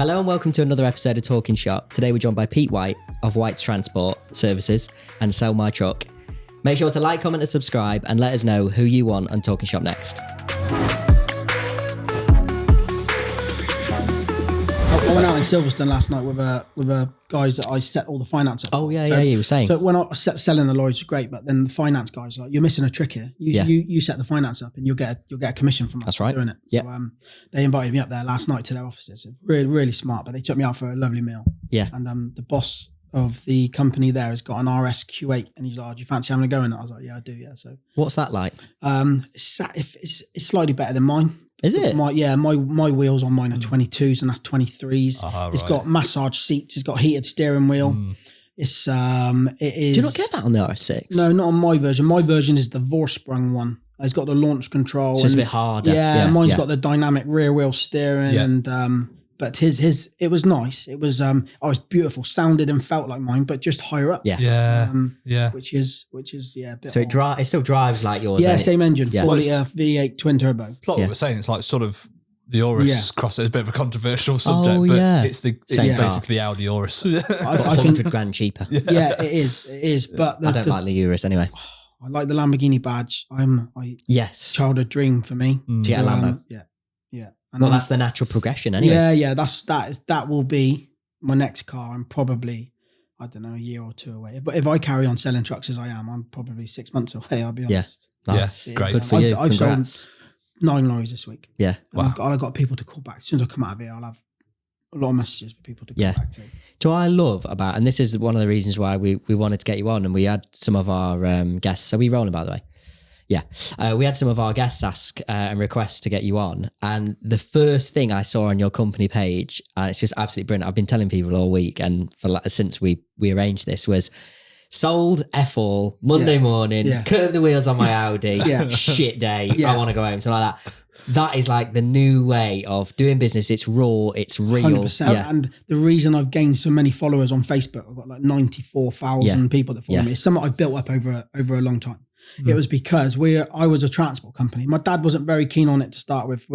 Hello and welcome to another episode of Talkin Shop. Today we're joined by Pete White of White's Transport Services and SellMyTruck. Make sure to like, comment and subscribe and let us know who you want on Talkin Shop next. I went out in Silverstone last night with a guys that I set all the finance up. Oh yeah, you were saying. So when I was selling the lorries was great, but then the finance guys like, you're missing a trick here. You set the finance up and you'll get a commission from us. That's right. Doing it. So they invited me up there last night to their offices. Really, really smart. But they took me out for a lovely meal. Yeah. And the boss of the company there has got an RS Q8 and he's like, "Do you fancy having a go in it?" I was like, "Yeah, I do." Yeah. So what's that like? It's slightly better than mine. Is it? My wheels on mine are 22s and that's 23s. It's got massage seats. It's got heated steering wheel. It is. Do you not get that on the RS6? No, not on my version. My version is the Vorsprung one. It's got the launch control. It's just a bit harder. Mine's got the dynamic rear wheel steering and but his it was nice. It was it's beautiful. Sounded and felt like mine, but just higher up. Which is a bit. So it still drives like yours. Yeah, same engine, 4-litre V8 twin turbo. It's like what we're saying. It's like sort of the Urus crossover. It's a bit of a controversial subject, but it's basically the Audi Urus. I think $100,000 cheaper. Yeah, it is. But I don't like the Urus anyway. I like the Lamborghini badge. Childhood dream for me to get a Lambo. Yeah. Well, that's the natural progression anyway. Yeah. That will be my next car. I'm probably, I don't know, a year or two away. But if I carry on selling trucks as I am, I'm probably 6 months away. I'll be honest. Yes, great. Good for you. I've sold 9 lorries this week. Yeah, wow. I've got people to call back as soon as I come out of here. I'll have a lot of messages for people to call back to. So what I love about, and this is one of the reasons why we wanted to get you on, and we had some of our guests. Are we rolling, by the way? Yeah, we had some of our guests ask and request to get you on. And the first thing I saw on your company page, and it's just absolutely brilliant. I've been telling people all week and since we arranged this, was sold F all Monday morning, curb the wheels on my Audi, shit day, I want to go home, something like that. That is like the new way of doing business. It's raw, it's real. 100%. Yeah. And the reason I've gained so many followers on Facebook, I've got like 94,000 people that follow me. It's something I've built up over a long time. It was because I was a transport company. My dad wasn't very keen on it to start with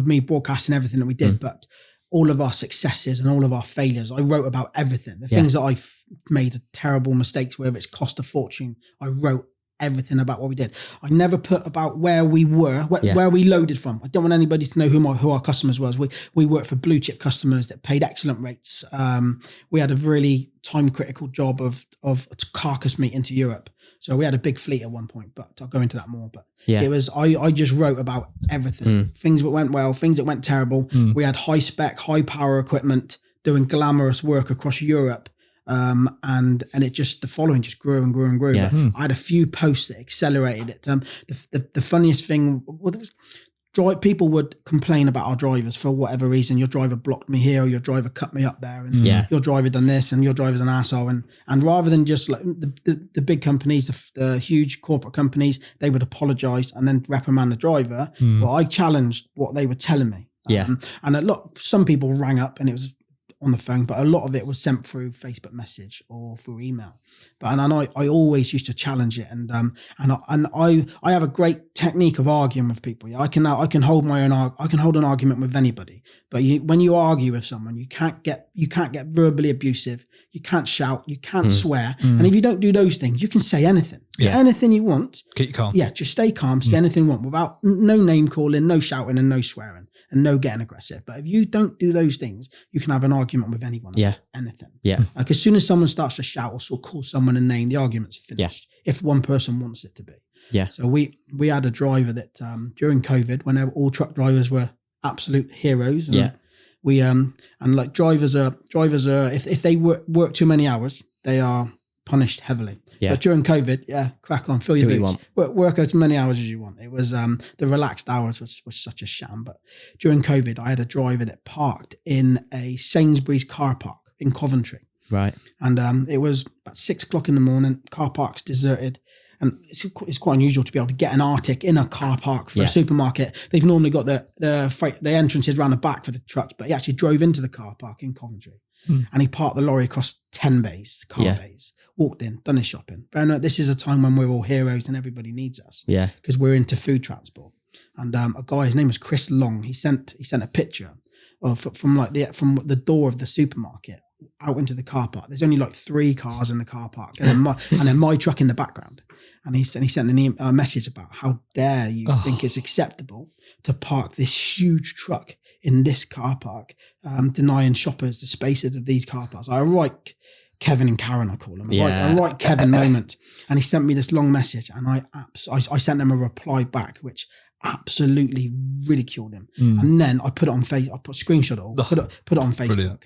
me broadcasting everything that we did, but all of our successes and all of our failures, I wrote about everything. The things that I've made terrible mistakes with, it's cost a fortune. I wrote everything about what we did. I never put about where we were, where we loaded from. I don't want anybody to know who our customers was. We worked for blue chip customers that paid excellent rates. We had a really time critical job of carcass meat into Europe. So we had a big fleet at one point, but I'll go into that more. But it was, I just wrote about everything. Things that went well, things that went terrible. We had high spec, high power equipment doing glamorous work across Europe. And it just, the following just grew and grew and grew. But I had a few posts that accelerated it. The funniest thing, people would complain about our drivers for whatever reason. Your driver blocked me here, or your driver cut me up there, and your driver done this, and your driver's an asshole. And rather than just like the big companies, the huge corporate companies, they would apologize and then reprimand the driver. Well, I challenged what they were telling me. And some people rang up and it was on the phone, but a lot of it was sent through Facebook message or through email. But I always used to challenge it, and I have a great technique of arguing with people. Yeah, I can hold an argument with anybody. But when you argue with someone, you can't get verbally abusive. You can't shout. You can't swear. And if you don't do those things, you can say anything. Anything you want. Keep calm. Yeah, just stay calm. Say anything you want without no name calling, no shouting, and no swearing, and no getting aggressive. But if you don't do those things, you can have an argument with anyone. Anything. Like as soon as someone starts to shout or call someone a name, the argument's finished. If one person wants it to be. So we had a driver that during COVID, when all truck drivers were absolute heroes. And we and like drivers are if they work too many hours, they are punished heavily. But during COVID, crack on, fill your boots, work as many hours as you want. It was the relaxed hours was such a sham. But during COVID, I had a driver that parked in a Sainsbury's car park in Coventry. Right. And it was about 6 o'clock in the morning, car park's deserted. And it's quite unusual to be able to get an Arctic in a car park for a supermarket. They've normally got the entrances around the back for the trucks, but he actually drove into the car park in Coventry. And he parked the lorry across 10 bays, car bays, walked in, done his shopping. But this is a time when we're all heroes and everybody needs us. Because we're into food transport. And a guy, his name was Chris Long, he sent a picture or from the door of the supermarket out into the car park. There's only like 3 cars in the car park, and then my truck in the background. And he sent a message about how dare you think it's acceptable to park this huge truck in this car park, denying shoppers the spaces of these car parks. I write Kevin and Karen, I call them. I write Kevin moment. And he sent me this long message, and I sent him a reply back, which absolutely ridiculed him. And then I put it on Facebook. I put screenshot it all, put it on Facebook.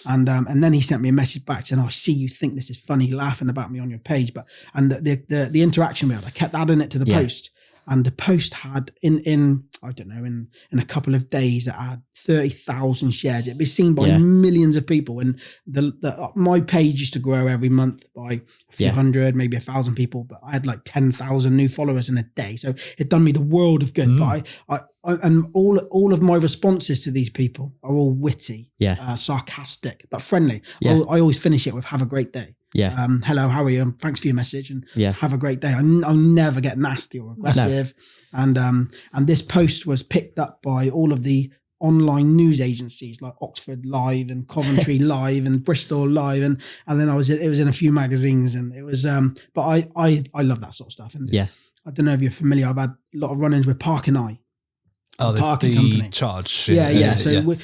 Brilliant. And then he sent me a message back saying, I see you think this is funny, laughing about me on your page. But the interaction we had, I kept adding it to the post. And the post had in I don't know, in a couple of days, it had 30,000 shares. It'd be seen by millions of people. And my page used to grow every month by a few hundred, maybe 1,000 people. But I had like 10,000 new followers in a day. So it done me the world of good. But and all of my responses to these people are all witty, sarcastic, but friendly. I always finish it with "Have a great day." Hello, how are you? Thanks for your message, and have a great day. I'll never get nasty or aggressive. No. And this post was picked up by all of the online news agencies like Oxford Live and Coventry Live and Bristol Live, and then it was in a few magazines, and it was but I love that sort of stuff. And I don't know if you're familiar. I've had a lot of run-ins with Parking Eye. Oh, the company. Charge. So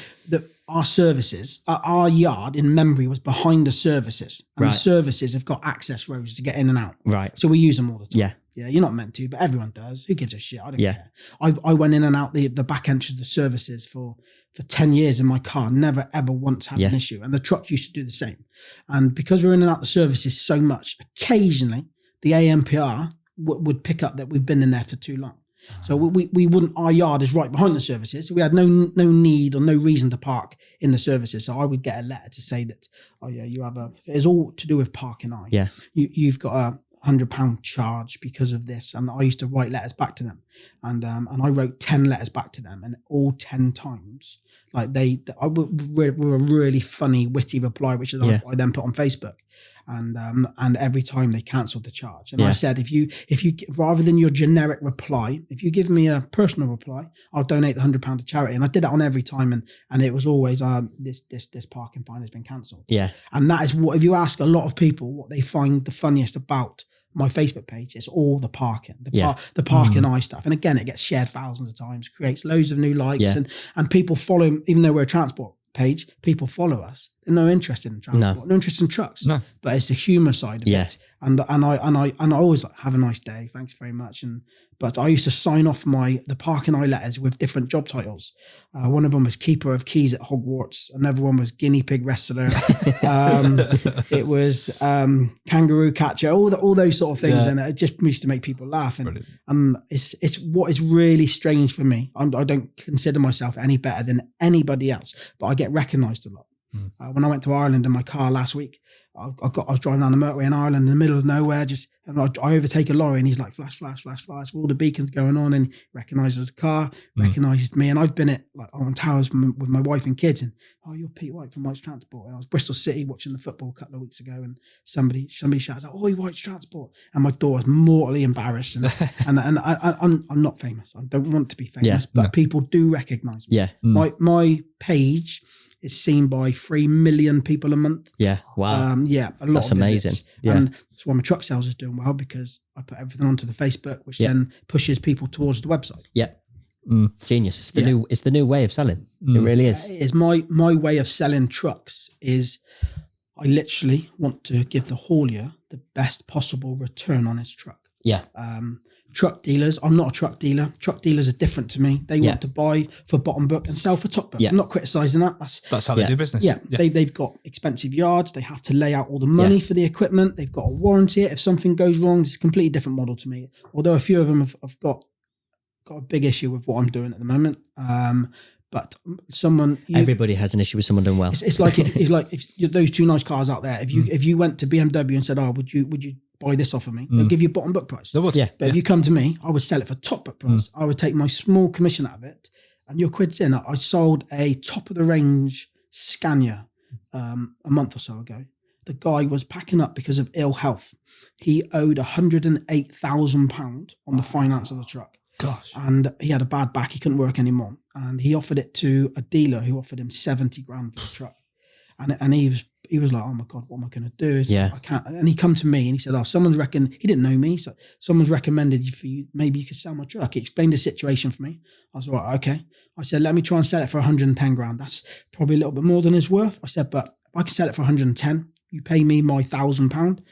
our services, our yard in Membry was behind the services, and the services have got access roads to get in and out. Right. So we use them all the time. Yeah, you're not meant to, but everyone does. Who gives a shit? I don't care. I went in and out the back entrance of the services for 10 years in my car, never ever once had an issue. And the trucks used to do the same. And because we're in and out the services so much, occasionally the AMPR would pick up that we've been in there for too long. So we wouldn't, our yard is right behind the services. We had no need or no reason to park in the services. So I would get a letter to say that, you have it's all to do with Parking Eye. Yeah. You've got a £100 charge because of this. And I used to write letters back to them. And I wrote 10 letters back to them, and all 10 times, like I were a really funny, witty reply, which is I then put on Facebook. And every time they cancelled the charge. And I said, if you rather than your generic reply, if you give me a personal reply, I'll donate the £100 to charity. And I did that on every time, and it was always this parking fine has been cancelled. Yeah. And that is what, if you ask a lot of people what they find the funniest about my Facebook page, it's all the parking, the Parking Eye stuff. And again, it gets shared thousands of times, creates loads of new likes, and people follow, even though we're a transport page, people follow us. They're no interest in transport, no interest in trucks. No. But it's the humour side of it. And I always like, have a nice day, thanks very much. But I used to sign off the Parking Eye letters with different job titles. One of them was Keeper of Keys at Hogwarts. Another one was Guinea Pig Wrestler. It was Kangaroo Catcher. All those sort of things, and it just used to make people laugh. And it's what is really strange for me. I don't consider myself any better than anybody else, but I get recognised a lot. When I went to Ireland in my car last week, I was driving down the motorway in Ireland in the middle of nowhere, and I overtake a lorry, and he's like, flash, flash, flash, flash, all the beacons going on, and he recognises the car, recognises me. And I've been at on towers with my wife and kids, and you're Pete White from White's Transport. And I was Bristol City watching the football a couple of weeks ago, and somebody shouts out, "Oh, White's Transport!" And my daughter was mortally embarrassed, and I'm not famous. I don't want to be famous, but people do recognise me. Yeah, my page is seen by 3 million people a month. Yeah, wow. A lot. That's of amazing. Yeah. And that's why my truck sales is doing well, because I put everything onto the Facebook, which then pushes people towards the website. Yeah. Genius. It's the new way of selling. It really is. It is. My way of selling trucks is I literally want to give the haulier the best possible return on his truck. Yeah. Truck dealers, I'm not a truck dealer. Truck dealers are different to me. They want to buy for bottom book and sell for top book. I'm not criticising that. That's how they do business. Yeah. They've got expensive yards. They have to lay out all the money for the equipment. They've got to warranty it. If something goes wrong, it's a completely different model to me. Although a few of them have got a big issue with what I'm doing at the moment. But everybody has an issue with someone doing well. It's like if those two nice cars out there. If you went to BMW and said, would you buy this off of me? They'll give you bottom book price. They would. Yeah. But if you come to me, I would sell it for top book price. I would take my small commission out of it, and your quid's in. I sold a top of the range Scania a month or so ago. The guy was packing up because of ill health. He owed £108,000 on the finance of the truck. Gosh. And he had a bad back. He couldn't work anymore. And he offered it to a dealer who offered him 70 grand for the truck. And he was like, oh my God, what am I going to do? I can't. And he come to me and he said, he didn't know me. So someone's recommended you, maybe you could sell my truck. He explained the situation for me. I was like, okay. I said, let me try and sell it for 110 grand. That's probably a little bit more than it's worth. I said, but if I can sell it for 110, you pay me my £1,000,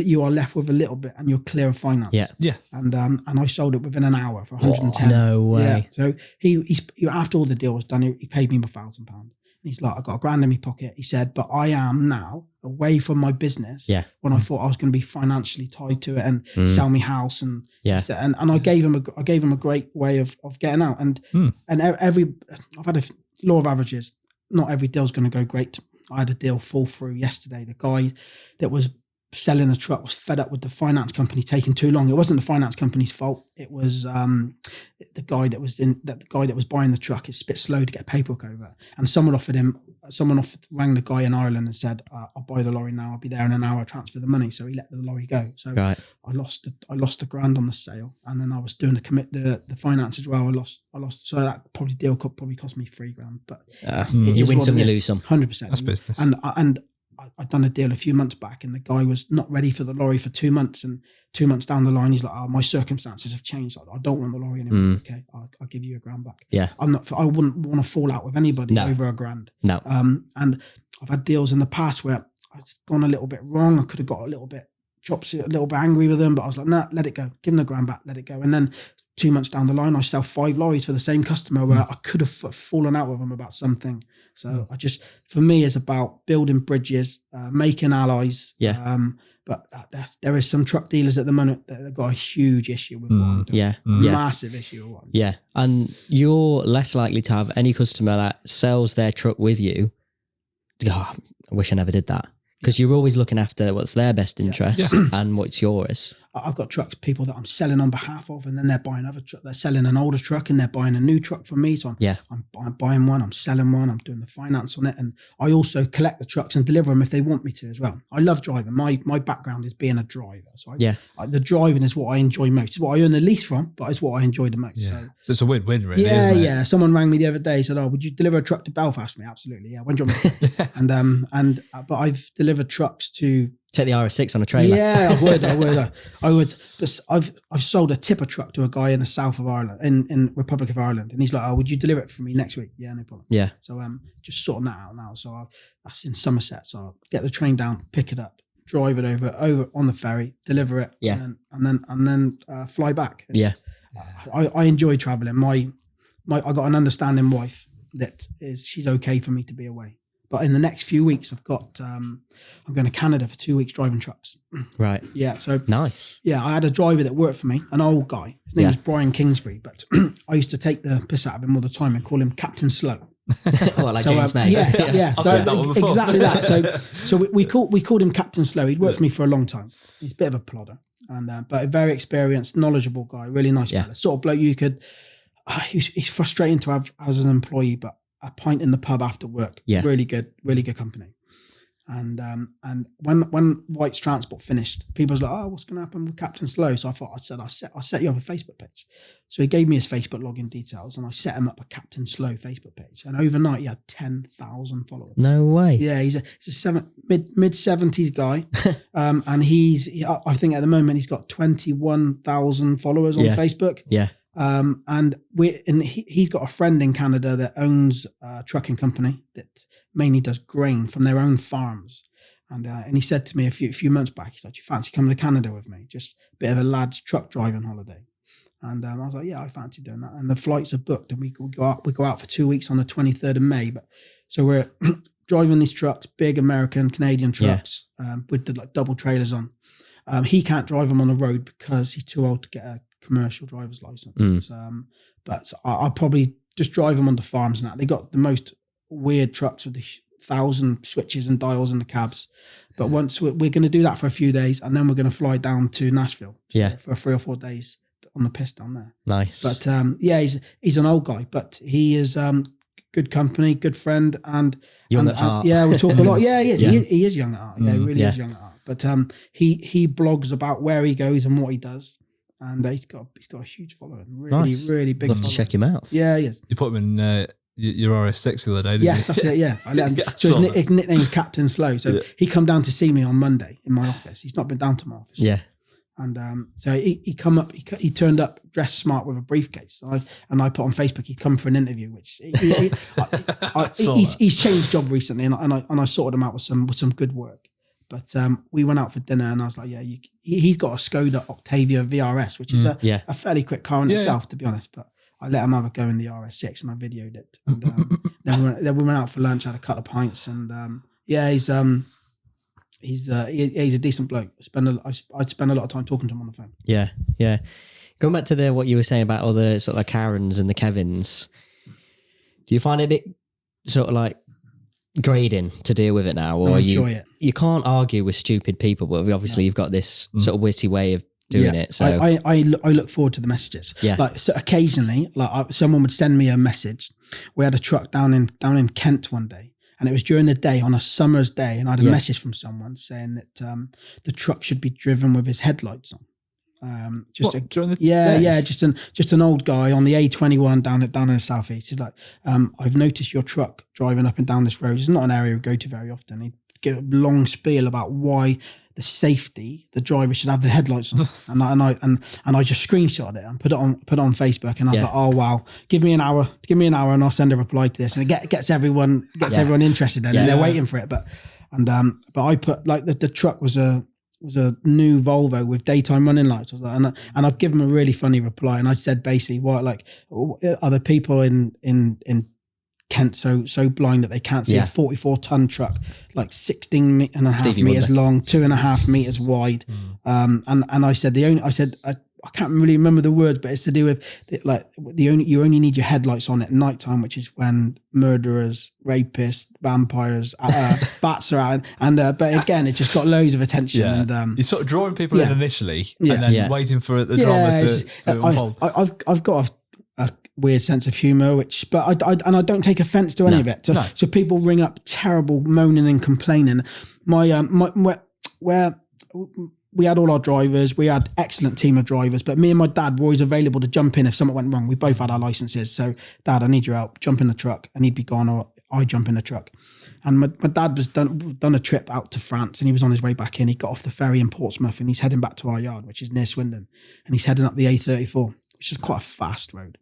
you are left with a little bit and you're clear of finance. Yeah. And I sold it within an hour for 110. No way. Yeah. So he after all the deal was done, he paid me my £1,000. He's like, I got £1,000 in my pocket. He said, but I am now away from my business. Yeah. When I thought I was going to be financially tied to it and sell my house and and I gave him a great way of getting out. And I've had a law of averages. Not every deal's going to go great. I had a deal fall through yesterday. The guy that was selling the truck was fed up with the finance company taking too long. It wasn't the finance company's fault. It was the guy that was buying the truck. It's a bit slow to get paperwork over. And someone rang the guy in Ireland and said, I'll buy the lorry now. I'll be there in an hour, transfer the money. So he let the lorry go. So I lost £1,000 on the sale. And then I was doing the finance as well. I lost. So that deal could cost me £3,000. But you win some, you lose some. 100%. That's business. And I'd done a deal a few months back and the guy was not ready for the lorry for 2 months. And 2 months down the line, he's like, my circumstances have changed. I don't want the lorry anymore. Okay, I'll give you £1,000 back. Yeah. I wouldn't want to fall out with anybody over £1,000. No. And I've had deals in the past where I've gone a little bit wrong. I could have got a little bit angry with them, but I was like, nah, let it go. Give them the £1,000 back, let it go. And then 2 months down the line, I sell 5 lorries for the same customer where I could have fallen out with them about something. So for me, it's about building bridges, making allies. Yeah. But there is some truck dealers at the moment that have got a huge issue with what I'm doing. Yeah. Massive issue with what I'm doing. Yeah. And you're less likely to have any customer that sells their truck with you. Oh, I wish I never did that. Because you're always looking after what's their best interest and what's yours. I've got people that I'm selling on behalf of, and then they're buying other truck. They're selling an older truck and they're buying a new truck from me. So I'm buying one, I'm selling one, I'm doing the finance on it. And I also collect the trucks and deliver them if they want me to as well. I love driving. My background is being a driver. So the driving is what I enjoy most. It's what I earn the least from, but it's what I enjoy the most. Yeah. So it's a win-win really, yeah, isn't it? Yeah. Someone rang me the other day, said, would you deliver a truck to Belfast? Me, absolutely. Yeah. When do you want me to? But I've delivered trucks to... Take the RS6 on a trailer. Yeah, I would. But I've sold a tipper truck to a guy in the south of Ireland, in Republic of Ireland, and he's like, would you deliver it for me next week? Yeah, no problem. Yeah. So just sorting that out now. So that's in Somerset. So I'll get the train down, pick it up, drive it over on the ferry, deliver it, and then fly back. I enjoy traveling. I got an understanding wife that she's okay for me to be away. But in the next few weeks, I'm going to Canada for 2 weeks driving trucks. Right. Yeah. So nice. Yeah. I had a driver that worked for me, an old guy. His name was Brian Kingsbury, but I used to take the piss out of him all the time and call him Captain Slow. James May. Yeah. So exactly that. So we called him Captain Slow. He'd worked for me for a long time. He's a bit of a plodder, but a very experienced, knowledgeable guy. Really nice fella. Sort of bloke you could. He's frustrating to have as an employee, but a pint in the pub after work. Yeah. Really good company. And when White's Transport finished, people was like, what's going to happen with Captain Slow? So I thought I'll set you up a Facebook page. So he gave me his Facebook login details and I set him up a Captain Slow Facebook page. And overnight he had 10,000 followers. No way. Yeah, he's a mid-70s guy. And I think at the moment he's got 21,000 followers on Facebook. Yeah. And he's got a friend in Canada that owns a trucking company that mainly does grain from their own farms. And he said to me a few months back, he said, "Do you fancy coming to Canada with me? Just a bit of a lad's truck driving holiday." And I was like, "Yeah, I fancy doing that." And the flights are booked, and we go out for 2 weeks on the 23rd of May. But so we're driving these trucks, big American, Canadian trucks, with the double trailers on. He can't drive them on the road because he's too old to get a commercial driver's license. But I'll probably just drive them on the farms now. They got the most weird trucks with the 1,000 switches and dials in the cabs. But once we're going to do that for a few days, and then we're going to fly down to Nashville for 3 or 4 days on the piss down there. Nice. But he's an old guy, but he is good company, good friend, and young at heart. Yeah, we talk a lot. Yeah, he is. He is young at heart. Yeah, he really is young at heart. But he blogs about where he goes and what he does. and he's got a huge following, really big. Love to check him out. Yeah, yes. You put him in your RS6 the other day, didn't you? Yes, that's it. Yeah, I let him. So his nickname's Captain Slow. So he come down to see me on Monday in my office. He's not been down to my office. Yeah. And so he come up. He turned up dressed smart with a briefcase. And I put on Facebook he'd come for an interview, which he's changed job recently, and I sorted him out with some good work. But we went out for dinner, and I was like, yeah, he's got a Skoda Octavia VRS, which is a fairly quick car in itself, to be honest. But I let him have a go in the RS6, and I videoed it. And then we went out for lunch, had a couple of pints, and he's a decent bloke. I spend a lot of time talking to him on the phone. Yeah, yeah. Going back to what you were saying about all the sort of the Karens and the Kevins, do you find it a bit sort of like grading to deal with it now, or I enjoy it? You can't argue with stupid people, but obviously you've got this sort of witty way of doing it. So I look forward to the messages. Yeah. Like, so occasionally, someone would send me a message. We had a truck down in Kent one day, and it was during the day on a summer's day, and I had a message from someone saying that the truck should be driven with his headlights on. Just an old guy on the A21 down in the southeast. He's like, I've noticed your truck driving up and down this road. It's not an area we go to very often. He'd give a long spiel about why the driver should have the headlights on, and I just screenshot it and put it on Facebook, and I was like, oh wow, give me an hour, and I'll send a reply to this, and it gets everyone interested in, and they're waiting for it. But I put like the truck was a new Volvo with daytime running lights. I was like, and I've given him a really funny reply, and I said basically, what, like, are the people in Kent so blind that they can't see a 44-ton truck, like 16.5 meters long, 2.5 meters wide? And I said I can't really remember the words, but it's to do with you only need your headlights on at night time, which is when murderers, rapists, vampires, bats are out. And but again, it just got loads of attention. Yeah. And you're sort of drawing people in initially, and then waiting for the drama to unfold. I've got a weird sense of humour, but I don't take offence to any of it. So people ring up terrible moaning and complaining. Where we had all our drivers, we had excellent team of drivers, but me and my dad were always available to jump in if something went wrong. We both had our licenses. So, Dad, I need your help. Jump in the truck, and he'd be gone, or I jump in the truck. And my dad was done a trip out to France, and he was on his way back in. He got off the ferry in Portsmouth, and he's heading back to our yard, which is near Swindon. And he's heading up the A34, which is quite a fast road.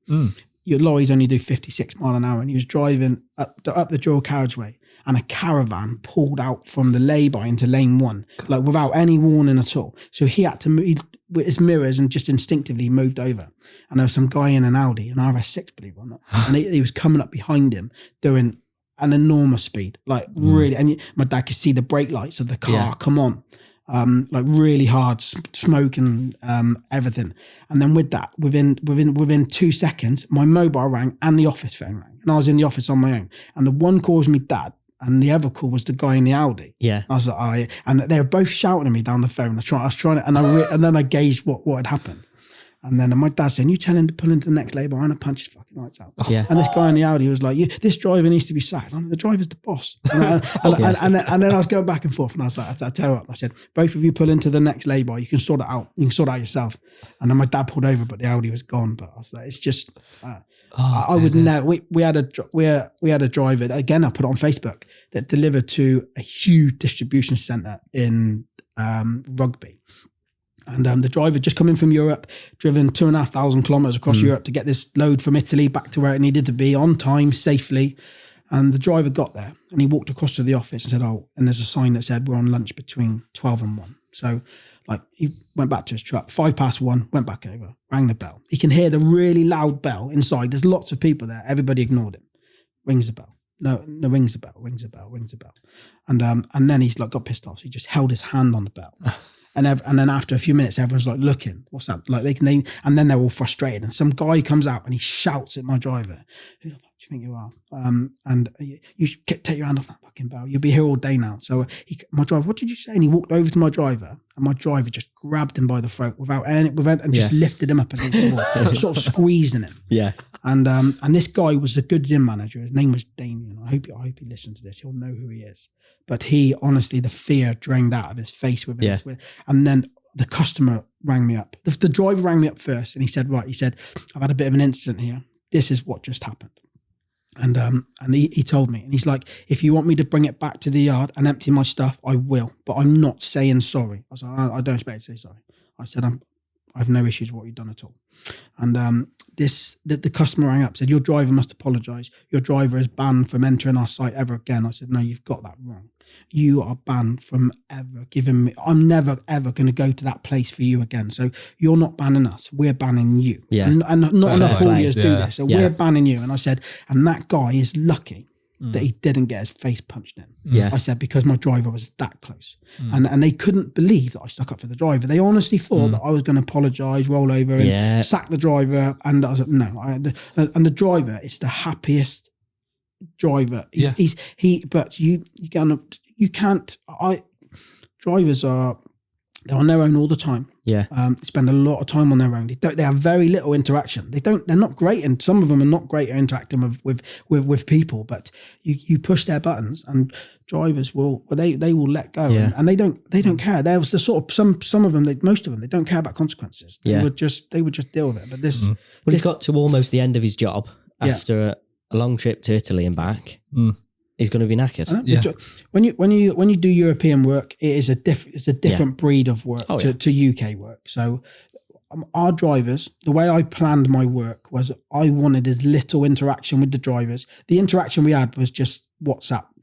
Your lorries only do 56 mile an hour, and he was driving up the dual carriageway, and a caravan pulled out from the lay-by into lane 1, like without any warning at all. So he had to move with his mirrors and just instinctively moved over. And there was some guy in an Audi, an RS6, believe it or not, and he was coming up behind him doing an enormous speed, like really. And my dad could see the brake lights of the car come on. Like really hard smoke and everything. And then with that, within 2 seconds, my mobile rang and the office phone rang, and I was in the office on my own. And the one call was me dad, and the other call was the guy in the Audi. Yeah, I was like, oh yeah. And they were both shouting at me down the phone. I was trying to, and then I gauged what had happened. And then my dad said, you tell him to pull into the next lay-by, and I punch his fucking lights out. Yeah. And this guy in the Audi was like, this driver needs to be sacked. I'm like, the driver's the boss. And then I was going back and forth, and I was like, I tell you what, I said, both of you pull into the next lay-by, you can sort it out. You can sort it out yourself. And then my dad pulled over, but the Audi was gone. But I was like, it's just, I would never, we had a driver, again, I put it on Facebook, that delivered to a huge distribution centre in Rugby. And the driver just come in from Europe, driven 2,500 kilometers across Europe to get this load from Italy back to where it needed to be on time, safely. And the driver got there, and he walked across to the office and said, and there's a sign that said we're on lunch between 12 and 1. So like he went back to his truck, 1:05, went back over, rang the bell. He can hear the really loud bell inside. There's lots of people there. Everybody ignored him. Rings the bell. No, rings the bell. And then he's like got pissed off. So he just held his hand on the bell. And then after a few minutes, everyone's like looking, what's that? Like and then they're all frustrated. And some guy comes out and he shouts at my driver, who the fuck do you think you are? And you take your hand off that fucking bell. You'll be here all day now. So my driver, what did you say? And he walked over to my driver, and my driver just grabbed him by the throat and just lifted him up against the wall, sort of squeezing him. Yeah. And this guy was the goods in manager. His name was Damien. I hope he listens to this. He'll know who he is. But he, honestly, the fear drained out of his face with it. And then the customer rang me up. The driver rang me up first, and he said, I've had a bit of an incident here. This is what just happened. And he told me, and he's like, if you want me to bring it back to the yard and empty my stuff, I will, but I'm not saying sorry. I was like, I don't expect you to say sorry. I said, I have no issues with what you've done at all. And the customer rang up, said, your driver must apologise. Your driver is banned from entering our site ever again. I said, no, you've got that wrong. You are banned from ever giving me, I'm never, ever going to go to that place for you again. So you're not banning us, we're banning you. Yeah. And not enough hauliers do this. So we're banning you. And I said, and that guy is lucky that he didn't get his face punched in. Yeah. I said, because my driver was that close. And they couldn't believe that I stuck up for the driver. They honestly thought that I was going to apologise, roll over and sack the driver. And I was like, no. And the driver is the happiest driver. But you can't, drivers they're on their own all the time. Yeah. Spend a lot of time on their own. They have very little interaction. They're not great. And some of them are not great at interacting with people, but you push their buttons and drivers will let go and they don't care. There was the sort of some of them, most of them, they don't care about consequences. They would just deal with it. But this, well, he's got to almost the end of his job after a long trip to Italy and back. He's going to be knackered. When you do European work, it's a different breed of work to UK work. So our drivers, the way I planned my work was I wanted as little interaction with the drivers. The interaction we had was just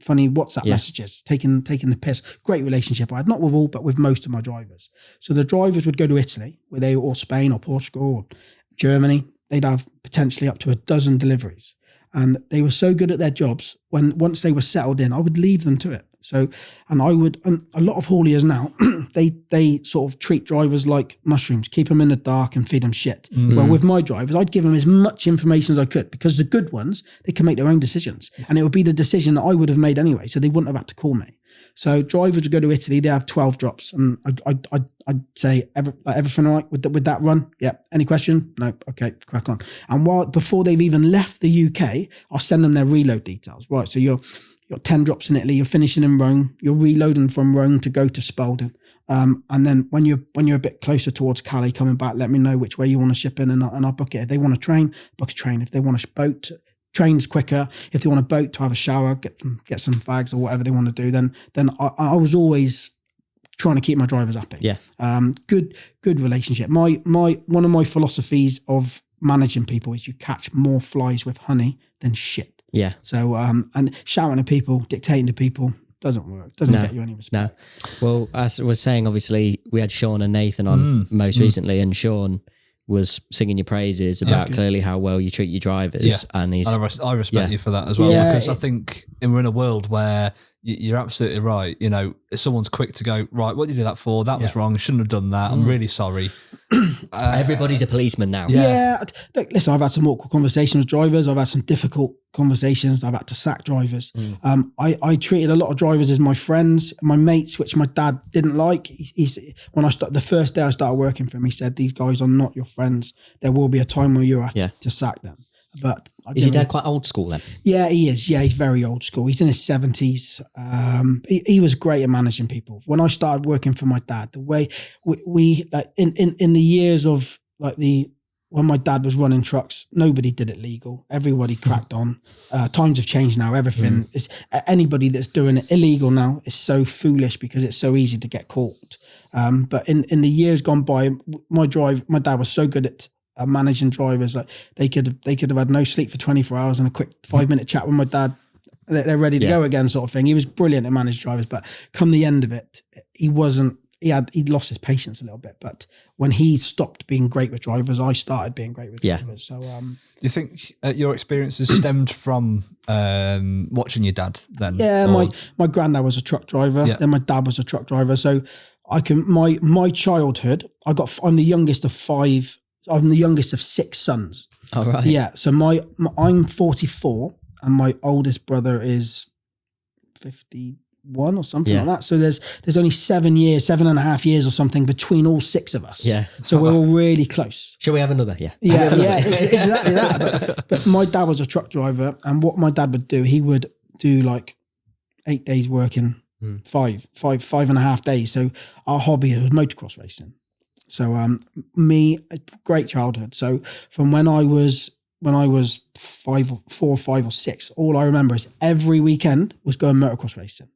funny WhatsApp messages, taking the piss. Great relationship I had, not with all, but with most of my drivers. So the drivers would go to Italy, or Spain or Portugal or Germany. They'd have potentially up to a dozen deliveries. And they were so good at their jobs, once they were settled in, I would leave them to it. So, and a lot of hauliers now, they sort of treat drivers like mushrooms, keep them in the dark and feed them shit. Well, with my drivers, I'd give them as much information as I could, because the good ones, they can make their own decisions. And it would be the decision that I would have made anyway, so they wouldn't have had to call me. So drivers would go to Italy, they have 12 drops, and I'd say, everything all right with that run? Yeah. Any question? No. Okay, crack on. And before they've even left the UK, I'll send them their reload details. Right, so you're 10 drops in Italy, you're finishing in Rome, you're reloading from Rome to go to Spalding. And then when you're a bit closer towards Calais coming back, let me know which way you want to ship in, and I'll book it. If they want a train, book a train. If they want a boat, train's quicker. If they want a boat to have a shower, get some fags or whatever they want to do, then I was always trying to keep my drivers happy. Yeah. Good relationship. One of my philosophies of managing people is you catch more flies with honey than shit. Yeah. So and shouting at people, dictating to people doesn't work. Doesn't get you any respect. No. Well, as I was saying, obviously we had Sean and Nathan on most recently, and Sean was singing your praises about clearly how well you treat your drivers, and I respect you for that as well, because I think we're in a world where you're absolutely right. You know, if someone's quick to go, right, what did you do that for? That was wrong. I shouldn't have done that. I'm really sorry. Everybody's a policeman now. Yeah. Look, listen, I've had some awkward conversations with drivers. I've had some difficult conversations. I've had to sack drivers. I treated a lot of drivers as my friends, my mates, which my dad didn't like. The first day I started working for him, he said, these guys are not your friends. There will be a time where you have to sack them. But is your dad quite old school then? Yeah, he is. Yeah, he's very old school. He's in his 70s. He was great at managing people. When I started working for my dad, the way we like in the years of when my dad was running trucks, nobody did it legal. Everybody cracked on. Times have changed now. Everything is, anybody that's doing it illegal now is so foolish because it's so easy to get caught. But in the years gone by, my dad was so good at managing drivers, like they could have had no sleep for 24 hours and a quick 5-minute chat with my dad, they're ready to go again, sort of thing. He was brilliant at managing drivers, but come the end of it, he'd lost his patience a little bit. But when he stopped being great with drivers, I started being great with drivers. So do you think your experiences stemmed from watching your dad then? Yeah, my granddad was a truck driver, then my dad was a truck driver. So my childhood, I'm the youngest of 5. I'm the youngest of 6 sons. All right. Yeah. So I'm 44 and my oldest brother is 51 or something like that. So there's only 7.5 years or something between all 6 of us. Yeah. So we're all really close. Shall we have another? Yeah. Yeah. Exactly that. But my dad was a truck driver, and what my dad would do, he would do like 8 days working, 5.5 days. So our hobby was motocross racing. So great childhood. So from when I was 4 or 5 or 6, all I remember is every weekend was going motocross racing.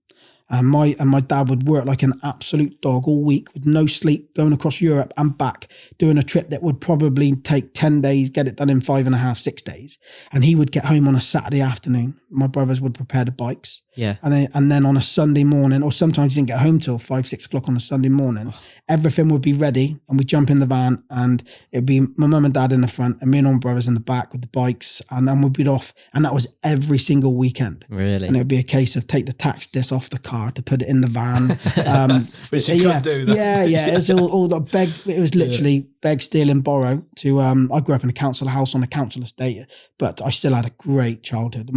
And my dad would work like an absolute dog all week with no sleep, going across Europe and back, doing a trip that would probably take 10 days, get it done in 5.5, 6 days. And he would get home on a Saturday afternoon. My brothers would prepare the bikes. Yeah. And then on a Sunday morning, or sometimes he didn't get home till 5, 6 o'clock on a Sunday morning, everything would be ready and we'd jump in the van and it'd be my mum and dad in the front and me and all my brothers in the back with the bikes, and then we'd be off. And that was every single weekend. Really? And it would be a case of take the tax disc off the car to put it in the van. Which you couldn't do that. Yeah. It was all like beg. It was literally beg, steal and borrow to, I grew up in a council house on a council estate, but I still had a great childhood.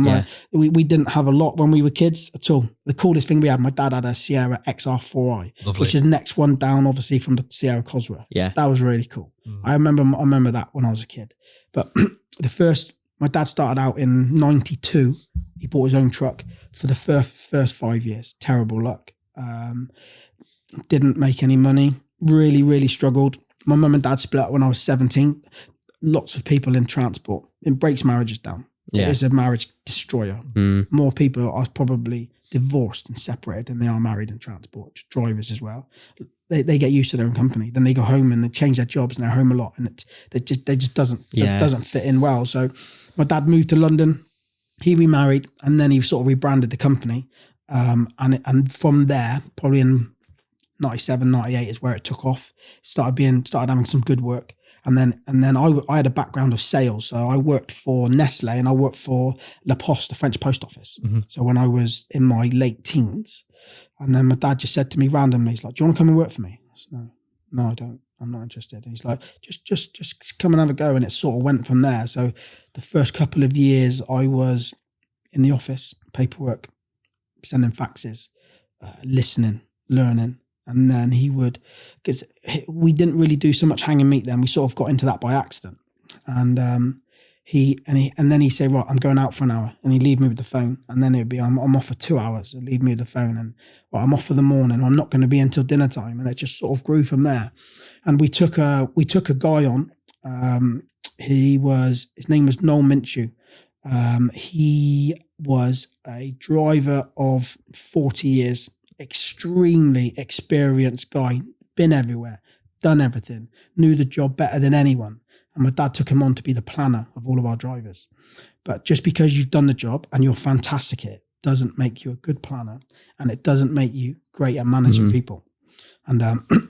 We didn't have a lot when we were kids at all. The coolest thing we had, my dad had a Sierra XR4i, Lovely. which is next one down, obviously, from the Sierra Cosworth. Yeah. That was really cool. I remember that when I was a kid. But my dad started out in 92. He bought his own truck for the first 5 years. Terrible luck. Didn't make any money. Really, really struggled. My mum and dad split up when I was 17. Lots of people in transport. It breaks marriages down. Yeah. It is a marriage destroyer. More people are probably divorced and separated than they are married in transport. Drivers as well. They get used to their own company. Then they go home and they change their jobs and they're home a lot, and it just doesn't fit in well. So my dad moved to London. He remarried and then he sort of rebranded the company. And from there, probably in 97, 98 is where it took off. Started having some good work. And then I had a background of sales. So I worked for Nestle and I worked for La Poste, the French post office. So when I was in my late teens, and then my dad just said to me randomly, he's like, do you want to come and work for me? I said, no, I don't. I'm not interested. And he's like, just come and have a go. And it sort of went from there. So the first couple of years I was in the office, paperwork, sending faxes, listening, learning. And then because we didn't really do so much hang and meet then, we sort of got into that by accident. And then he said, right, I'm going out for an hour, and he'd leave me with the phone. And then it'd be, I'm off for 2 hours, he'd leave me with the phone, and well, I'm off for the morning, I'm not going to be until dinner time. And it just sort of grew from there. And we took a guy on, his name was Noel Minshew. He was a driver of 40 years, extremely experienced guy, been everywhere, done everything, knew the job better than anyone. And my dad took him on to be the planner of all of our drivers. But just because you've done the job and you're fantastic at it doesn't make you a good planner, and it doesn't make you great at managing people. And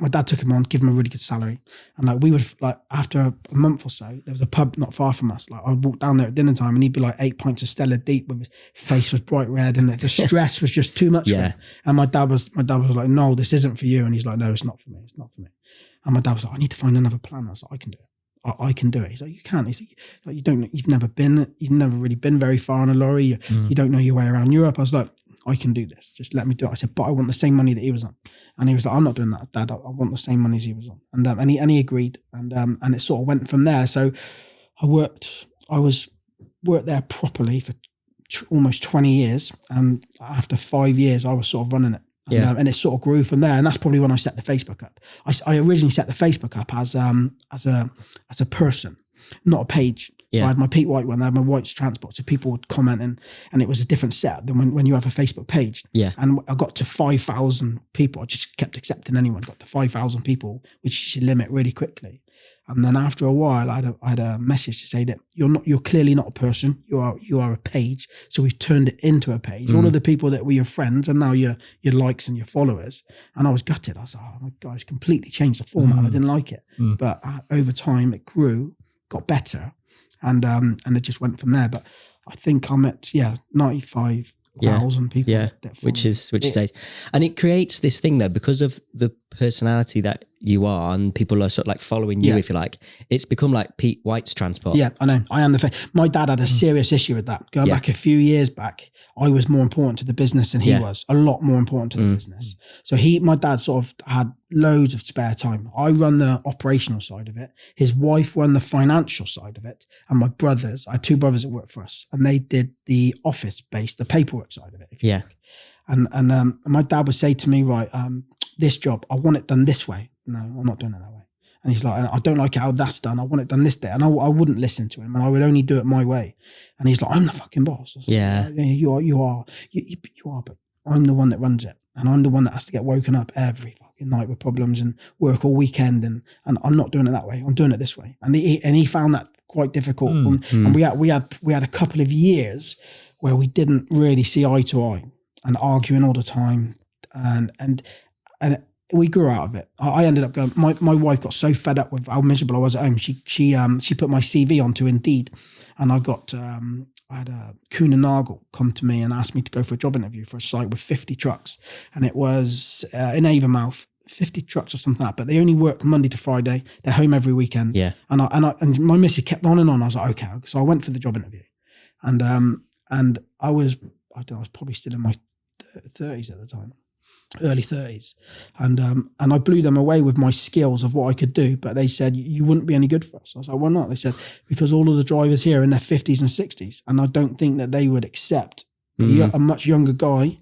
my dad took him on, give him a really good salary. And we would, after a month or so, there was a pub not far from us. I would walk down there at dinner time and he'd be 8 pints of Stella deep, with his face was bright red, and the stress was just too much for him. And my dad was like, no, this isn't for you. And he's like, no, it's not for me. It's not for me. And my dad was like, I need to find another planner. I was like, I can do it. I can do it. He's like, you can't. He's like, you've never really been very far on a lorry. You don't know your way around Europe. I was like, I can do this. Just let me do it. I said, but I want the same money that he was on. And he was like, I'm not doing that, Dad. I want the same money as he was on. And he agreed. And it sort of went from there. So I worked there properly for almost 20 years. And after 5 years, I was sort of running it. And it sort of grew from there. And that's probably when I set the Facebook up. I originally set the Facebook up as a person, not a page. So I had my Pete White one, I had my White's Transport. So people would comment and it was a different setup than when you have a Facebook page. Yeah. And I got to 5,000 people. I just kept accepting anyone. Got to 5,000 people, which you should limit really quickly. And then after a while, I had a message to say that you're clearly not a person. You are a page. So we've turned it into a page. All of the people that were your friends and now your likes and your followers. And I was gutted. I was like, oh my God, it's completely changed the format. I didn't like it. But over time it grew, got better. And it just went from there. But I think I'm at 95,000 people. Yeah, which is nice. And it creates this thing though, because of the personality that you are, and people are sort of like following you, if you like. It's become like Pete White's Transport. Yeah, I know. I am my dad had a serious issue with that. Going back a few years back, I was more important to the business than he was. A lot more important to the business. So my dad sort of had loads of spare time. I run the operational side of it. His wife ran the financial side of it. And my brothers, I had 2 brothers that worked for us, and they did the office-based, the paperwork side of it. If you like. And my dad would say to me, right, this job, I want it done this way. No, I'm not doing it that way. And he's like, I don't like how that's done. I want it done this day. And I wouldn't listen to him, and I would only do it my way. And he's like, I'm the fucking boss. I was like, you are, but I'm the one that runs it. And I'm the one that has to get woken up every fucking night with problems and work all weekend. And I'm not doing it that way. I'm doing it this way. And he found that quite difficult. And we had a couple of years where we didn't really see eye to eye and arguing all the time. And we grew out of it. I ended up going, my wife got so fed up with how miserable I was at home. She put my CV onto Indeed, and I had a Kuhn & Nagel come to me and asked me to go for a job interview for a site with 50 trucks. And it was in Avonmouth, 50 trucks or something like that, but they only work Monday to Friday. They're home every weekend. Yeah. And my missus kept on and on. I was like, okay. So I went for the job interview, and I was probably still in my 30s at the time. Early 30s, and I blew them away with my skills of what I could do, but they said you wouldn't be any good for us. I was like, why not? They said because all of the drivers here are in their 50s and 60s, and I don't think that they would accept a much younger guy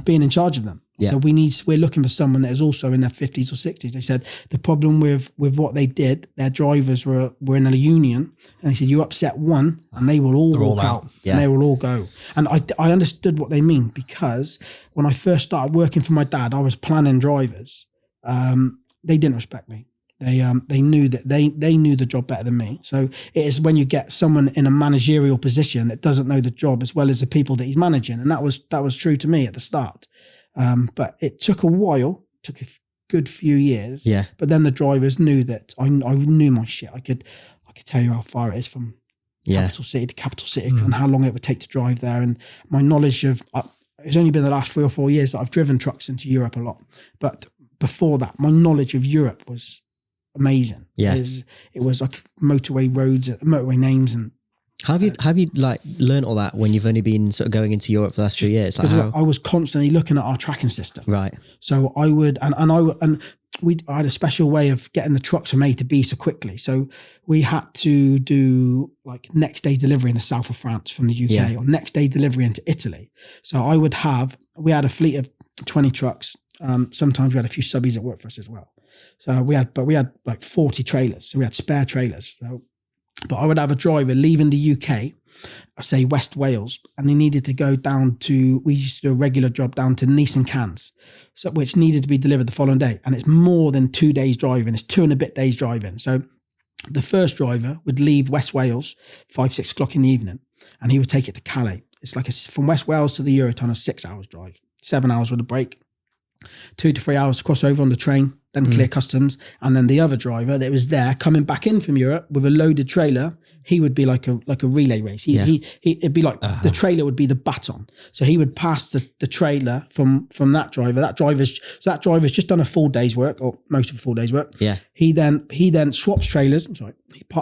being in charge of them. Yeah. So we're looking for someone that is also in their 50s or 60s. They said the problem with what they did, their drivers were in a union, and they said you upset one and they will all walk out. And they will all go. And I understood what they mean, because when I first started working for my dad, I was planning drivers. They didn't respect me. They knew that they knew the job better than me. So it is when you get someone in a managerial position that doesn't know the job as well as the people that he's managing, and that was true to me at the start. But it took a while, took a good few years. Yeah. But then the drivers knew that I knew my shit. I could tell you how far it is from capital city to capital city and how long it would take to drive there. And my knowledge of it's only been the last 3 or 4 years that I've driven trucks into Europe a lot. But before that, my knowledge of Europe was amazing. Yeah. It was like motorway roads, motorway names, and Have you like learned all that when you've only been sort of going into Europe for the last few years? Because I was constantly looking at our tracking system. Right. So I would, I had a special way of getting the trucks from A to B so quickly. So we had to do like next day delivery in the south of France from the UK or next day delivery into Italy. So we had a fleet of 20 trucks. Sometimes we had a few subbies that worked for us as well. So we had like 40 trailers. So we had spare trailers. But I would have a driver leaving the UK, say West Wales, and they needed to go down to, we used to do a regular job down to Nice and Cannes, so which needed to be delivered the following day. And it's more than 2 days driving. It's 2 and a bit days driving. So the first driver would leave West Wales 5-6 o'clock in the evening, and he would take it to Calais. It's like from West Wales to the Eurotunnel, 6 hours drive, 7 hours with a break, 2 to 3 hours to cross over on the train, then clear customs. And then the other driver that was there coming back in from Europe with a loaded trailer, he would be like a relay race. It'd be like the trailer would be the baton. So he would pass the trailer from that driver. That driver's just done a full day's work, or most of a full day's work. Yeah. He then swaps trailers.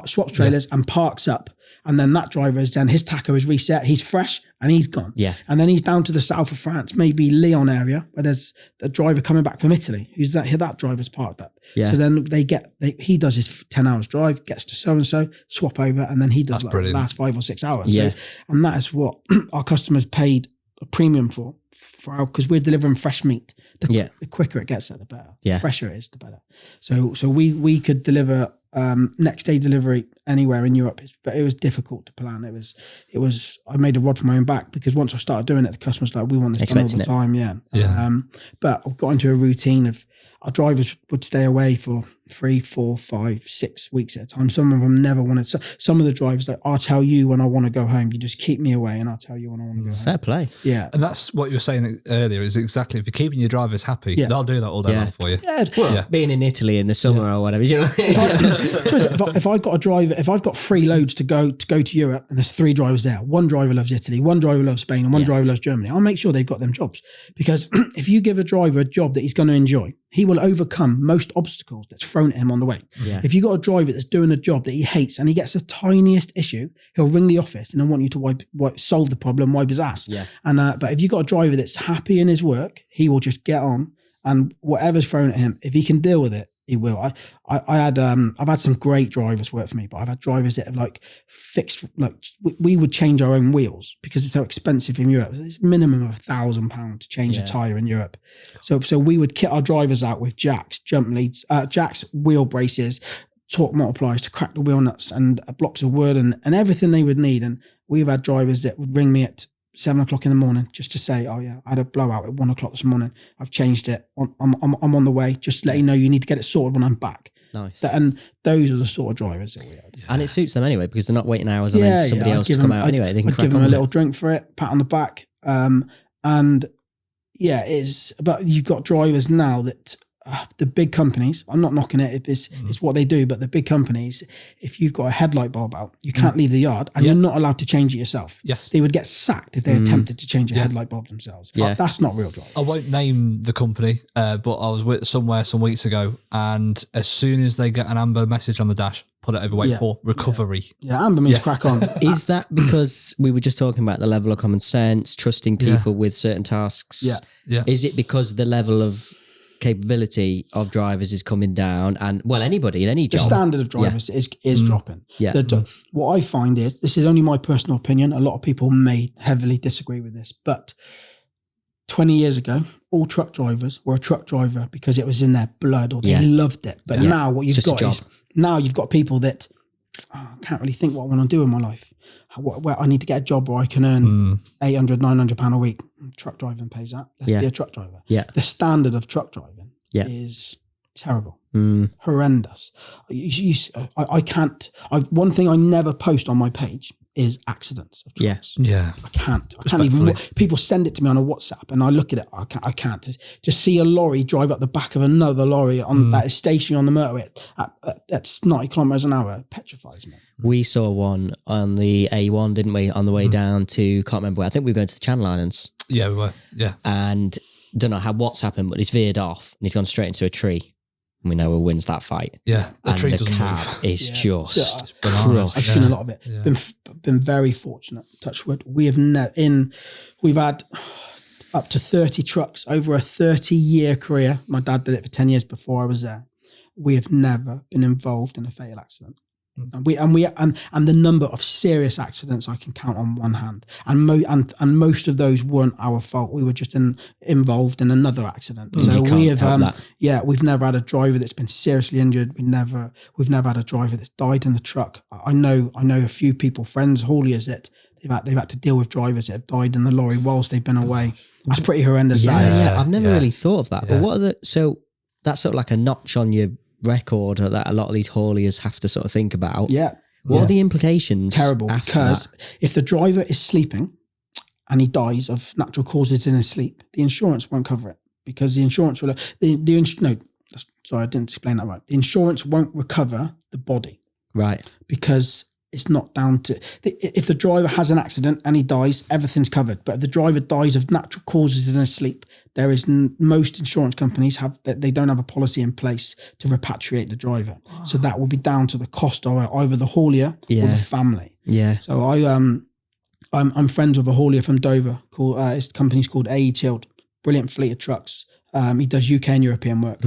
Swaps trailers and parks up. And then that driver his tacho is reset. He's fresh and he's gone. Yeah. And then he's down to the south of France, maybe Lyon area, where there's a driver coming back from Italy. That driver's parked up. Yeah. So then he does his 10 hours drive, gets to so-and-so, swap over, and then he does the last 5 or 6 hours. Yeah. So, and that is what our customers paid a premium for because we're delivering fresh meat. The quicker it gets there, the better. Yeah. The fresher it is, the better. So we could deliver next day delivery anywhere in Europe, but it was difficult to plan. It was I made a rod for my own back, because once I started doing it, the customers were like, we want this done all the time. Yeah. But I got into a routine of our drivers would stay away for 3, 4, 5, 6 weeks at a time. Some of them never wanted. So some of the drivers like, I'll tell you when I want to go home. You just keep me away, and I'll tell you when I want to go home. Fair play. Yeah, and that's what you were saying earlier. Is exactly, if you're keeping your drivers happy, they'll do that all day long for you. Yeah, well, being in Italy in the summer or whatever, you know. If I've got a driver, if I've got 3 loads to go to Europe, and there's 3 drivers there, one driver loves Italy, one driver loves Spain, and one driver loves Germany, I'll make sure they've got them jobs, because if you give a driver a job that he's going to enjoy, he will overcome most obstacles that's thrown at him on the way. Yeah. If you got a driver that's doing a job that he hates and he gets the tiniest issue, he'll ring the office and I want you to solve the problem, wipe his ass. Yeah. And but if you got a driver that's happy in his work, he will just get on, and whatever's thrown at him, if he can deal with it, He will. I've had some great drivers work for me, but I've had drivers that have like fixed, like we would change our own wheels because it's so expensive in Europe. It's minimum of £1,000 to change a tire in Europe. So we would kit our drivers out with jacks, jump leads, jacks, wheel braces, torque multipliers to crack the wheel nuts and blocks of wood and everything they would need. And we've had drivers that would ring me at 7 o'clock in the morning just to say, oh yeah, I had a blowout at 1 o'clock this morning. I've changed it. I'm on the way. Just to let you know, you need to get it sorted when I'm back. Nice. And those are the sort of drivers that we had. Yeah. And it suits them anyway because they're not waiting hours and then somebody else to come out anyway. They can I'd give them a little drink for it, pat on the back. And yeah, but you've got drivers now that the big companies, I'm not knocking it, it's what they do, but the big companies, if you've got a headlight bulb out, you can't leave the yard and you're not allowed to change it yourself. Yes. They would get sacked if they attempted to change a headlight bulb themselves. Yeah. That's not real drive. I won't name the company, but I was with somewhere some weeks ago, and as soon as they get an amber message on the dash, put it over wait for recovery. Yeah, amber means crack on. Is that because we were just talking about the level of common sense, trusting people with certain tasks? Yeah. Is it because the level of capability of drivers is coming down and anybody in any job? The standard of drivers is dropping. Yeah. What I find is, this is only my personal opinion, a lot of people may heavily disagree with this, but 20 years ago, all truck drivers were a truck driver because it was in their blood or they loved it. But now what you've got is, now you've got people that, I can't really think what I want to do in my life. Where I need to get a job where I can earn £800, £900 a week. Truck driving pays that. Let's be a truck driver. Yeah. The standard of truck driving is terrible, horrendous. I can't. One thing I never post on my page is accidents of trucks. Yeah. I can't even. People send it to me on a WhatsApp and I look at it. I can't. Just see a lorry drive up the back of another lorry that is stationary on the motorway at 90 kilometers an hour. It petrifies me. We saw one on the A1, didn't we? On the way down to, can't remember where. I think we were going to the Channel Islands. Yeah, we were. Yeah. And don't know what's happened, but he's veered off and he's gone straight into a tree. And we know who wins that fight. Yeah. The tree doesn't move. Is just I've seen a lot of it. Yeah. Been very fortunate. Touch wood. We've had up to 30 trucks over a 30-year career. My dad did it for 10 years before I was there. We have never been involved in a fatal accident. And the number of serious accidents I can count on one hand, and most of those weren't our fault. We were just involved in another accident. So we've never had a driver that's been seriously injured. We've never had a driver that's died in the truck. I know a few people, friends, hauliers that they've had to deal with drivers that have died in the lorry whilst they've been away. That's pretty horrendous. Yeah, I've never really thought of that. But so that's sort of like a notch on your record that a lot of these hauliers have to sort of think about. What are the implications? Terrible, because if the driver is sleeping and he dies of natural causes in his sleep, the insurance won't cover it because the insurance will sorry, I didn't explain that right. The insurance won't recover the body, right? Because it's not down to, if the driver has an accident and he dies, everything's covered. But if the driver dies of natural causes in his sleep, there is most insurance companies they don't have a policy in place to repatriate the driver. Oh. So that will be down to the cost of either the haulier or the family. Yeah. So I'm friends with a haulier from Dover called his company's called AE Chilled. Brilliant fleet of trucks. He does UK and European work.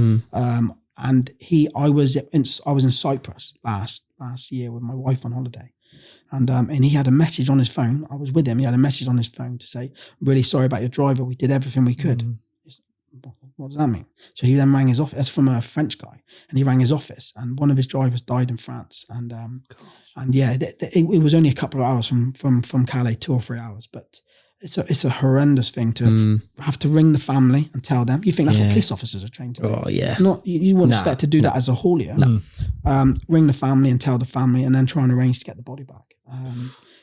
And I was in Cyprus last year with my wife on holiday, and he had a message on his phone. I was with him. He had a message on his phone to say, "I'm really sorry about your driver. We did everything we could." What does that mean? So he then rang his office. That's from a French guy, and he rang his office, and one of his drivers died in France. And it was only a couple of hours from Calais, 2 or 3 hours, but. It's a horrendous thing to have to ring the family and tell them. You think that's what police officers are trained to do? Oh yeah. Not you wouldn't expect to do that as a haulier. No. Ring the family and tell the family, and then try and arrange to get the body back.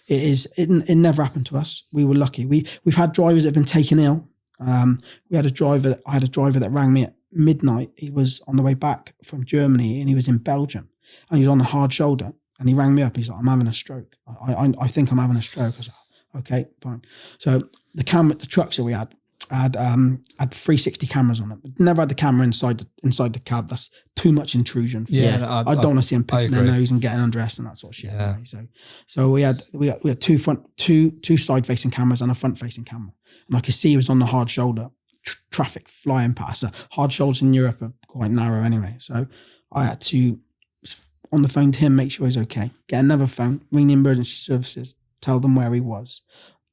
It never happened to us. We were lucky. We've had drivers that have been taken ill. I had a driver that rang me at midnight. He was on the way back from Germany and he was in Belgium and he was on a hard shoulder and he rang me up. He's like, "I'm having a stroke. I think I'm having a stroke." I was like, "Okay, fine." So the trucks that we had 360 cameras on them. Never had the camera inside the cab. That's too much intrusion. I don't want to see them picking their nose and getting undressed and that sort of shit. Yeah. Anyway. So we had two side facing cameras and a front facing camera. And I could see he was on the hard shoulder. Traffic flying past. Hard shoulders in Europe are quite narrow anyway. So I had to, on the phone to him, make sure he's okay. Get another phone, ring the emergency services, tell them where he was.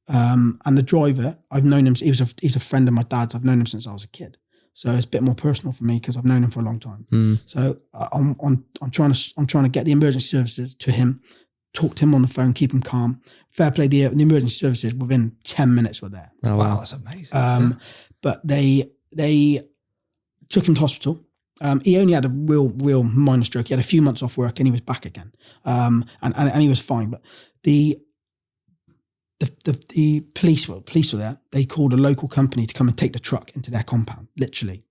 And the driver, I've known him. He's a friend of my dad's. I've known him since I was a kid. So it's a bit more personal for me because I've known him for a long time. So I'm trying to get the emergency services to him, talk to him on the phone, keep him calm. Fair play, the emergency services within 10 minutes were there. Oh wow, that's amazing. But they took him to hospital. He only had a real minor stroke. He had a few months off work and he was back again. And he was fine. But the police were there. They called a local company to come and take the truck into their compound, literally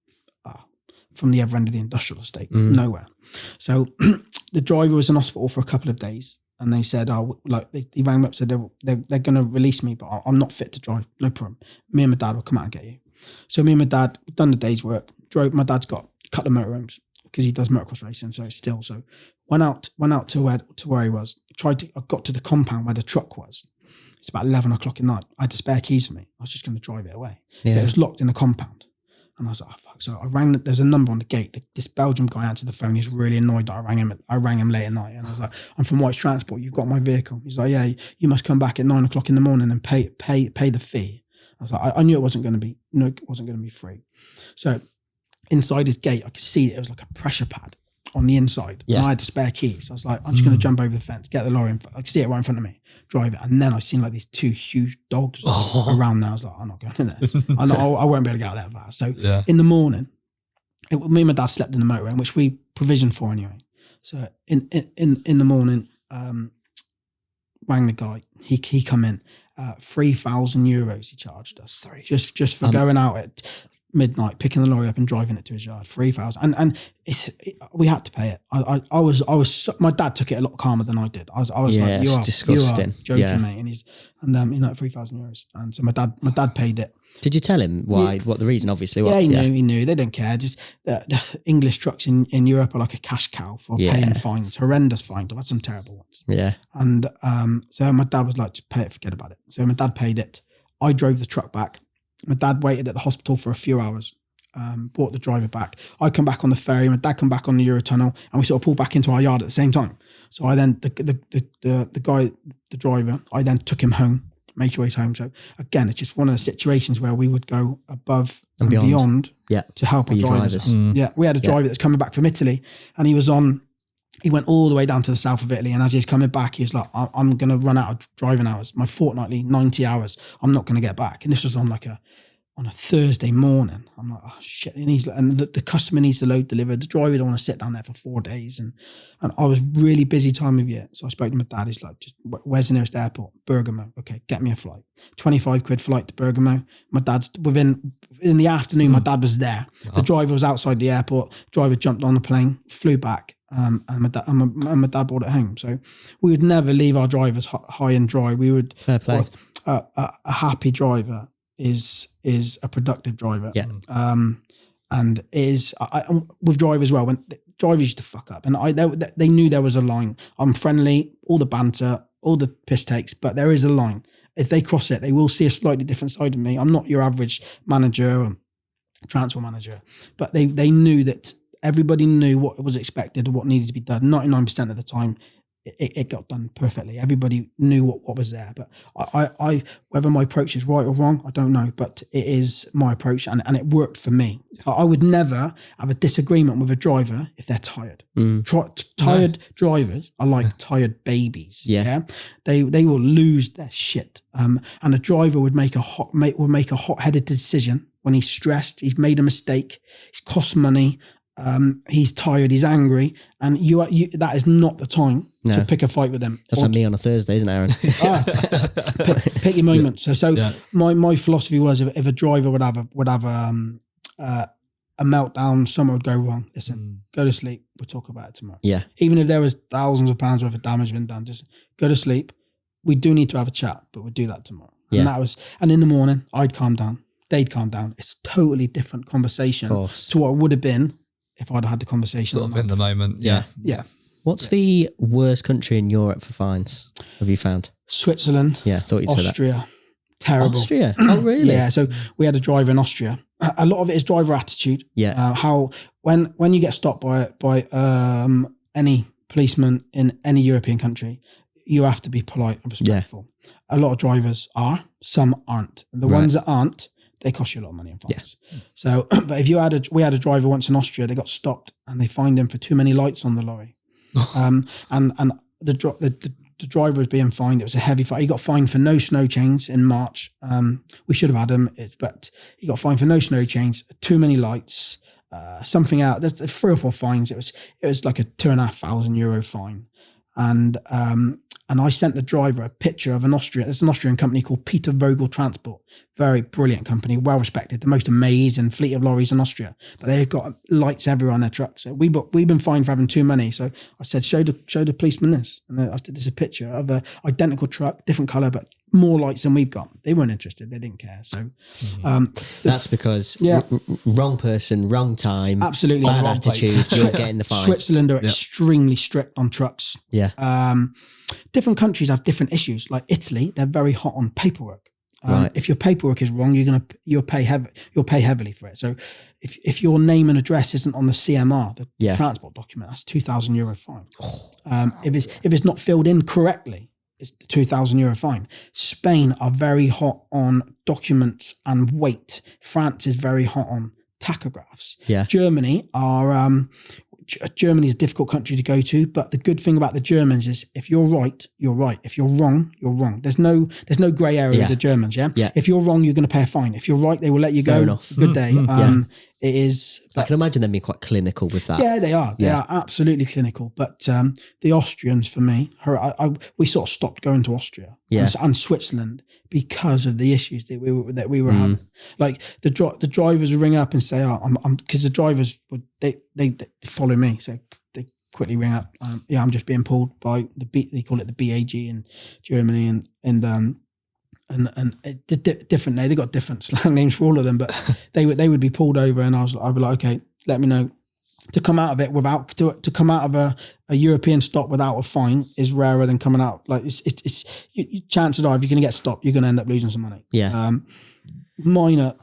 from the other end of the industrial estate, nowhere. So the driver was in hospital for a couple of days, and they said, he rang me up, said they're going to release me, but I'm not fit to drive. No problem. Me and my dad will come out and get you. So me and my dad done the day's work. Drove. My dad's got a couple of motorhomes because he does motocross racing, so went out to where he was. I got to the compound where the truck was. It's about 11 o'clock at night. I had the spare keys for me. I was just going to drive it away. Yeah. But it was locked in the compound. And I was like, oh, fuck. So I rang, there's a number on the gate. This Belgian guy answered the phone. He's really annoyed that I rang him late at night. And I was like, I'm from White's Transport. You've got my vehicle. He's like, yeah, you must come back at 9 o'clock in the morning and pay the fee. I was like, I knew it wasn't going to be free. So inside his gate, I could see it was like a pressure pad on the inside. Yeah. And I had the spare keys. I was like, I'm just going to jump over the fence, get the lorry in front. I could see it right in front of me, drive it. And then I seen like these two huge dogs around there. I was like, I'm not going in there. I won't be able to get out there fast. So in the morning, me and my dad slept in the motorway, which we provisioned for anyway. So in the morning, rang the guy. He come in. 3,000 euros he charged us. Just for going out at midnight, picking the lorry up and driving it to his yard. 3,000, and we had to pay it. I was my dad took it a lot calmer than I did. I was like, you are joking, mate. And 3,000 euros. And so my dad paid it. Did you tell him why? What the reason? Obviously, what? Yeah, he knew. They don't care. Just the English trucks in Europe are like a cash cow for paying fines, horrendous fines. I've had some terrible ones. Yeah. And so my dad was like, just pay it, forget about it. So my dad paid it. I drove the truck back. My dad waited at the hospital for a few hours, brought the driver back. I come back on the ferry, my dad come back on the Eurotunnel, and we sort of pulled back into our yard at the same time. So I then, the guy, the driver, I then took him home, made sure he's home. So again, it's just one of the situations where we would go above and beyond to help our drivers. Yeah, we had a driver that's coming back from Italy, and he went all the way down to the south of Italy, and as he's coming back, he was like, I'm going to run out of driving hours. My fortnightly 90 hours, I'm not going to get back. And this was on a Thursday morning. I'm like, oh shit. And the customer needs the load delivered. The driver don't want to sit down there for 4 days. And I was really busy time of year. So I spoke to my dad. He's like, just where's the nearest airport? Bergamo. Okay, get me a flight. 25 quid flight to Bergamo. My dad's in the afternoon, my dad was there. The driver was outside the airport. Driver jumped on the plane, flew back. And my dad brought it home. So we would never leave our drivers high and dry. We would. Fair play. A happy driver is a productive driver. Yeah. And with drivers as well. When drivers used to fuck up, and they knew there was a line. I'm friendly, all the banter, all the piss takes, but there is a line. If they cross it, they will see a slightly different side of me. I'm not your average manager or transport manager, but they knew that. Everybody knew what was expected, what needed to be done. 99% of the time, it got done perfectly. Everybody knew what was there. But I whether my approach is right or wrong, I don't know. But it is my approach, and it worked for me. I would never have a disagreement with a driver if they're tired. Tired drivers are like tired babies. Yeah, they will lose their shit. And a driver would make a hot-headed decision when he's stressed. He's made a mistake. He's cost money. He's tired, he's angry, and you that is not the time to pick a fight with them. That's like me on a Thursday, isn't it, Aaron? Pick your moments. My philosophy was if a driver would have a meltdown, something would go wrong. Listen, go to sleep. We'll talk about it tomorrow. Yeah. Even if there was thousands of pounds worth of damage been done, just go to sleep. We do need to have a chat, but we'll do that tomorrow. And in the morning, I'd calm down. They'd calm down. It's a totally different conversation to what it would have been if I'd had the conversation. Sort of in the moment. Yeah. What's the worst country in Europe for fines, have you found? Switzerland. Yeah, I thought you'd say that. Austria, Terrible. Austria? Oh, really? Yeah. So we had a driver in Austria. A lot of it is driver attitude. Yeah. How when you get stopped by any policeman in any European country, you have to be polite and respectful. A lot of drivers are, some aren't. The ones that aren't, they cost you a lot of money in fines. Yeah. So, but if we had a driver once in Austria, they got stopped and they fined him for too many lights on the lorry. And the driver was being fined. It was a heavy fine. He got fined for no snow chains in March. We should have had him, but he got fined for no snow chains, too many lights, something out. There's 3 or 4 fines. It was like a €2,500 fine. And I sent the driver a picture of it's an Austrian company called Peter Vogel Transport. Very brilliant company, well respected, the most amazing fleet of lorries in Austria. But they've got lights everywhere on their trucks. So we've been fined for having too many. So I said, show the policeman this. And I did this a picture of an identical truck, different colour, but more lights than we've got. They weren't interested. They didn't care. So that's because wrong person, wrong time. Absolutely. Bad attitude. You're getting the fine. Switzerland are extremely strict on trucks. Yeah. Different countries have different issues. Like Italy, they're very hot on paperwork. If your paperwork is wrong, you'll pay heavily for it. So if your name and address isn't on the CMR, the transport document, that's €2,000 fine. If it's not filled in correctly, it's €2,000 fine. Spain are very hot on documents and weight. France is very hot on tachographs. Yeah. Germany is a difficult country to go to, but the good thing about the Germans is if you're right, you're right. If you're wrong, you're wrong. There's no grey area with the Germans. Yeah. If you're wrong, you're going to pay a fine. If you're right, they will let you go. Fair enough. Good day. It is. I can imagine them being quite clinical with that. Yeah, they are. They are absolutely clinical. But the Austrians, for me, we sort of stopped going to Austria and Switzerland because of the issues that we were having. Like the drivers would ring up and say, "I'm," because the drivers they follow me, so they quickly ring up. I'm just being pulled by they call it the BAG in Germany, and different. They got different slang names for all of them, but they would be pulled over, and I'd be like, okay, let me know. To come out of it to come out of a European stop without a fine is rarer than coming out. Like chances are, if you're going to get stopped, you're going to end up losing some money. Yeah. Minor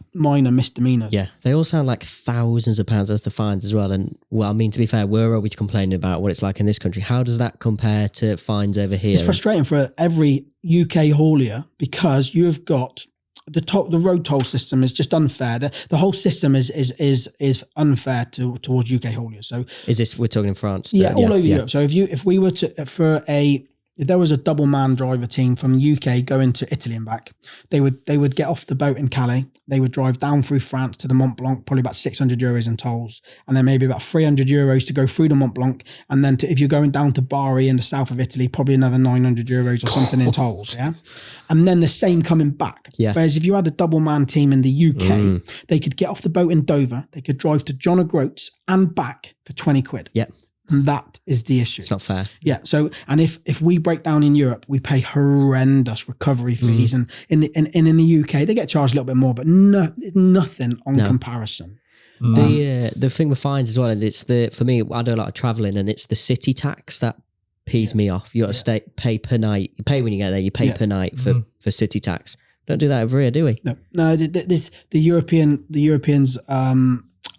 misdemeanors. Yeah, they all sound like thousands of pounds worth of fines as well. And well, I mean, to be fair, we're always complaining about what it's like in this country. How does that compare to fines over here? It's frustrating for every UK haulier because you've got the road toll system is just unfair. The whole system is unfair towards UK hauliers. So is this, we're talking in France? Yeah, all over Europe. So if we were to if there was a double man driver team from UK going to Italy and back, they would get off the boat in Calais. They would drive down through France to the Mont Blanc, probably about €600 in tolls, and then maybe about €300 to go through the Mont Blanc, and then if you're going down to Bari in the south of Italy, probably another €900 or something in tolls. Yeah, and then the same coming back. Yeah. Whereas if you had a double man team in the UK, they could get off the boat in Dover, they could drive to John O'Groats and back for £20. Yeah. And that is the issue. It's not fair. Yeah. So, and if we break down in Europe, we pay horrendous recovery fees, and in the UK they get charged a little bit more, but nothing on comparison. The thing with fines as well, and it's for me, I do a lot of traveling, and it's the city tax that pees me off. You got to pay per night. You pay when you get there. You pay per night for city tax. Don't do that over here, do we? No. The Europeans.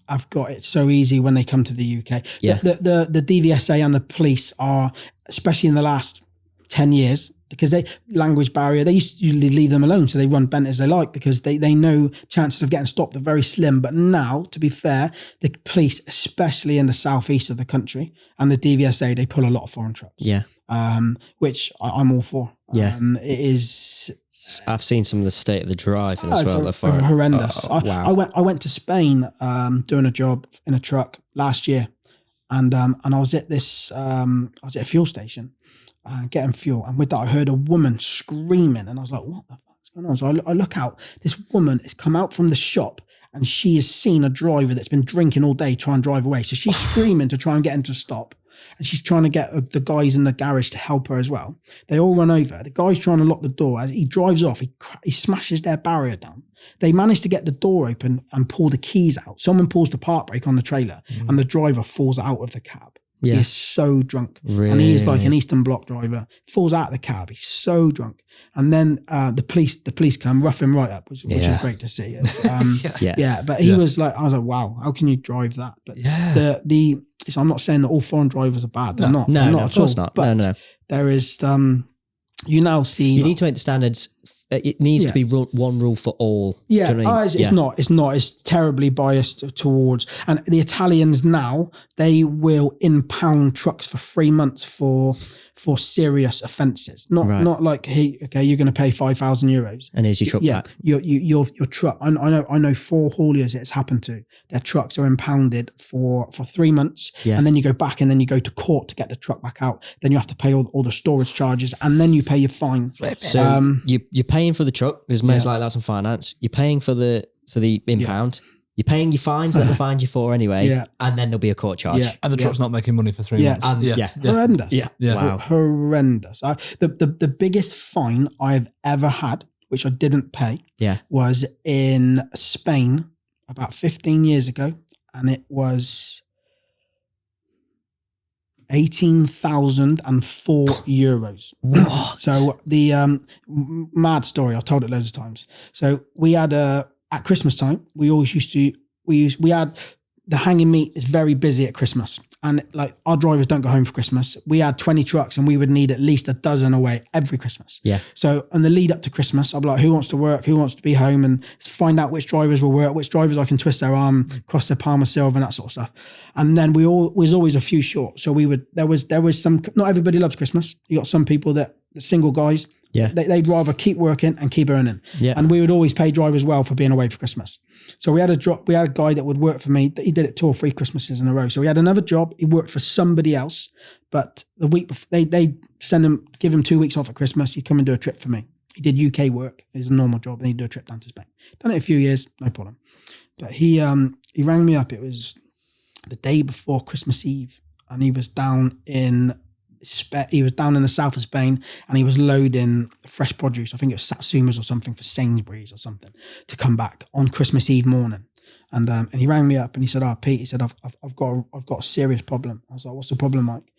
I've got it so easy when they come to the UK. Yeah. The DVSA and the police are, especially in the last 10 years, because language barrier, they used to usually leave them alone, so they run bent as they like because they know chances of getting stopped are very slim. But now, to be fair, the police, especially in the southeast of the country, and the DVSA, they pull a lot of foreign trucks. Yeah. Which I'm all for. Yeah. It is. I've seen some of the state of the driving as well. It's horrendous. I went to Spain doing a job in a truck last year, and I was at a fuel station getting fuel, and with that I heard a woman screaming, and I was like, "What the fuck's going on?" So I look out. This woman has come out from the shop, and she has seen a driver that's been drinking all day try and drive away. So she's screaming to try and get him to stop. And she's trying to get the guys in the garage to help her as well. They all run over. The guy's trying to lock the door. As he drives off, he smashes their barrier down. They manage to get the door open and pull the keys out. Someone pulls the park brake on the trailer, and the driver falls out of the cab. Yeah. He is so drunk. Really? And he is like an Eastern Bloc driver. Falls out of the cab. He's so drunk. And then the police come, rough him right up, which is great to see. But he was like, I was like, wow, how can you drive that? But so I'm not saying that all foreign drivers are bad. They're not. They're not of course not. But there is, you now see. You need to make the standards. It needs to be one rule for all. Yeah, do you know what I mean? It's not. It's not. It's terribly biased towards. And the Italians now, they will impound trucks for 3 months for serious offences. Not like, hey, okay, you're going to pay €5,000. And here's your truck back. Your truck. I know 4 hauliers it's happened to. Their trucks are impounded for 3 months, and then you go back and then you go to court to get the truck back out. Then you have to pay all the storage charges, and then you pay your fine. So you're paying for the truck, because most likely that's on finance. You're paying for the impound. You're paying your fines that they fined you for anyway, and then there'll be a court charge. Yeah. And the truck's not making money for 3 months. Horrendous. Yeah. Wow. Horrendous. The biggest fine I've ever had, which I didn't pay, was in Spain about 15 years ago, and it was €18,004. What? So the mad story, I've told it loads of times. So we had at Christmas time, we had the hanging meat is very busy at Christmas, and like our drivers don't go home for Christmas. We had 20 trucks, and we would need at least a dozen away every Christmas. Yeah. So on the lead up to Christmas, I'll be like, who wants to work? Who wants to be home? And find out which drivers will work, which drivers I can twist their arm, cross their palm of silver, and that sort of stuff. And then was always a few short. So there was some. Not everybody loves Christmas. You got some people the single guys. Yeah. They'd rather keep working and keep earning. Yeah. And we would always pay drivers well for being away for Christmas. So we had a guy that would work for me. He did it 2 or 3 Christmases in a row. So he had another job. He worked for somebody else, but the week before, they give him 2 weeks off at Christmas. He'd come and do a trip for me. He did UK work. It was a normal job. Then he'd do a trip down to Spain. Done it a few years, no problem. But he rang me up. It was the day before Christmas Eve, and he was down in the south of Spain, and he was loading fresh produce. I think it was Satsumas or something for Sainsbury's or something to come back on Christmas Eve morning. And he rang me up and he said, "Oh, Pete," he said, I've got a serious problem." I was like, "What's the problem, Mike?"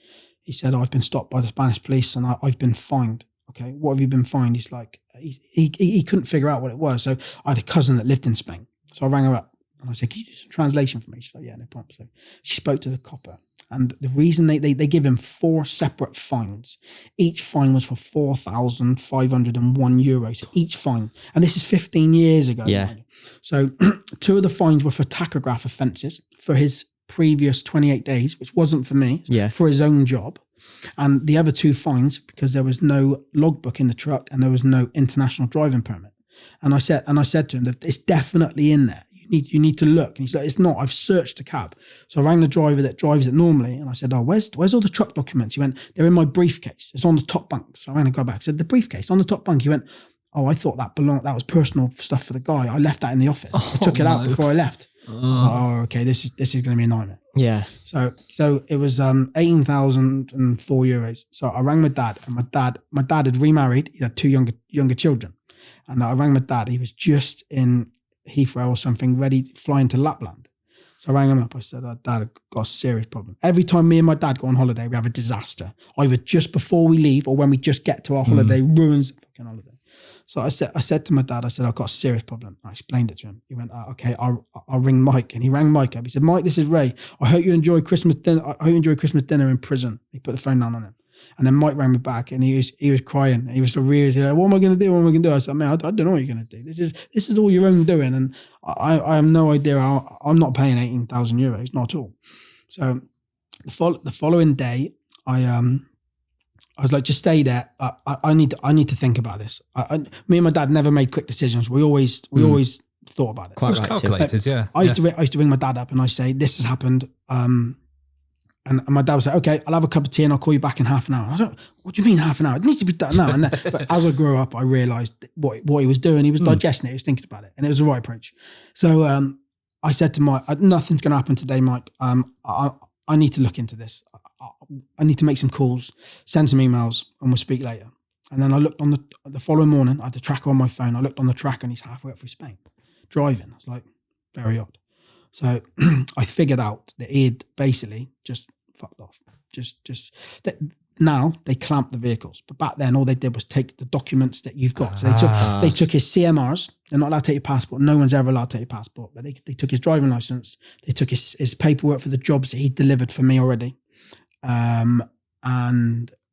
He said, "I've been stopped by the Spanish police and I've been fined." Okay, what have you been fined? He's like, he couldn't figure out what it was. So I had a cousin that lived in Spain. So I rang her up and I said, "Can you do some translation for me?" She's like, "Yeah, no problem." So she spoke to the copper. And the reason they give him 4 separate fines. Each fine was for €4,501. So each fine. And this is 15 years ago. Yeah. So 2 of the fines were for tachograph offences for his previous 28 days, which wasn't for me, for his own job. And the other 2 fines, because there was no logbook in the truck and there was no international driving permit. And I said to him that it's definitely in there. You need to look. And he's like, "It's not. I've searched the cab." So I rang the driver that drives it normally, and I said, "Oh, where's all the truck documents?" He went, "They're in my briefcase. It's on the top bunk." So I rang the guy back. I said, "The briefcase on the top bunk." He went, "Oh, I thought that was personal stuff for the guy. I left that in the office. I took it out before I left." I was like, "Oh, okay. This is going to be a nightmare." Yeah. So it was €18,004. So I rang my dad, and my dad had remarried. He had 2 younger children, and I rang my dad. He was just in Heathrow or something, ready flying to Lapland. So I rang him up. I said, "Dad, I've got a serious problem. Every time me and my dad go on holiday, we have a disaster. Either just before we leave or when we just get to our holiday, ruins the fucking holiday." So I said to my dad, I said, "I've got a serious problem." I explained it to him. He went, "Okay, I'll ring Mike." And he rang Mike up. He said, "Mike, this is Ray. I hope you enjoy Christmas dinner. I hope you enjoy Christmas dinner in prison." He put the phone down on him. And then Mike rang me back, and he was crying. He was so real. He's like, "What am I going to do? What am I going to do?" I said, "Man, I don't know what you're going to do. This is all your own doing, and I have no idea. I'm not paying €18,000, not at all." So the following day, I was like, "Just stay there. I need to think about this." Me and my dad never made quick decisions. We always thought about it. Quite right, calculated, yeah. I used to ring my dad up and I say, "This has happened." And my dad would say, "Okay, I'll have a cup of tea and I'll call you back in half an hour." I don't, "What do you mean half an hour? It needs to be done now." But as I grew up, I realised what he was doing. He was digesting it. He was thinking about it, and it was the right approach. So I said to Mike, "Nothing's going to happen today, Mike. I need to look into this. I need to make some calls, send some emails, and we'll speak later." And then I looked on the following morning. I had the tracker on my phone. I looked on the tracker, and he's halfway up through Spain, driving. I was like, very odd. So I figured out that he had basically just fucked off. Now they clamp the vehicles, but back then all they did was take the documents that you've got. So they took his CMRs. They're not allowed to take your passport. No one's ever allowed to take your passport, but they took his driving license. They took his paperwork for the jobs that he'd delivered for me already, and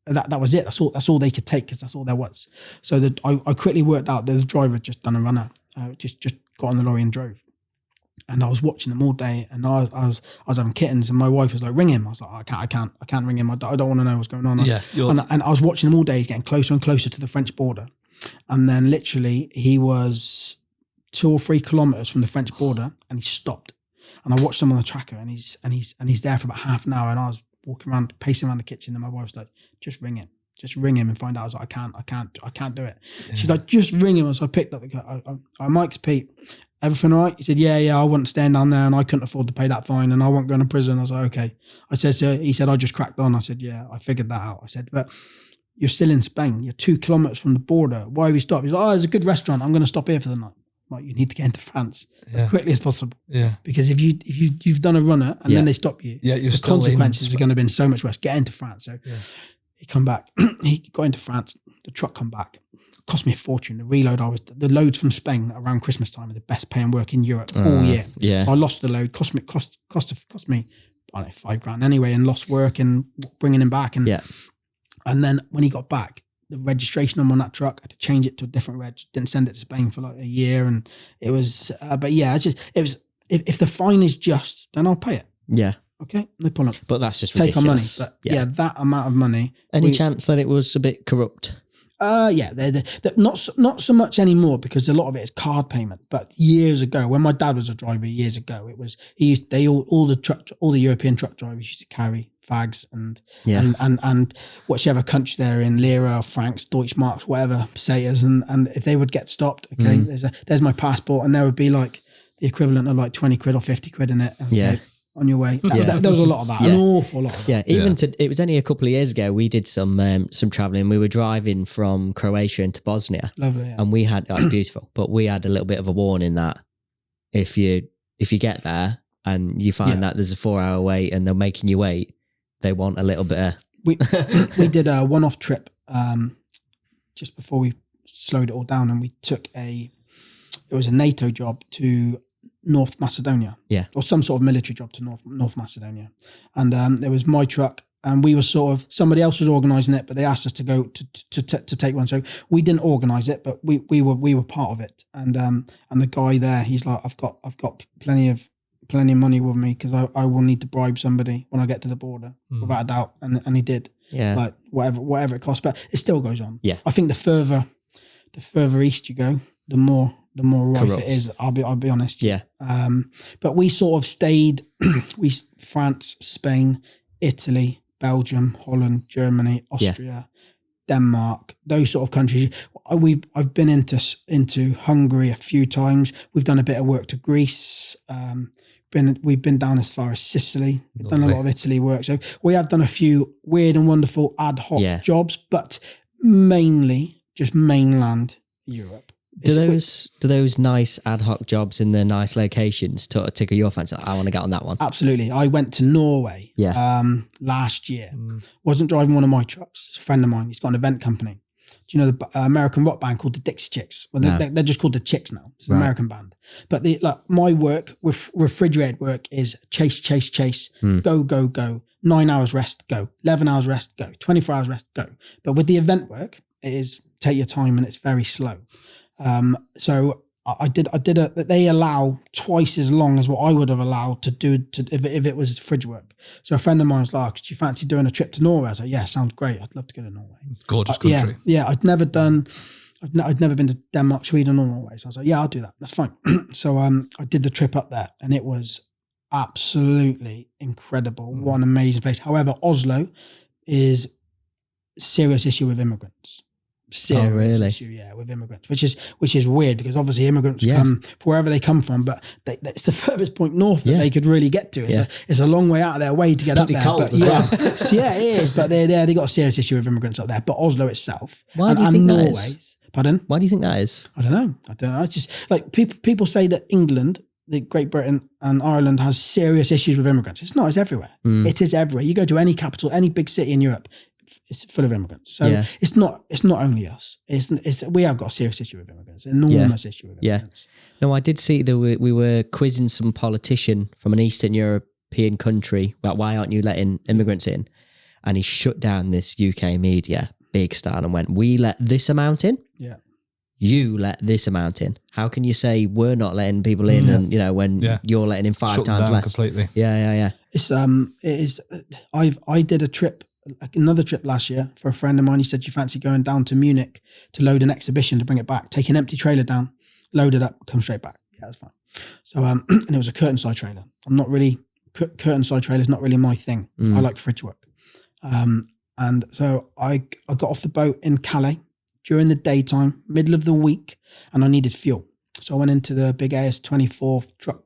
that was it. That's all they could take, because that's all there was. So I quickly worked out that the driver had just done a runner, just got on the lorry and drove. And I was watching them all day, and I was having kittens, and my wife was like, ring him. I was like, I can't ring him. I don't want to know what's going on. And I was watching him all day. He's getting closer and closer to the French border. And then literally he was 2 or 3 kilometers from the French border, and he stopped. And I watched him on the tracker, and he's there for about half an hour. And I was walking around, pacing around the kitchen, and my wife was like, just ring him. Just ring him and find out. I was like, I can't do it. Yeah. She's like, just ring him. So I picked up the car. Mike's Pete. Everything all right? He said, yeah, I wasn't staying down there, and I couldn't afford to pay that fine, and I wasn't going to prison. I was like, okay. I said, so he said, I just cracked on. I said, yeah, I figured that out. I said, but you're still in Spain. You're 2 kilometers from the border. Why have you stopped? He's like, there's a good restaurant. I'm going to stop here for the night. Like, you need to get into France as quickly as possible. Yeah. Because if you've done a runner and then they stop you, the consequences are going to be so much worse. Get into France. So he come back. He got into France. The truck come back. Cost me a fortune. The reload, the loads from Spain around Christmas time are the best paying work in Europe all year. Yeah. So I lost the load. Cost me, I don't know, $5,000 anyway, and lost work and bringing him back. And then when he got back, the registration on that truck, I had to change it to a different reg. Didn't send it to Spain for like a year, and it was. But yeah, it was. If the fine is just, then I'll pay it. Yeah. Okay, no problem. But that's just take ridiculous. Our money. But yeah, that amount of money. Any chance that it was a bit corrupt? They're not so much anymore, because a lot of it is card payment. But years ago, when my dad was a driver, it was all the European truck drivers used to carry fags and whichever country they're in, lira, francs, Deutschmarks, whatever, pesetas, and if they would get stopped, okay, there's my passport, and there would be like the equivalent of like 20 quid or 50 quid in it. Okay, on your way. There was a lot of that, an awful lot of that. It was only a couple of years ago, we did some traveling. We were driving from Croatia into Bosnia. Lovely, and we had, it's beautiful, but we had a little bit of a warning that if you get there and you find that there's a 4-hour wait and they're making you wait, they want a little bit of... We did a one-off trip just before we slowed it all down, and we took it was a NATO job to North Macedonia, or some sort of military job to North Macedonia, and there was my truck, and we were somebody else was organising it, but they asked us to go to take one, so we didn't organise it, but we were part of it, and the guy there, he's like, I've got plenty of money with me, because I will need to bribe somebody when I get to the border, without a doubt, and he did, like whatever it costs, but it still goes on. I think the further east you go, the more rife it is. I'll be honest. But we sort of stayed. France, Spain, Italy, Belgium, Holland, Germany, Austria, Denmark. Those sort of countries. I've been into Hungary a few times. We've done a bit of work to Greece. We've been down as far as Sicily. We've done a lot of Italy work. So we have done a few weird and wonderful ad hoc jobs, but mainly just mainland Europe. Do those nice ad hoc jobs in the nice locations tickle your fancy? I want to get on that one. Absolutely. I went to Norway last year. Wasn't driving one of my trucks. It's a friend of mine. He's got an event company. Do you know the American rock band called the Dixie Chicks? Well, they're just called the Chicks now. It's an American band. But my work with refrigerated work is chase, go. 9 hours rest, go. 11 hours rest, go. 24 hours rest, go. But with the event work, it is take your time, and it's very slow. So they allow twice as long as what I would have allowed to do if it was fridge work. So a friend of mine was like, do you fancy doing a trip to Norway? I was like, yeah, sounds great. I'd love to go to Norway. Gorgeous country. Yeah. I'd never been to Denmark, Sweden or Norway. So I was like, yeah, I'll do that. That's fine. So I did the trip up there, and it was absolutely incredible. What an amazing place. However, Oslo is a serious issue with immigrants. Issue, with immigrants, which is weird, because obviously immigrants come from wherever they come from, but it's the furthest point north that they could really get to. It's a long way out of their way to get up there. But it is. But they got a serious issue with immigrants up there. But Oslo itself, why do you think that is? Pardon? Why do you think that is? I don't know. It's just like people say that England, the Great Britain and Ireland has serious issues with immigrants. It's not. It's everywhere. It is everywhere. You go to any capital, any big city in Europe, it's full of immigrants. So it's not only us. We have got a serious issue with immigrants, an enormous issue with immigrants. No, I did see that we were quizzing some politician from an Eastern European country about why aren't you letting immigrants in? And he shut down this UK media big style and went, we let this amount in. Yeah. You let this amount in. How can you say we're not letting people in and when you're letting in five times less? Completely. Yeah. It's I did another trip last year for a friend of mine. He said, you fancy going down to Munich to load an exhibition to bring it back, take an empty trailer down, load it up, come straight back. Yeah, that's fine. So and it was a curtain side trailer. I'm not really curtain side trailer is not really my thing. I like fridge work. And so I got off the boat in Calais during the daytime, middle of the week, and I needed fuel. So I went into the big AS24 truck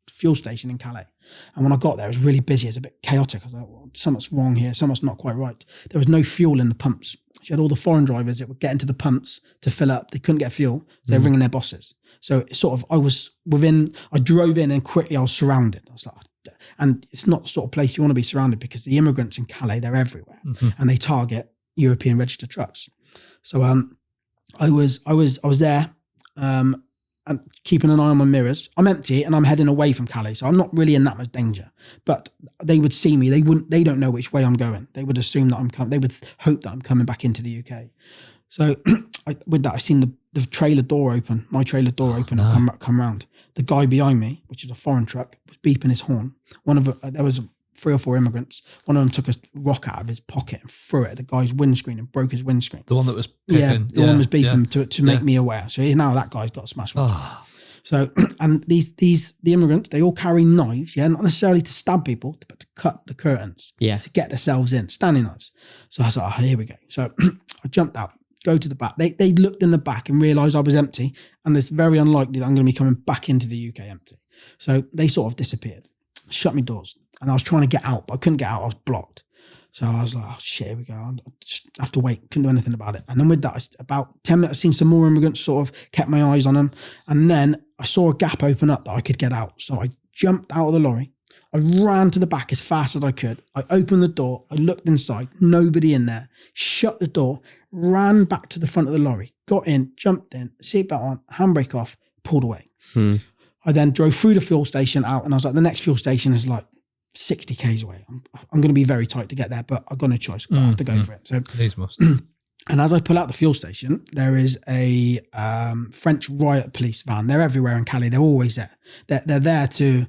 fuel station in Calais. And when I got there, it was really busy. It was a bit chaotic. I was like, well, something's wrong here. Something's not quite right. There was no fuel in the pumps. You had all the foreign drivers that would get into the pumps to fill up. They couldn't get fuel. So they were ringing their bosses. So it's sort of, I drove in and quickly I was surrounded. I was like, and it's not the sort of place you want to be surrounded because the immigrants in Calais, they're everywhere and they target European registered trucks. So I was there and keeping an eye on my mirrors. I'm empty and I'm heading away from Calais, so I'm not really in that much danger. But they would see me. They don't know which way I'm going. They would assume that I'm coming. They would hope that I'm coming back into the UK. So with that, I seen the trailer door open. My trailer door open. No. Come round. The guy behind me, which is a foreign truck, was beeping his horn. There was 3 or 4 immigrants. One of them took a rock out of his pocket and threw it at the guy's windscreen and broke his windscreen. The one that was beeping. The one was beeping to make me aware. So now that guy's got a smash. So, and the immigrants, they all carry knives, not necessarily to stab people, but to cut the curtains, to get themselves in, standing knives. So I was like, here we go. So I jumped out, go to the back. They looked in the back and realised I was empty, and it's very unlikely that I'm going to be coming back into the UK empty. So they sort of disappeared, shut me doors. And I was trying to get out, but I couldn't get out. I was blocked. So I was like, oh, shit, here we go. I just have to wait. Couldn't do anything about it. And then with that, about 10 minutes, I seen some more immigrants, sort of kept my eyes on them. And then I saw a gap open up that I could get out. So I jumped out of the lorry. I ran to the back as fast as I could. I opened the door. I looked inside. Nobody in there. Shut the door. Ran back to the front of the lorry. Got in, jumped in, seatbelt on, handbrake off, pulled away. I then drove through the fuel station out. And I was like, the next fuel station is like 60 k's away. I'm going to be very tight to get there, but I've got no choice. I have to go for it. So these must. And as I pull out the fuel station, there is a French riot police van. They're everywhere in Calais. They're always there. They're there to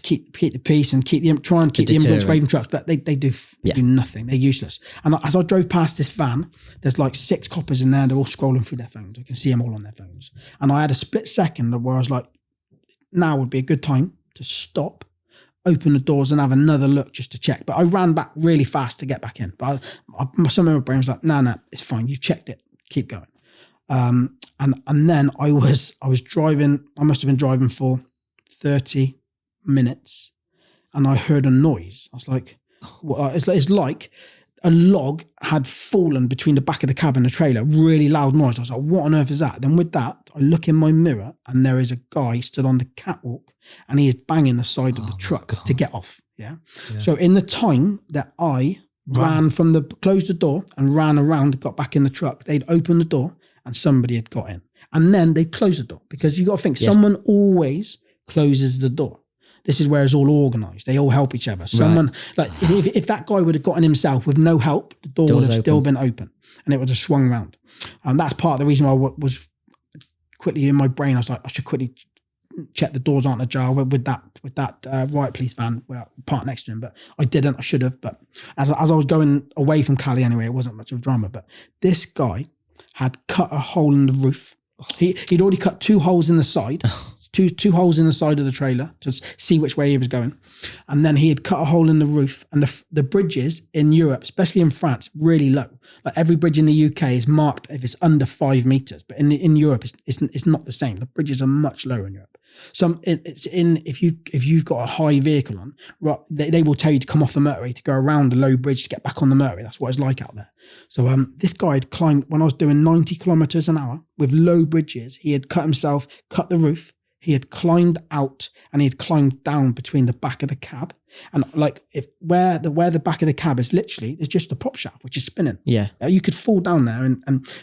keep the peace and try and keep the immigrants away from trucks, but they do nothing. They're useless. And as I drove past this van, there's like 6 coppers in there. They're all scrolling through their phones. I can see them all on their phones. And I had a split second where I was like, now would be a good time to stop, open the doors and have another look just to check. But I ran back really fast to get back in. But some of my brain was like, no, it's fine. You've checked it. Keep going. And then I was driving. I must have been driving for 30 minutes, and I heard a noise. I was like, well, it's like a log had fallen between the back of the cab and the trailer. Really loud noise. I was like, what on earth is that? Then with that, I look in my mirror and there is a guy stood on the catwalk and he is banging the side of the truck to get off. Yeah. So in the time that I ran from closed the door and ran around, got back in the truck, they'd opened the door and somebody had got in. And then they'd close the door, because you got to think someone always closes the door. This is where it's all organised. They all help each other. Someone like if that guy would have gotten himself with no help, the door would have still been open and it would have swung round. And that's part of the reason why I was quickly in my brain. I was like, I should quickly check the doors aren't ajar with that riot police van, parked next to him. But I didn't. I should have. But as I was going away from Calais anyway, it wasn't much of a drama. But this guy had cut a hole in the roof. He'd already cut 2 holes in the side. Two holes in the side of the trailer to see which way he was going. And then he had cut a hole in the roof. And the bridges in Europe, especially in France, really low. Like every bridge in the UK is marked if it's under 5 meters. But in Europe, it's not the same. The bridges are much lower in Europe. So if you've got a high vehicle on, they will tell you to come off the motorway, to go around a low bridge to get back on the motorway. That's what it's like out there. So this guy had climbed, when I was doing 90 kilometers an hour with low bridges, he had cut the roof, he had climbed out and he had climbed down between the back of the cab. And like where the back of the cab is literally, there's just a prop shaft, which is spinning. Yeah. You could fall down there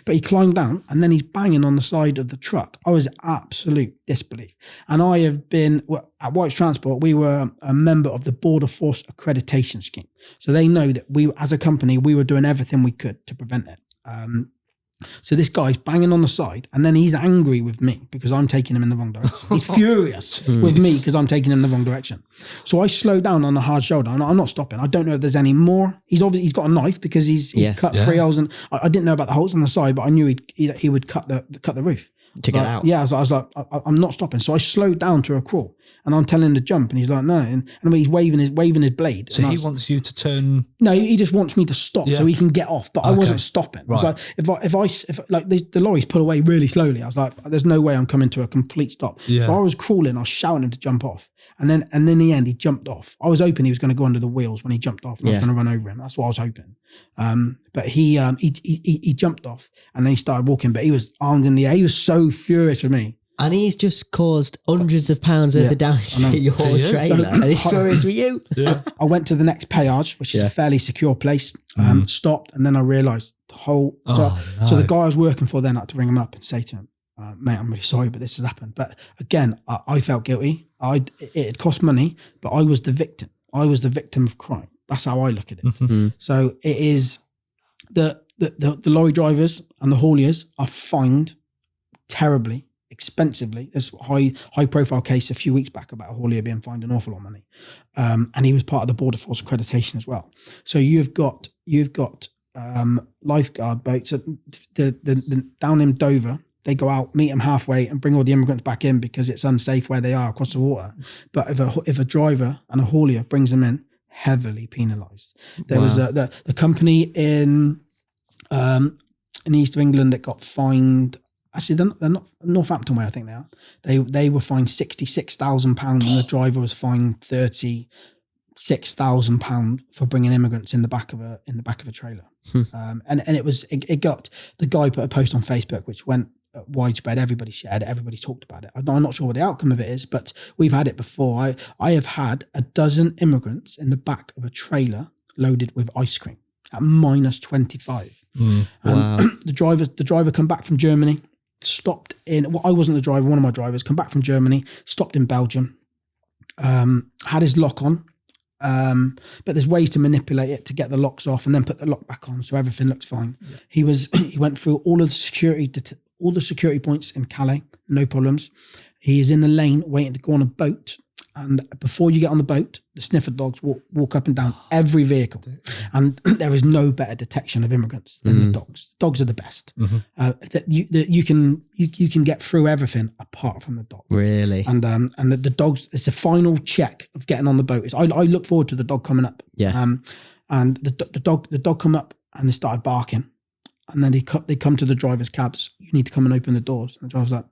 but he climbed down and then he's banging on the side of the truck. I was absolute disbelief. And I have been, at White's Transport, we were a member of the Border Force Accreditation Scheme. So they know that we, as a company, we were doing everything we could to prevent it. So this guy's banging on the side and then he's angry with me because I'm taking him in the wrong direction. He's furious with me because I'm taking him in the wrong direction. So I slow down on the hard shoulder and I'm not stopping. I don't know if there's any more. He's got a knife because he's cut 3 holes, and I didn't know about the holes on the side, but I knew he would cut the roof. To get out. Yeah, I was like, I'm not stopping. So I slowed down to a crawl and I'm telling him to jump and he's like, no. And he's waving his blade. So he wants you to turn. No, he just wants me to stop so he can get off. But I wasn't stopping. Right. I was like, if like the lorries pull away really slowly, I was like, there's no way I'm coming to a complete stop. Yeah. So I was crawling, I was shouting him to jump off. And then in the end, he jumped off. I was hoping he was going to go under the wheels when he jumped off and I was going to run over him. That's what I was hoping. But he jumped off and then he started walking, but he was armed in the air. He was so furious with me. And he's just caused hundreds of pounds worth of damage to your trailer. And he's furious with you. Yeah. I went to the next péage, which is a fairly secure place, stopped, and then I realised the whole... So the guy I was working for then, I had to ring him up and say to him, mate, I'm really sorry, but this has happened. But again, I felt guilty. It had cost money, but I was the victim. I was the victim of crime. That's how I look at it. Mm-hmm. So it is the lorry drivers and the hauliers are fined terribly, expensively. There's a high profile case a few weeks back about a haulier being fined an awful lot of money. And he was part of the Border Force accreditation as well. So you've got lifeguard boats. The down in Dover, they go out, meet them halfway and bring all the immigrants back in because it's unsafe where they are across the water. But if a driver and a haulier brings them in, heavily penalised. There was the company in the east of England that got fined. Actually, they're not Northampton way, I think they are. They were fined £66,000 and the driver was fined £36,000 for bringing immigrants in the back of a trailer. And it got, the guy put a post on Facebook which went widespread. Everybody shared it. Everybody talked about it. I'm not sure what the outcome of it is, but we've had it before. I have had a dozen immigrants in the back of a trailer loaded with ice cream at -25. And the driver come back from Germany, stopped in, I wasn't the driver, one of my drivers come back from Germany, stopped in Belgium, had his lock on, but there's ways to manipulate it to get the locks off and then put the lock back on so everything looks fine. Yeah. He went through all of the security points in Calais, no problems. He is in the lane waiting to go on a boat. And before you get on the boat, the sniffer dogs walk up and down every vehicle. And there is no better detection of immigrants than the dogs. Dogs are the best. You can get through everything apart from the dog. Really? And the dogs, it's the final check of getting on the boat. I look forward to the dog coming up. Yeah. And the dog come up and they started barking. And then they come to the driver's cabs. You need to come and open the doors. And the driver's like,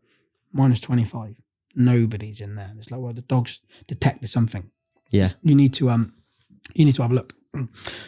-25. Nobody's in there. It's like, well, the dogs detected something. Yeah. You need to have a look.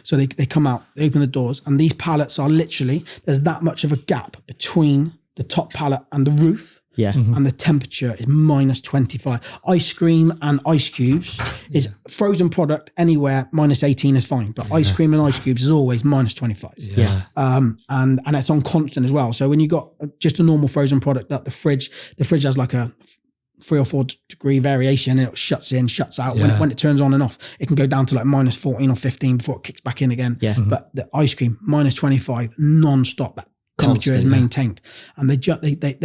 So they come out, they open the doors, and these pallets are literally, there's that much of a gap between the top pallet and the roof. Yeah. And the temperature is -25. Ice cream and ice cubes is frozen product anywhere -18 is fine, but ice cream and ice cubes is always -25. Yeah. And it's on constant as well. So when you got just a normal frozen product, like the fridge has like a 3 or 4 degree variation and it shuts in, shuts out. Yeah. When it turns on and off, it can go down to like -14 or 15 before it kicks back in again. Yeah. But the ice cream, -25, non-stop. That temperature is maintained. And they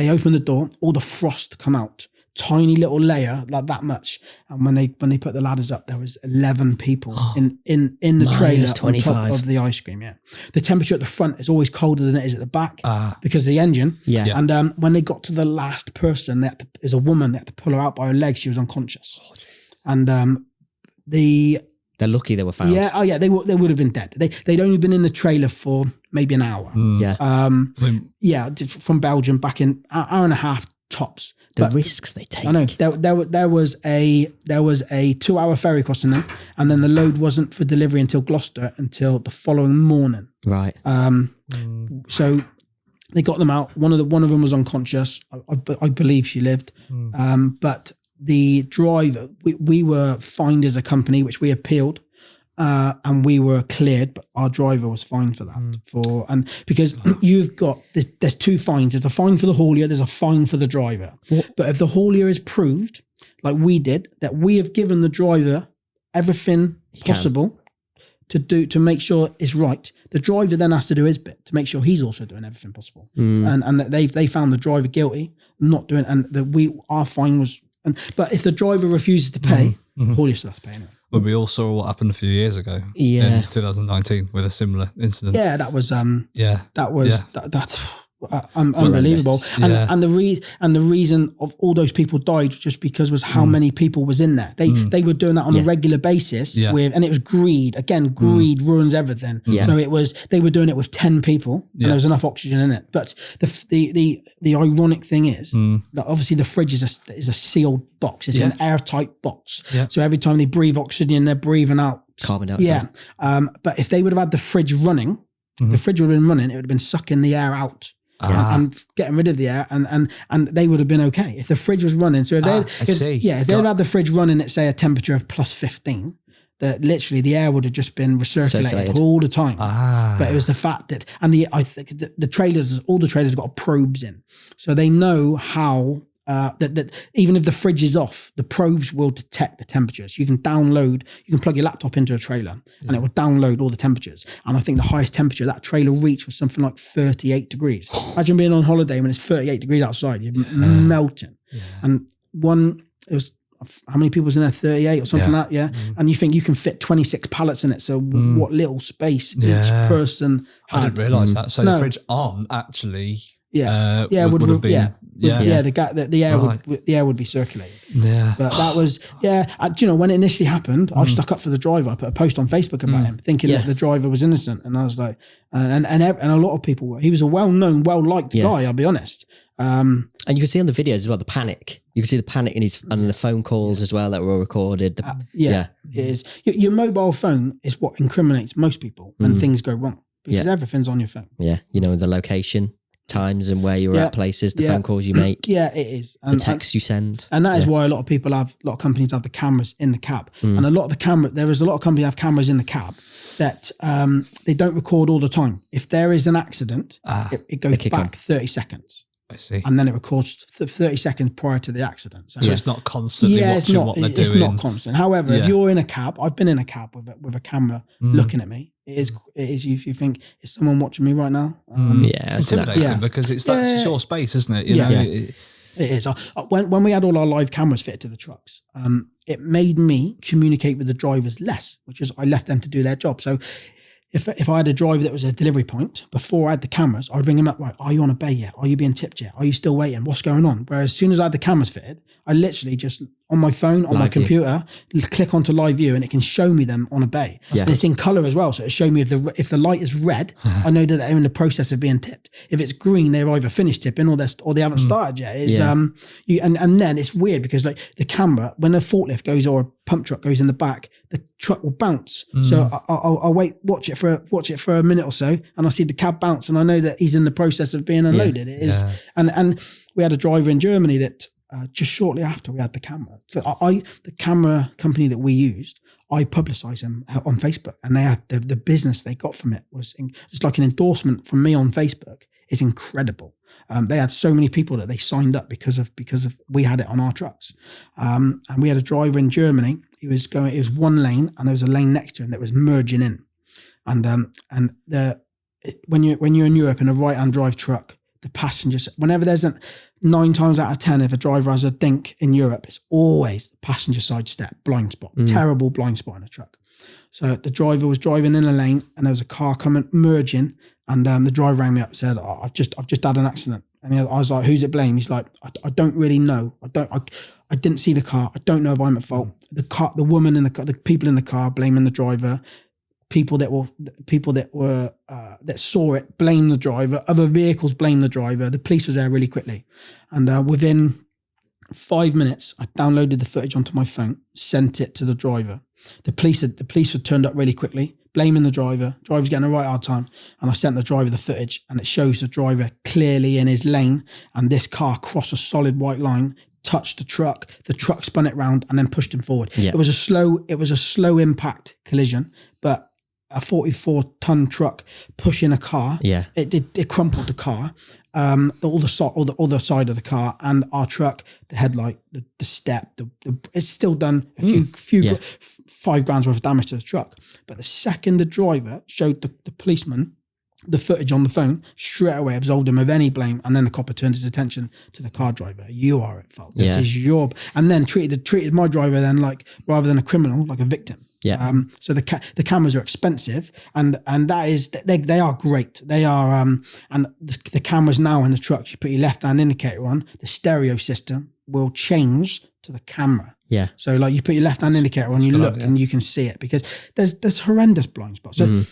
open the door, all the frost come out, tiny little layer, like that much. And when they put the ladders up, there was 11 people in the trailer on top of the ice cream. Yeah. The temperature at the front is always colder than it is at the back because of the engine. Yeah. And when they got to the last person, there's a woman, they had to pull her out by her legs. She was unconscious. And they're lucky they were found. Yeah. Oh yeah. They would have been dead. They'd only been in the trailer for maybe an hour. Yeah. From Belgium back in an hour and a half tops. The risks they take. I know there was a 2-hour ferry crossing them, and then the load wasn't for delivery until Gloucester until the following morning. Right. So They got them out. One of them was unconscious. I believe she lived. But the driver, we were fined as a company, which we appealed, and we were cleared. But our driver was fined for that. Because you've got there's two fines. There's a fine for the haulier. There's a fine for the driver. But if the haulier is proved, like we did, that we have given the driver everything possible to make sure it's right, the driver then has to do his bit to make sure he's also doing everything possible. And that they found the driver guilty, not doing, and that our fine was. But if the driver refuses to pay, haulier still has to pay anyway. Well, we all saw what happened a few years ago in 2019 with a similar incident. Yeah, that was unbelievable. And the reason of all those people died just because was how many people was in there. They were doing that on a regular basis and it was greed. Again, greed ruins everything. So they were doing it with 10 people and there was enough oxygen in it. But the ironic thing is that obviously the fridge is a sealed box. It's an airtight box. So every time they breathe oxygen, they're breathing out carbon dioxide. But if they would have had the fridge running, the fridge would have been running, it would have been sucking the air out. And getting rid of the air, and they would have been okay if the fridge was running. So if they had the fridge running at say a temperature of plus 15, that literally the air would have just been recirculated all the time. But it was the fact that, and I think the trailers, all the trailers got probes in, so they know how. That even if the fridge is off, the probes will detect the temperatures. You can plug your laptop into a trailer and it will download all the temperatures. And I think the highest temperature that trailer reached was something like 38 degrees. Imagine being on holiday when it's 38 degrees outside, you're melting. And it was, how many people was in there? 38 or something like that, And you think you can fit 26 pallets in it. So what little space each person had. I didn't realise that. So the fridge on actually would have been... the air would be circulated. But that was when it initially happened, I stuck up for the driver. I put a post on Facebook about him, thinking that the driver was innocent, and I was like, and a lot of people were. He was a well-known, well-liked guy. I'll be honest. And you can see on the videos as well the panic. You can see the panic in his and the phone calls as well that were all recorded. It is. Your mobile phone is what incriminates most people when things go wrong because everything's on your phone. Yeah, the location, times and where you're at places, the phone calls you make. Yeah, it is. And the texts you send. And that is why a lot of companies have the cameras in the cab. And there is a lot of companies have cameras in the cab that they don't record all the time. If there is an accident, it goes back 30 seconds. I see. And then it records 30 seconds prior to the accident. So it's not constantly watching what they're doing. It's not constant. However, if you're in a cab, I've been in a cab with a camera looking at me. It is. If you think, is someone watching me right now? It's intimidating because it's your space, isn't it? You know, it is. When we had all our live cameras fitted to the trucks, it made me communicate with the drivers less, which is I left them to do their job. So if I had a driver that was a delivery point, before I had the cameras, I'd ring him up, right, are you on a bay yet? Are you being tipped yet? Are you still waiting? What's going on? Whereas as soon as I had the cameras fitted, I literally just, on my phone, on my computer, click onto live view and it can show me them on a bay. And it's in colour as well. So it showed me if the light is red, I know that they're in the process of being tipped. If it's green, they've either finished tipping or they haven't started yet. It's, and then it's weird because like the camera, when a forklift goes or a pump truck goes in the back, the truck will bounce. So I'll watch it for a minute or so, and I see the cab bounce, and I know that he's in the process of being unloaded. It is, and we had a driver in Germany that just shortly after we had the camera, the camera company that we used, I publicised them on Facebook, and they had the business they got from it was just like an endorsement from me on Facebook. Is incredible. They had so many people that they signed up because of we had it on our trucks, and we had a driver in Germany. It was one lane, and there was a lane next to him that was merging in, when you're in Europe in a right-hand drive truck, the passengers, whenever there's 9 times out of 10, if a driver has a dink in Europe, it's always the passenger side step, blind spot, terrible blind spot in a truck. So the driver was driving in a lane, and there was a car coming merging, and the driver rang me up and said, I've just had an accident. And I was like, who's it blame? He's like, I don't really know. I didn't see the car. I don't know if I'm at fault. The woman in the car, the people in the car blaming the driver. People that saw it blame the driver. Other vehicles blame the driver. The police was there really quickly, and within 5 minutes, I downloaded the footage onto my phone, sent it to the driver. The police had turned up really quickly, blaming the driver. Driver's getting a right hard time. And I sent the driver the footage, and it shows the driver clearly in his lane, and this car crossed a solid white line, touched the truck spun it round and then pushed him forward. It was a slow impact collision, but a 44-ton truck pushing a car, it crumpled the car, all the side of the car, and our truck, the headlight, the step, it's still done a few $5,000 worth of damage to the truck. But the second the driver showed the policeman the footage on the phone, straight away absolved him of any blame, and then the copper turned his attention to the car driver. You are at fault. This is your, and then treated my driver then like, rather than a criminal, like a victim. So the cameras are expensive, and that is, they are great. They are and the cameras now in the trucks, you put your left hand indicator on, the stereo system will change to the camera. So like you put your left hand indicator on, you look and you can see it, because there's horrendous blind spots. So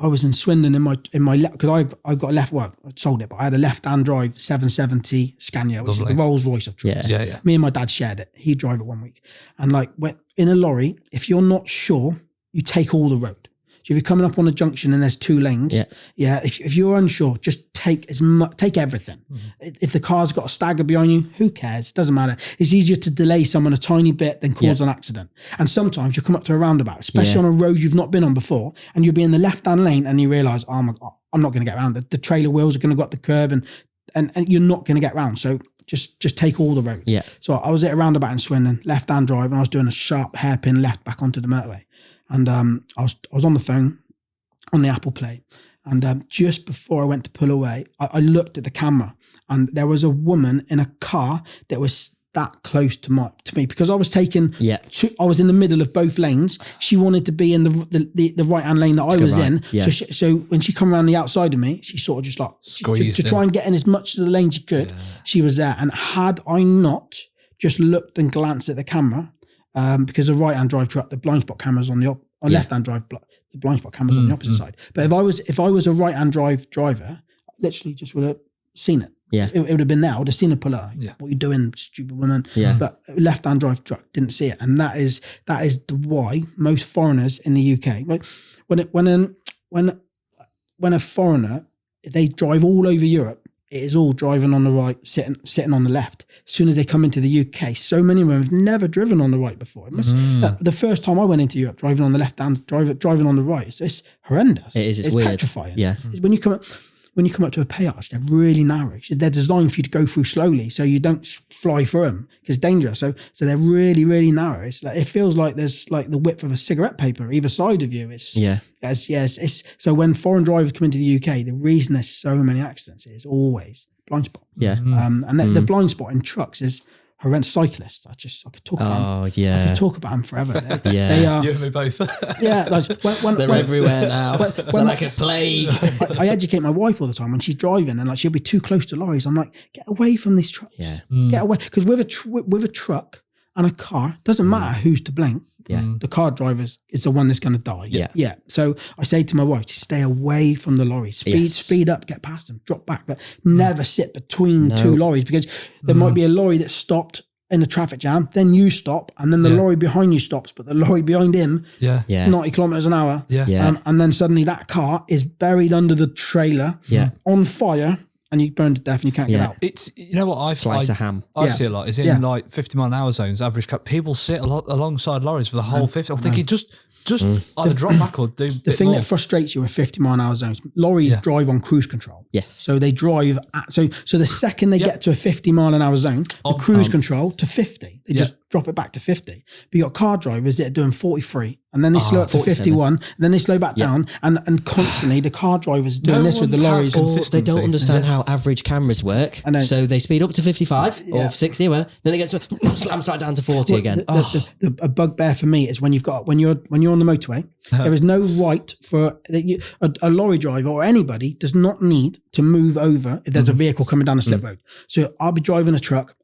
I was in Swindon in my because I've got a left, well, I sold it, but I had a left-hand drive 770 Scania, which is the Rolls Royce of trucks. Me and my dad shared it. He'd drive it one week. And like in a lorry, if you're not sure, you take all the road. So if you're coming up on a junction and there's 2 lanes, if you're unsure, just take everything. If the car's got a stagger behind you, who cares? Doesn't matter. It's easier to delay someone a tiny bit than cause an accident. And sometimes you come up to a roundabout, especially on a road you've not been on before, and you'll be in the left-hand lane and you realise, oh my God, I'm not going to get around. The trailer wheels are going to go up the curb and you're not going to get round. So just take all the road. So I was at a roundabout in Swindon, left-hand drive, and I was doing a sharp hairpin left back onto the motorway. And I was on the phone on the Apple Play, and just before I went to pull away, I looked at the camera, and there was a woman in a car that was that close to me, because I was taking I was in the middle of both lanes. She wanted to be in the right hand lane that I was in. So when she come around the outside of me, she sort of just like to try and get in as much of the lane she could. She was there, and had I not just looked and glanced at the camera, because the right-hand drive truck, the blind spot cameras on the left-hand drive, the blind spot cameras on the opposite side. But if I was a right-hand drive driver, I literally just would have seen it. It would have been there. I would have seen a puller. What are you doing, stupid woman? But left-hand drive truck didn't see it, and that is why most foreigners in the UK, like when a foreigner, they drive all over Europe, it is all driving on the right, sitting on the left. As soon as they come into the UK, so many of them have never driven on the right before. The first time I went into Europe, driving on the left hand, driving on the right, it's horrendous. It's weird. Petrifying. When you come up to a péage, they're really narrow. They're designed for you to go through slowly, so you don't fly through them, because it's dangerous. So they're really, really narrow. It's like, it feels like there's like the width of a cigarette paper either side of you. So when foreign drivers come into the UK, the reason there's so many accidents is always blind spot. And the blind spot in trucks is horrendous. Cyclists, I could talk about them. I could talk about them forever. They are, you and me both. They're everywhere now. They're like a plague. I educate my wife all the time when she's driving, and like she'll be too close to lorries. I'm like, get away from these trucks. Get away, because with a truck and a car, it doesn't matter who's to blame. The car driver is the one that's going to die. So I say to my wife, just stay away from the lorries. Speed up, get past them, drop back, but never sit between 2 lorries, because there might be a lorry that stopped in a traffic jam, then you stop, and then the lorry behind you stops, but the lorry behind him, 90 kilometers an hour. And then suddenly that car is buried under the trailer, on fire, and you burn to death and you can't get out. It's, you know what, I see a lot is in like 50 mile an hour zones, average cut, people sit alongside lorries for the whole 50. I'm thinking just either drop back or do the thing more. That frustrates you with 50 mile an hour zones. Lorries drive on cruise control. So they drive so the second they get to a 50 mile an hour zone, the cruise control to 50. They just drop it back to 50. But you got car drivers that are doing 43, and then they slow up to 51, and then they slow back down, and constantly the car drivers are doing this with the lorries. They don't understand how average cameras work, so they speed up to 55 or 60, then they get to slam side down to 40 again. A bugbear for me is when you're on the motorway, there is no right for a lorry driver or anybody does not need to move over if there's a vehicle coming down a slip road. So I'll be driving a truck,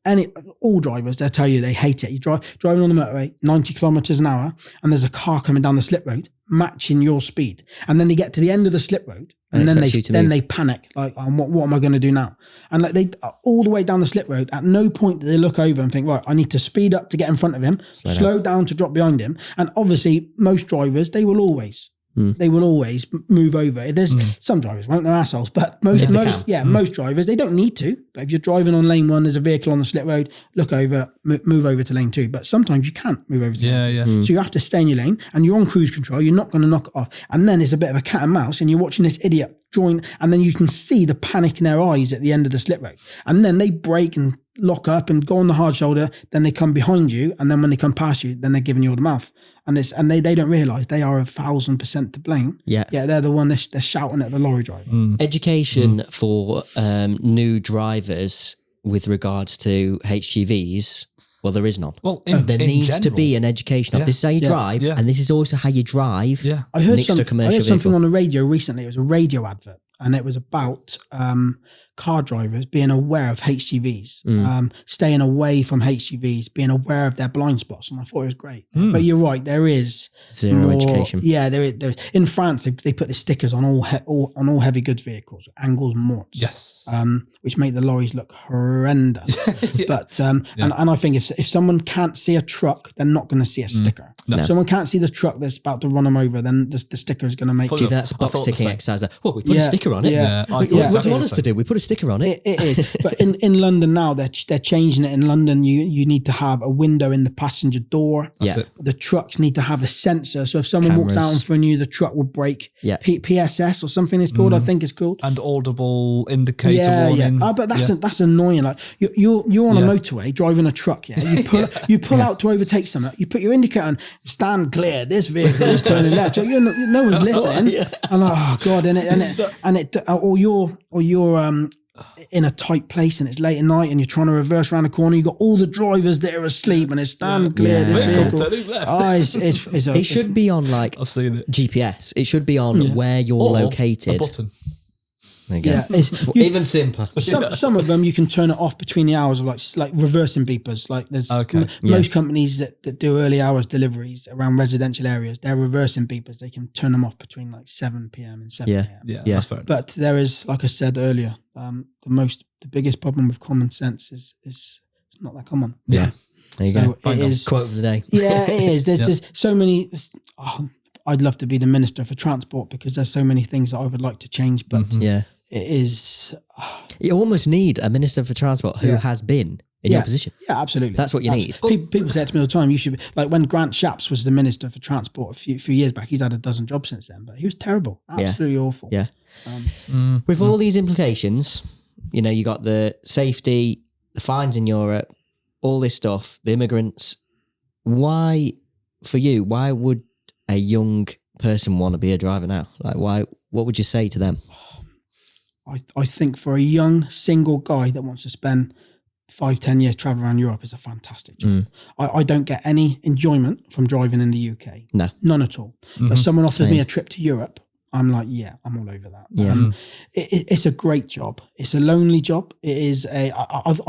all drivers, they'll tell you they hate it. You driving on the motorway 90 kilometers an hour, and there's a car coming down the slip road matching your speed, and then they get to the end of the slip road, and then they panic, like, what am I going to do now? And like they all the way down the slip road, at no point do they look over and think, right, I need to speed up to get in front of him, slow down to drop behind him. And obviously most drivers, they will will always move over. There's some drivers won't, no assholes, but most drivers, they don't need to. But if you're driving on lane 1, there's a vehicle on the slip road, look over, move over to lane 2. But sometimes you can't move over to lane 2. So you have to stay in your lane and you're on cruise control. You're not going to knock it off. And then it's a bit of a cat and mouse and you're watching this idiot join, and then you can see the panic in their eyes at the end of the slip road. And then they brake and lock up and go on the hard shoulder, then they come behind you, and then when they come past you, then they're giving you all the mouth. And they don't realise they are 1,000% to blame. Yeah, they're the one they're shouting at the lorry driver. Education for new drivers with regards to HGVs. Well, there is none. Well, there needs to be an education of this is how you drive, and this is also how you drive. Yeah, I heard something on the radio recently. It was a radio advert, and it was about car drivers being aware of HGVs, staying away from HGVs, being aware of their blind spots. And I thought it was great. But you're right, there is zero education. Yeah, there is. In France, they put the stickers on all heavy goods vehicles, angles morts. Yes. Which make the lorries look horrendous. But and I think if someone can't see a truck, they're not going to see a sticker. No. If someone can't see the truck that's about to run them over, then the sticker is going to make. Gee, that's a box ticking exercise. Well, we put a sticker on it. What do you want us to do? We put a sticker on it. It is. But in London now, they're changing it. In London, you need to have a window in the passenger door. The trucks need to have a sensor. So if someone walks out in front of you, the truck will brake. PSS or something it's called. I think it's called. And audible indicator warning. But that's annoying. Like you're on a motorway driving a truck. You pull out to overtake someone. You put your indicator on. Stand clear. This vehicle is turning left. No one's listening. And oh god, or you're in a tight place and it's late at night and you're trying to reverse around the corner. You got all the drivers that are asleep and it's stand clear. This vehicle. It should be on like I've seen it. GPS. It should be on where you're located. A button. Even simpler. Some of them you can turn it off between the hours of like reversing beepers. Like there's most companies that do early hours deliveries around residential areas, they're reversing beepers. They can turn them off between like 7 p.m. and 7 a.m. Yeah, that's fair. But there is, like I said earlier, the biggest problem with common sense is it's not that common. Yeah. There you go. It is quote of the day. Yeah, it is. There's so many. I'd love to be the Minister for Transport because there's so many things that I would like to change, but it is. You almost need a Minister for Transport who has been in your position. Yeah, absolutely. That's what you need. People say it to me all the time, you should be, like when Grant Shapps was the Minister for Transport a few years back, he's had a dozen jobs since then, but he was terrible. Absolutely awful. Yeah. With all these implications, you got the safety, the fines in Europe, all this stuff, the immigrants. Why would a young person want to be a driver now? Like, why? What would you say to them? I think for a young single guy that wants to spend 5-10 years traveling around Europe is a fantastic job. I don't get any enjoyment from driving in the UK. No. None at all. But someone offers me a trip to Europe, I'm like, I'm all over that. Yeah. It's a great job. It's a lonely job. It is I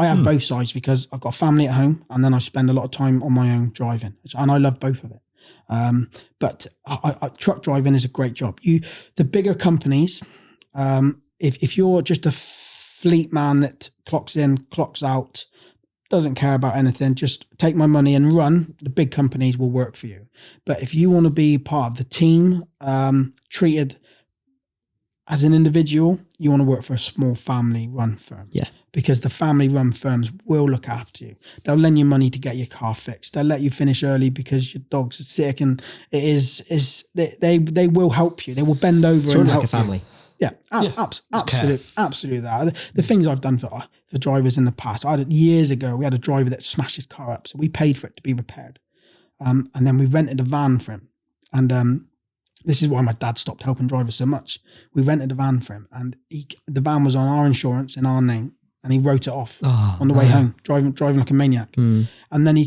have both sides because I've got a family at home and then I spend a lot of time on my own driving, and I love both of it. But truck driving is a great job. The bigger companies, if you're just a fleet man that clocks in, clocks out, doesn't care about anything, just take my money and run, the big companies will work for you. But if you want to be part of the team, treated as an individual, you want to work for a small family run firm. Yeah. Because the family run firms will look after you. They'll lend you money to get your car fixed. They'll let you finish early because your dog's sick, and they will help you. They will bend over and help you. Like a family. Yeah, absolutely that. The things I've done for drivers in the past, years ago, we had a driver that smashed his car up, so we paid for it to be repaired. And then we rented a van for him. And this is why my dad stopped helping drivers so much. We rented a van for him, and the van was on our insurance in our name, and he wrote it off on the way home, driving like a maniac. And then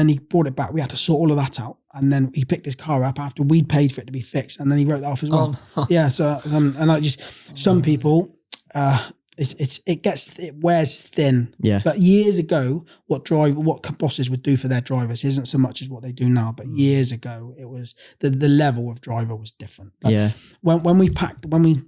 he brought it back. We had to sort all of that out. And then he picked his car up after we'd paid for it to be fixed, and then he wrote that off as well. Yeah. So and I just some people, it wears thin. Yeah. But years ago, what bosses would do for their drivers isn't so much as what they do now. But years ago, it was the level of driver was different. Like when we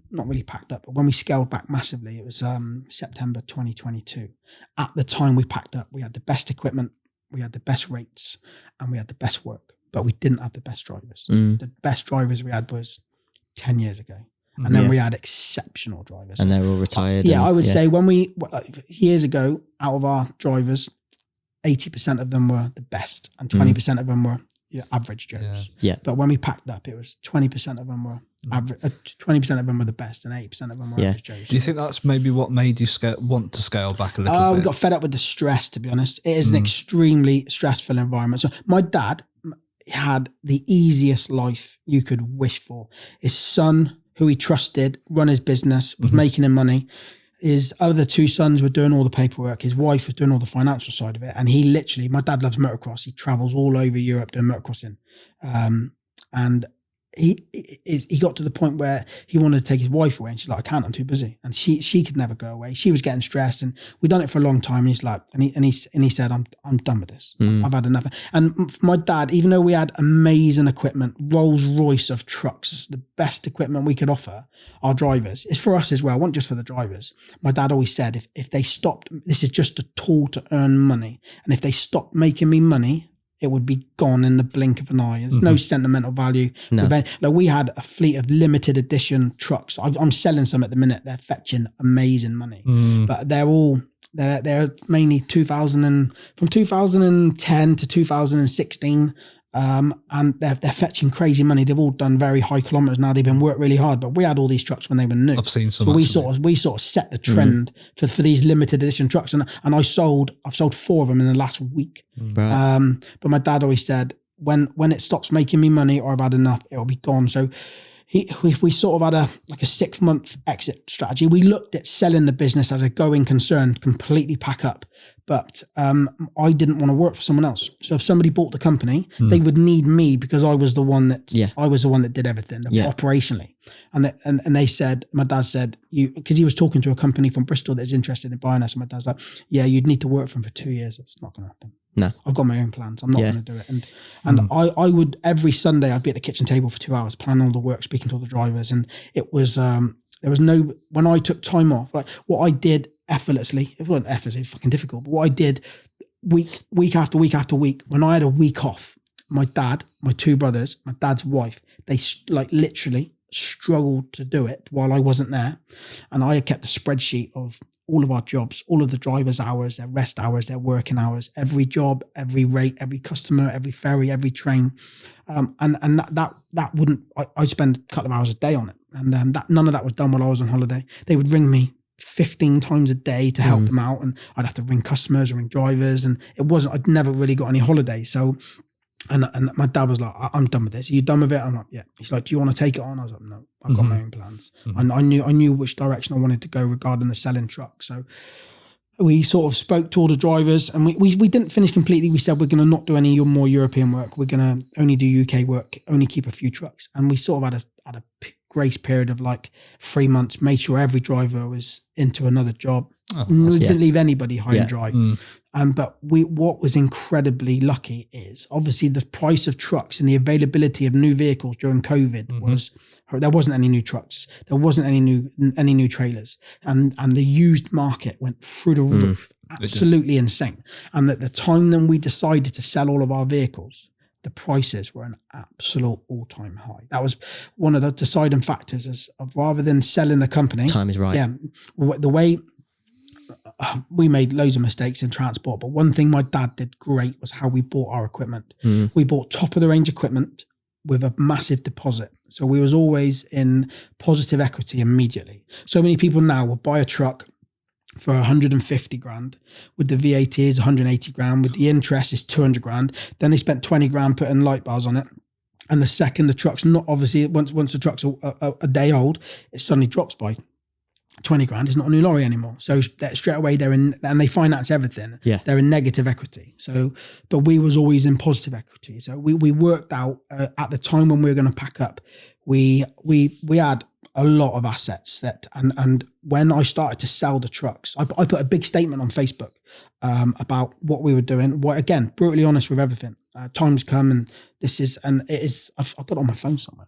not really packed up, but when we scaled back massively, it was September 2022. At the time we packed up, we had the best equipment, we had the best rates, and we had the best work. but we didn't have the best drivers. The best drivers we had was 10 years ago. And then we had exceptional drivers. And they're all retired. I would say years ago, out of our drivers, 80% of them were the best and 20% of them were average Joes. Yeah. But when we packed up, it was 20% of them were average, 20% of them were the best and 80% of them were average Joes. Do you think that's maybe what made you want to scale back a little bit? We got fed up with the stress, to be honest. It is an extremely stressful environment. So my dad had the easiest life you could wish for. His son, who he trusted, run his business, was making him money. His other two sons were doing all the paperwork. His wife was doing all the financial side of it. And he literally, my dad loves motocross. He travels all over Europe doing motocrossing. And he got to the point where he wanted to take his wife away, and she's like, I can't, I'm too busy. And she could never go away. She was getting stressed, and we'd done it for a long time. And he's like, and he said, I'm done with this. I've had enough. And my dad, even though we had amazing equipment, Rolls Royce of trucks, the best equipment we could offer our drivers, it's for us as well, not just for the drivers. My dad always said, if they stopped, this is just a tool to earn money. And if they stopped making me money, it would be gone in the blink of an eye. There's no sentimental value. No. Like we had a fleet of limited edition trucks. I'm selling some at the minute. They're fetching amazing money, but they're mainly from 2010 to 2016. And they're fetching crazy money. They've all done very high kilometers now. They've been worked really hard, but we had all these trucks when they were new. I've seen some. So we sort of set the trend for these limited edition trucks, and I've sold 4 of them in the last week. Right. But my dad always said, when it stops making me money or I've had enough, it'll be gone. So we sort of had a 6-month exit strategy. We looked at selling the business as a going concern, completely pack up. But I didn't want to work for someone else. So if somebody bought the company, they would need me because I was the one that did everything operationally. And they said, my dad said, because he was talking to a company from Bristol that's interested in buying us. And my dad's like, yeah, you'd need to work for them for 2 years. It's not going to happen. No, I've got my own plans. I'm not going to do it. And I would, every Sunday I'd be at the kitchen table for 2 hours, planning all the work, speaking to all the drivers. And it was, there was no, when I took time off, like what I did effortlessly, it wasn't effortlessly, fucking difficult, but what I did week after week after week, when I had a week off, my dad, my 2 brothers, my dad's wife, they like literally struggled to do it while I wasn't there. And I had kept a spreadsheet of all of our jobs, all of the drivers' hours, their rest hours, their working hours, every job, every rate, every customer, every ferry, every train. And that wouldn't, I spend a couple of hours a day on it. And none of that was done while I was on holiday. They would ring me 15 times a day to help them out, and I'd have to ring customers and ring drivers, and I'd never really got any holiday. So, and my dad was like, I'm done with this. Are you done with it? I'm like, yeah. He's like, do you want to take it on? I was like, no, I've got my own plans. And I knew which direction I wanted to go regarding the selling truck. So we sort of spoke to all the drivers, and we didn't finish completely. We said, we're going to not do any more European work. We're going to only do UK work, only keep a few trucks. And we sort of had a grace period of like 3 months, made sure every driver was into another job. We didn't leave anybody high and dry. But what was incredibly lucky is obviously the price of trucks and the availability of new vehicles during COVID was, there wasn't any new trucks. There wasn't any new trailers, and the used market went through the roof, absolutely insane. And at the time then we decided to sell all of our vehicles, the prices were an absolute all-time high. That was one of the deciding factors of rather than selling the company. Time is right. Yeah. The way we made loads of mistakes in transport, but one thing my dad did great was how we bought our equipment. We bought top of the range equipment with a massive deposit. So we was always in positive equity immediately. So many people now will buy a truck for 150 grand. With the VAT is 180 grand. With the interest is 200 grand. Then they spent 20 grand putting light bars on it. And the second the truck's not, obviously once the truck's a day old, it suddenly drops by 20 grand. It's not a new lorry anymore. So straight away they're in, and they finance everything. Yeah. They're in negative equity. So, but we was always in positive equity. So we worked out at the time when we were going to pack up, we had a lot of assets and when I started to sell the trucks, I put a big statement on Facebook about what we were doing. Again, brutally honest with everything. Time's come, and I've got it on my phone somewhere.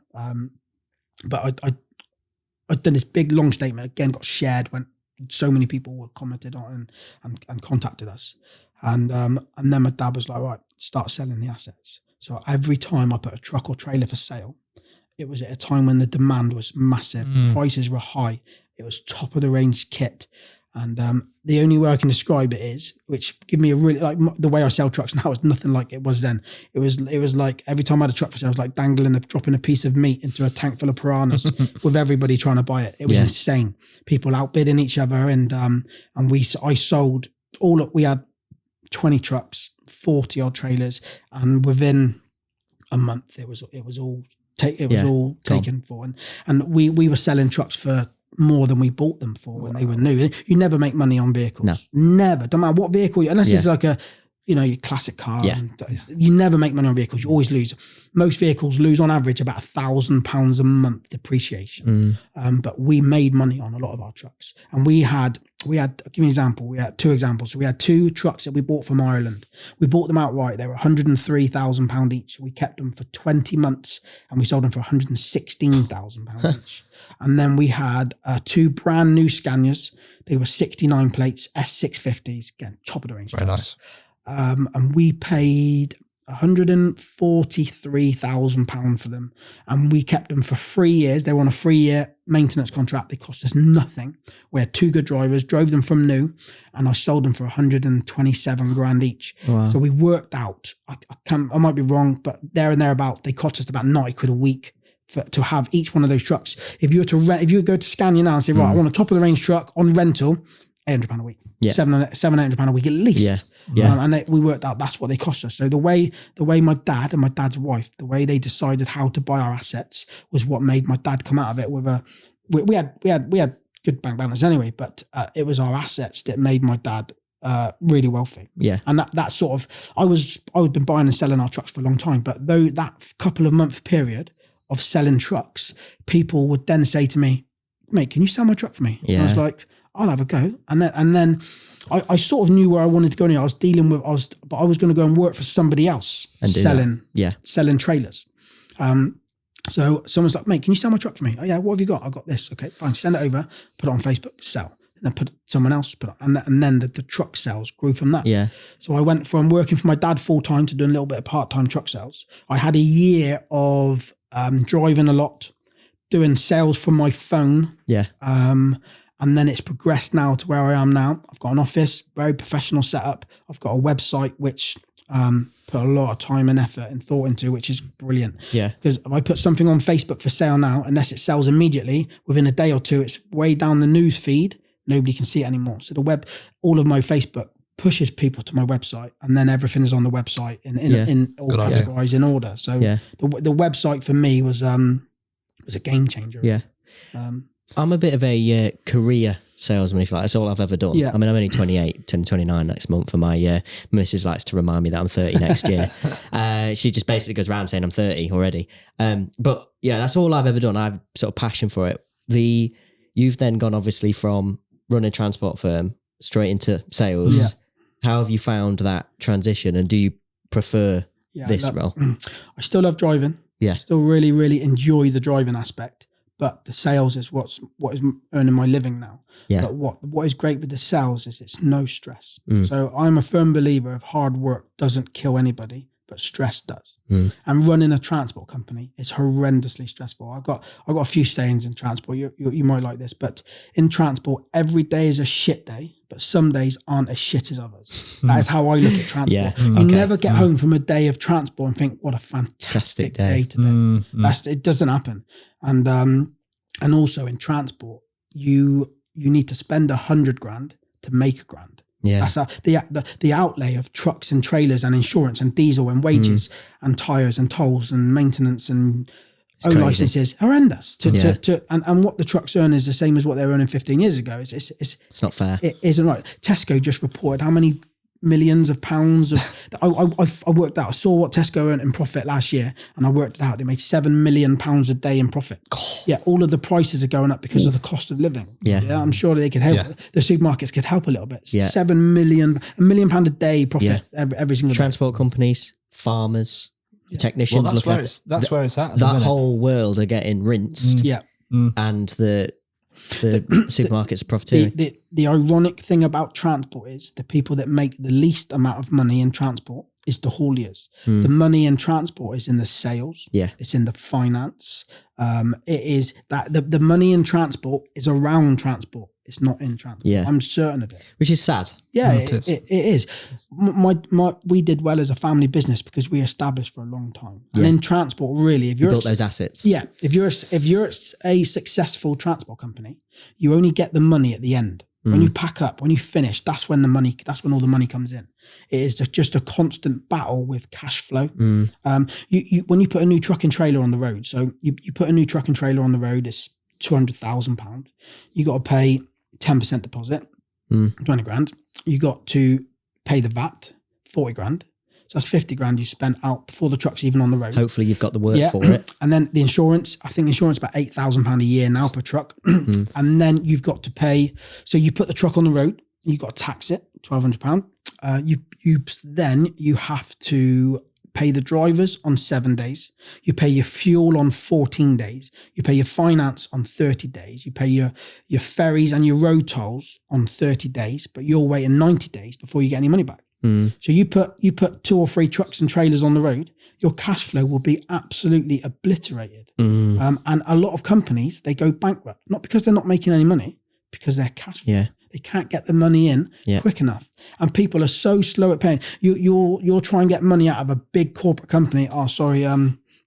But I've done this big long statement, again, got shared when so many people commented on and contacted us. And then my dad was like, right, start selling the assets. So every time I put a truck or trailer for sale, it was at a time when the demand was massive. The prices were high. It was top of the range kit. And the only way I can describe it is, which give me a really, like the way I sell trucks now is nothing like it was then. It was like every time I had a truck for sale, I was like dropping a piece of meat into a tank full of piranhas with everybody trying to buy it. It was insane. People outbidding each other. And I sold we had 20 trucks, 40 odd trailers. And within a month, it was all taken for. And we were selling trucks for more than we bought them for when they were new. You never make money on vehicles. No. Never. Don't matter what vehicle, unless it's like your classic car. Yeah. You never make money on vehicles. You always lose. Most vehicles lose on average about £1,000 a month depreciation. But we made money on a lot of our trucks. And we had, give me an example. We had 2 examples. So we had 2 trucks that we bought from Ireland. We bought them outright. They were £103,000 each. We kept them for 20 months and we sold them for £116,000 each. And then we had 2 brand new Scanias. They were 69 plates, S650s, again, top of the range. Very nice. And we paid £143,000 for them. And we kept them for 3 years. They were on a 3-year maintenance contract. They cost us nothing. We had 2 good drivers, drove them from new, and I sold them for 127 grand each. Wow. So we worked out, I might be wrong, but there and thereabout, they cost us about 90 quid a week to have each one of those trucks. If you were to rent, if you go to Scania now and say, right, I want a top of the range truck on rental, £800 a week. Yeah. £700-800 a week at least. Yeah. And we worked out that's what they cost us. So the way my dad and my dad's wife, the way they decided how to buy our assets was what made my dad come out of it with we had good bank balance anyway, but it was our assets that made my dad really wealthy. Yeah. And that sort of, I've been buying and selling our trucks for a long time, but though that couple of month period of selling trucks, people would then say to me, mate, can you sell my truck for me? Yeah. And I was like, I'll have a go. And then I sort of knew where I wanted to go. I was but I was going to go and work for somebody else and selling trailers. So someone's like, mate, can you sell my truck for me? Oh yeah, what have you got? I got this. Okay, fine. Send it over, put it on Facebook, sell. And then put someone else, and then the truck sales grew from that. Yeah. So I went from working for my dad full time to doing a little bit of part-time truck sales. I had a year of driving a lot, doing sales from my phone. Yeah. And then it's progressed now to where I am now. I've got an office, very professional setup. I've got a website, which put a lot of time and effort and thought into, which is brilliant. Yeah. Because if I put something on Facebook for sale now, unless it sells immediately, within a day or two, it's way down the news feed. Nobody can see it anymore. So all of my Facebook pushes people to my website, and then everything is on the website in all categorized in order. So the website for me was a game changer. Yeah. I'm a bit of a career salesman, if you like. That's all I've ever done. Yeah. I mean, I'm only 28, turning 29 next month, and my missus likes to remind me that I'm 30 next year. She just basically goes around saying I'm 30 already. But yeah, that's all I've ever done. I have sort of passion for it. You've then gone obviously from running a transport firm straight into sales. Yeah. How have you found that transition, and do you prefer this role? I still love driving. Yeah. I still really, really enjoy the driving aspect. But the sales is what is earning my living now. Yeah. But what is great with the sales is it's no stress. So I'm a firm believer of hard work doesn't kill anybody, but stress does. And running a transport company is horrendously stressful. I've got a few sayings in transport. You might like this, but in transport, every day is a shit day, but some days aren't as shit as others. That is how I look at transport. You never get home from a day of transport and think, what a fantastic day today. It doesn't happen. And also in transport, you need to spend 100 grand to make £1,000. Yeah. That's the outlay of trucks and trailers and insurance and diesel and wages and tires and tolls and maintenance and licenses horrendous. And what the trucks earn is the same as what they were earning 15 years ago. It's not fair. It isn't right. Tesco just reported how many millions of pounds of I worked out. I saw what Tesco earned in profit last year, and I worked it out. They made £7 million a day in profit. Yeah, all of the prices are going up because of the cost of living. Yeah, I'm sure they could help. Yeah. The supermarkets could help a little bit. Yeah. £1 million a day profit every single day. Transport companies, farmers, the technicians. Well, that's where it's at. That whole world are getting rinsed. Yeah, and the supermarkets are profiteering. The ironic thing about transport is the people that make the least amount of money in transport is the hauliers. The money in transport is in the sales. Yeah. It's in the finance. It is that the money in transport is around transport. It's not in transport. Yeah. I'm certain of it. Which is sad. Yeah, it is. We did well as a family business because we established for a long time. And in transport, really, if you're built those assets. Yeah. If you're a successful transport company, you only get the money at the end. When you pack up, when you finish, that's when all the money comes in. It is just a constant battle with cash flow. When you put a new truck and trailer on the road, so you put a new truck and trailer on the road, it's £200,000. You got to pay 10% deposit, 20 grand. You got to pay the VAT, 40 grand. So that's 50 grand you spent out before the truck's even on the road. Hopefully you've got the work for it. And then the insurance, I think insurance is about £8,000 a year now per truck. And then you've got to pay, so you put the truck on the road, you've got to tax it, £1,200. Then you have to pay the drivers on 7 days. You pay your fuel on 14 days. You pay your finance on 30 days. You pay your ferries and your road tolls on 30 days, but you're waiting 90 days before you get any money back. So you put 2 or 3 trucks and trailers on the road, your cash flow will be absolutely obliterated. And a lot of companies, they go bankrupt, not because they're not making any money, because their cash flow. They can't get the money in quick enough. And people are so slow at paying. You'll try and get money out of a big corporate company. Oh, sorry,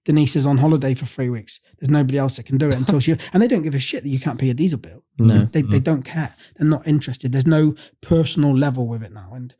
Denise is on holiday for 3 weeks. There's nobody else that can do it until she, and they don't give a shit that you can't pay your diesel bill. No. They don't care. They're not interested. There's no personal level with it now. And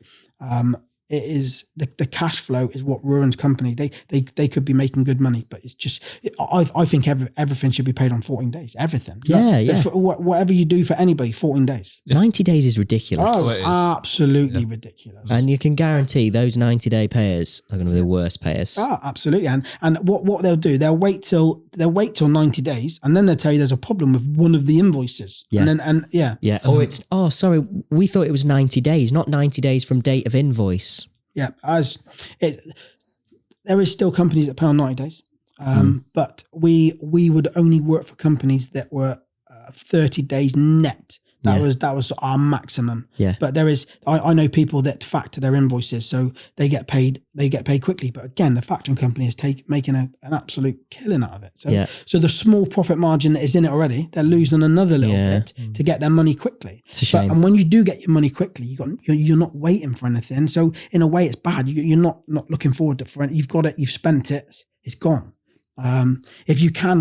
it is the cash flow is what ruins companies. They could be making good money, but it's just, I think everything should be paid on 14 days. Everything. Whatever you do for anybody, 14 days. 90 days is ridiculous. Oh, absolutely ridiculous. And you can guarantee those 90-day payers are going to be the worst payers. Oh, absolutely. And what they'll do, they'll wait till 90 days, and then they'll tell you there's a problem with one of the invoices. Yeah. Or it's, sorry, we thought it was 90 days, not 90 days from date of invoice. Yeah, there is still companies that pay on 90 days, but we would only work for companies that were 30 days net. That was our maximum. Yeah. But there is, I know people that factor their invoices, so they get paid quickly. But again, the factoring company is making an absolute killing out of it. So the small profit margin that is in it already, they're losing another little bit to get their money quickly. It's a shame. And when you do get your money quickly, you're not waiting for anything. So in a way, it's bad. You're not looking forward to for it. You've got it. You've spent it. It's gone. If you can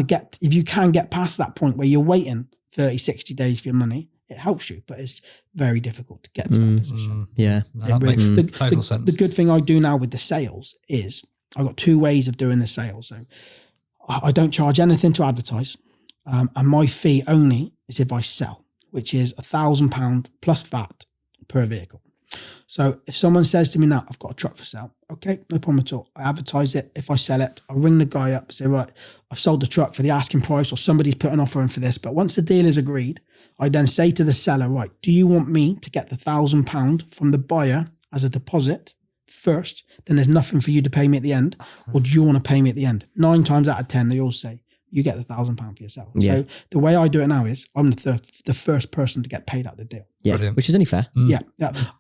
get past that point where you're waiting 30, 60 days for your money, it helps you, but it's very difficult to get to that position. That makes total sense. The good thing I do now with the sales is I've got 2 ways of doing the sales. So I don't charge anything to advertise, and my fee only is if I sell, which is £1,000 plus VAT per vehicle. So if someone says to me now, I've got a truck for sale, okay, no problem at all. I advertise it. If I sell it, I ring the guy up, say, right, I've sold the truck for the asking price, or somebody's put an offer in for this. But once the deal is agreed, I then say to the seller, right, do you want me to get the £1,000 from the buyer as a deposit first? Then there's nothing for you to pay me at the end. Or do you want to pay me at the end? 9 times out of 10, they all say, you get the £1,000 for yourself. Yeah. So the way I do it now is I'm the first person to get paid out the deal. Yeah, Brilliant. Which is only fair. Yeah.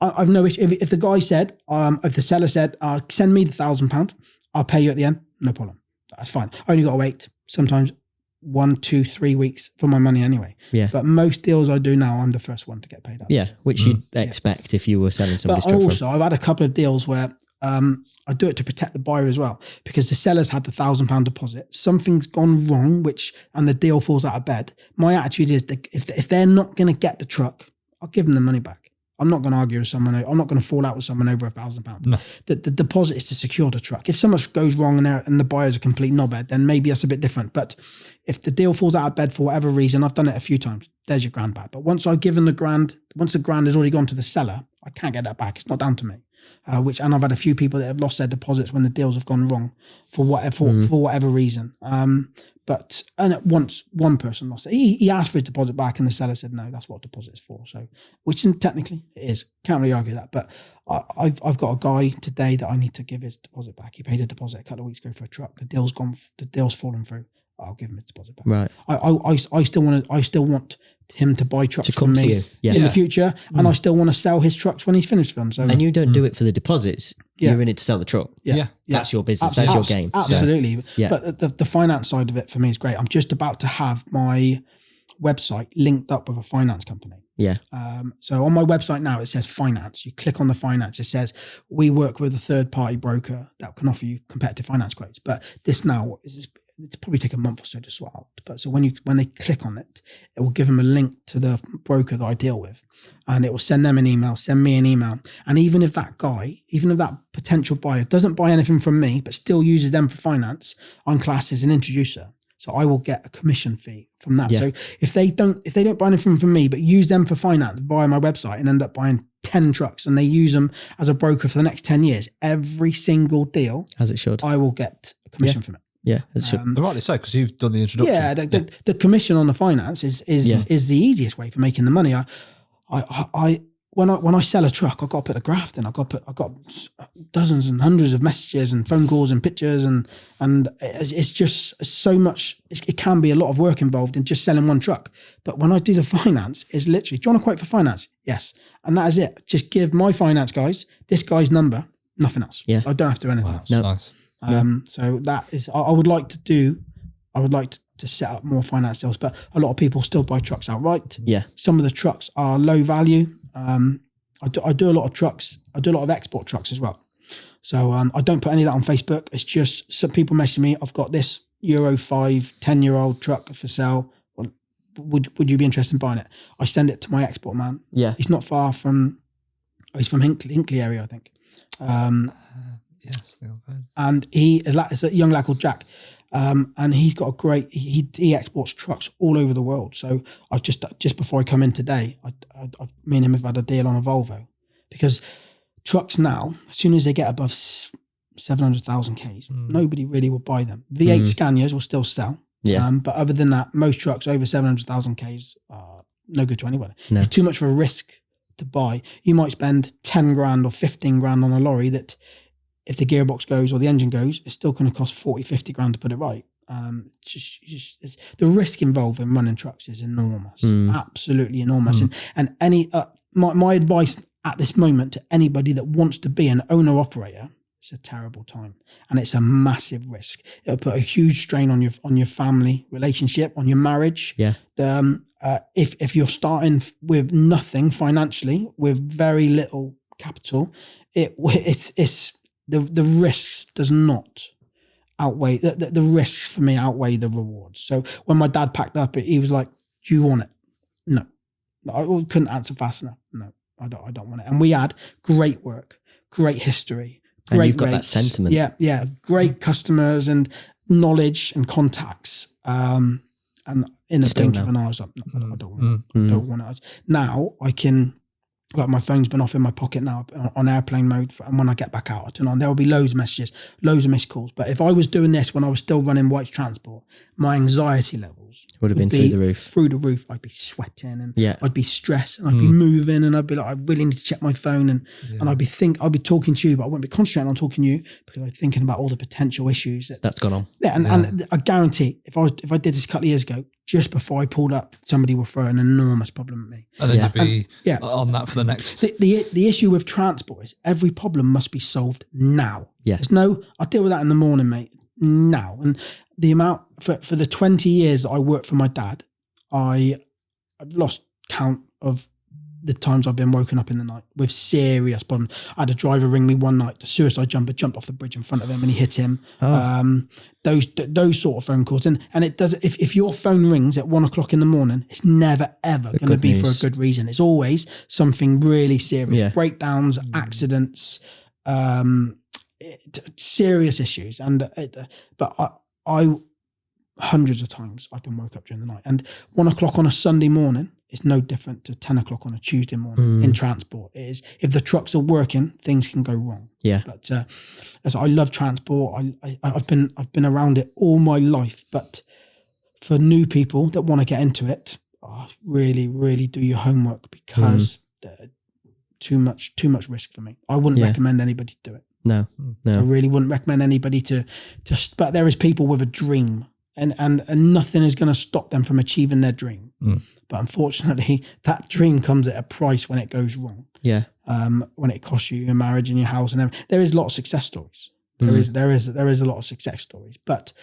I've no issue. If the guy said, if the seller said, send me the £1,000, I'll pay you at the end. No problem. That's fine. I only got to wait sometimes 1, 2, 3 weeks for my money anyway. Yeah. But most deals I do now, I'm the first one to get paid out. Yeah, which you'd expect if you were selling somebody's truck. But also, I've had a couple of deals where I do it to protect the buyer as well, because the seller's had the £1,000 deposit. Something's gone wrong, and the deal falls out of bed. My attitude is that if they're not going to get the truck, I'll give them the money back. I'm not going to argue with someone. I'm not going to fall out with someone over £1,000. No. The deposit is to secure the truck. If something goes wrong and the buyer's a complete knobhead, then maybe that's a bit different. But if the deal falls out of bed for whatever reason, I've done it a few times, there's your grand back. But once I've given the grand has already gone to the seller, I can't get that back. It's not down to me. And I've had a few people that have lost their deposits when the deals have gone wrong for whatever reason. But once one person lost it, he asked for his deposit back, and the seller said no, that's what deposit is for. So, which technically it is. Can't really argue that. But I've got a guy today that I need to give his deposit back. He paid a deposit a couple of weeks ago for a truck. The deal's fallen through. I'll give him his deposit back. Right. I still want him to buy trucks from me in the future, and I still want to sell his trucks when he's finished with them. So, and you don't do it for the deposits. You're in it to sell the truck. That's your business. That's your game. Absolutely. But the finance side of it for me is great. I'm just about to have my website linked up with a finance company. So on my website now, it says finance. You click on the finance. It says we work with a third party broker that can offer you competitive finance quotes. But this now it's probably take a month or so to sort out. But so when they click on it, it will give them a link to the broker that I deal with, and it will send them an email, send me an email. And even if that potential buyer doesn't buy anything from me, but still uses them for finance, I'm classed as an introducer. So I will get a commission fee from that. So if they don't buy anything from me, but use them for finance via my website and end up buying 10 trucks and they use them as a broker for the next 10 years, every single deal, as it should, I will get a commission from it. Rightly so, because you've done the introduction. The commission on the finance is the easiest way for making the money. When I sell a truck, I've got to put the graft in. I've got dozens and hundreds of messages and phone calls and pictures, and it's just so much. It can be a lot of work involved in just selling one truck. But when I do the finance, it's literally, do you want to quote for finance? Yes, and that is it. Just give my finance guys this guy's number, nothing else. I don't have to do anything else. Nice. So that is, I would like to set up more finance sales, but a lot of people still buy trucks outright. Some of the trucks are low value. I do a lot of trucks. I do a lot of export trucks as well. So I don't put any of that on Facebook. It's just some people message me, I've got this Euro 5 10-year-old truck for sale. Would you be interested in buying it? I send it to my export man. He's not far from, he's from Hinkley area, I think. Yes, and it's a young lad called Jack, and he's got a great. He exports trucks all over the world. So I've just before I come in today, me and him have had a deal on a Volvo, because trucks now, as soon as they get above 700,000 Ks, nobody really will buy them. V8 Scanias will still sell, but other than that, most trucks over 700,000 Ks are no good to anyone. It's too much of a risk to buy. You might spend 10 grand or 15 grand on a lorry that, if the gearbox goes or the engine goes, it's still going to cost 40, 50 grand to put it right. It's the risk involved in running trucks is enormous, absolutely enormous. And any my advice at this moment to anybody that wants to be an owner operator, it's a terrible time and it's a massive risk. It'll put a huge strain on your family relationship, on your marriage. If you're starting with nothing financially, with very little capital, it's the risks does not outweigh the risks for me outweigh the rewards. So when my dad packed up, he was like, "Do you want it?" No, I couldn't answer fast enough. No, I don't want it. And we had great work, great history, great and you've got rates. that sentiment. Great customers and knowledge and contacts. And in the blink of an eye, I was like, "No, I don't want it." Now I can. Like, my phone's been off in my pocket now on airplane mode, and when I get back out, I turn on. There will be loads of messages, loads of missed calls. But if I was doing this when I was still running White's Transport, my anxiety levels would have been through the roof. Through the roof, I'd be sweating and I'd be stressed and I'd be moving and I'd be like, I really need to check my phone and I'd be talking to you, but I wouldn't be concentrating on talking to you because I'd be thinking about all the potential issues that's gone on. And I guarantee, if I did this a couple of years ago, just before I pulled up, somebody will throw an enormous problem at me. And then you'd be on that for the next. The issue with transport is every problem must be solved now. There's I'll deal with that in the morning, mate. Now. And the amount, for the 20 years that I worked for my dad, I've lost count of the times I've been woken up in the night with serious problems. I had a driver ring me one night, the suicide jumper jumped off the bridge in front of him and he hit him. Those sort of phone calls. And it does, if your phone rings at 1 o'clock in the morning, it's never ever going to be for a good reason. It's always something really serious, breakdowns, accidents, serious issues. But I hundreds of times I've been woke up during the night, and 1 o'clock on a Sunday morning is no different to 10 o'clock on a Tuesday morning in transport. It is, if the trucks are working, things can go wrong. But as I love transport, I've been around it all my life. But for new people that want to get into it, really, really do your homework, because too much risk for me. I wouldn't recommend anybody to do it. No. I really wouldn't recommend anybody to. But there is people with a dream and nothing is going to stop them from achieving their dream. But unfortunately, that dream comes at a price when it goes wrong. Yeah. When it costs you your marriage and your house and everything. There is a lot of success stories. There is a lot of success stories, but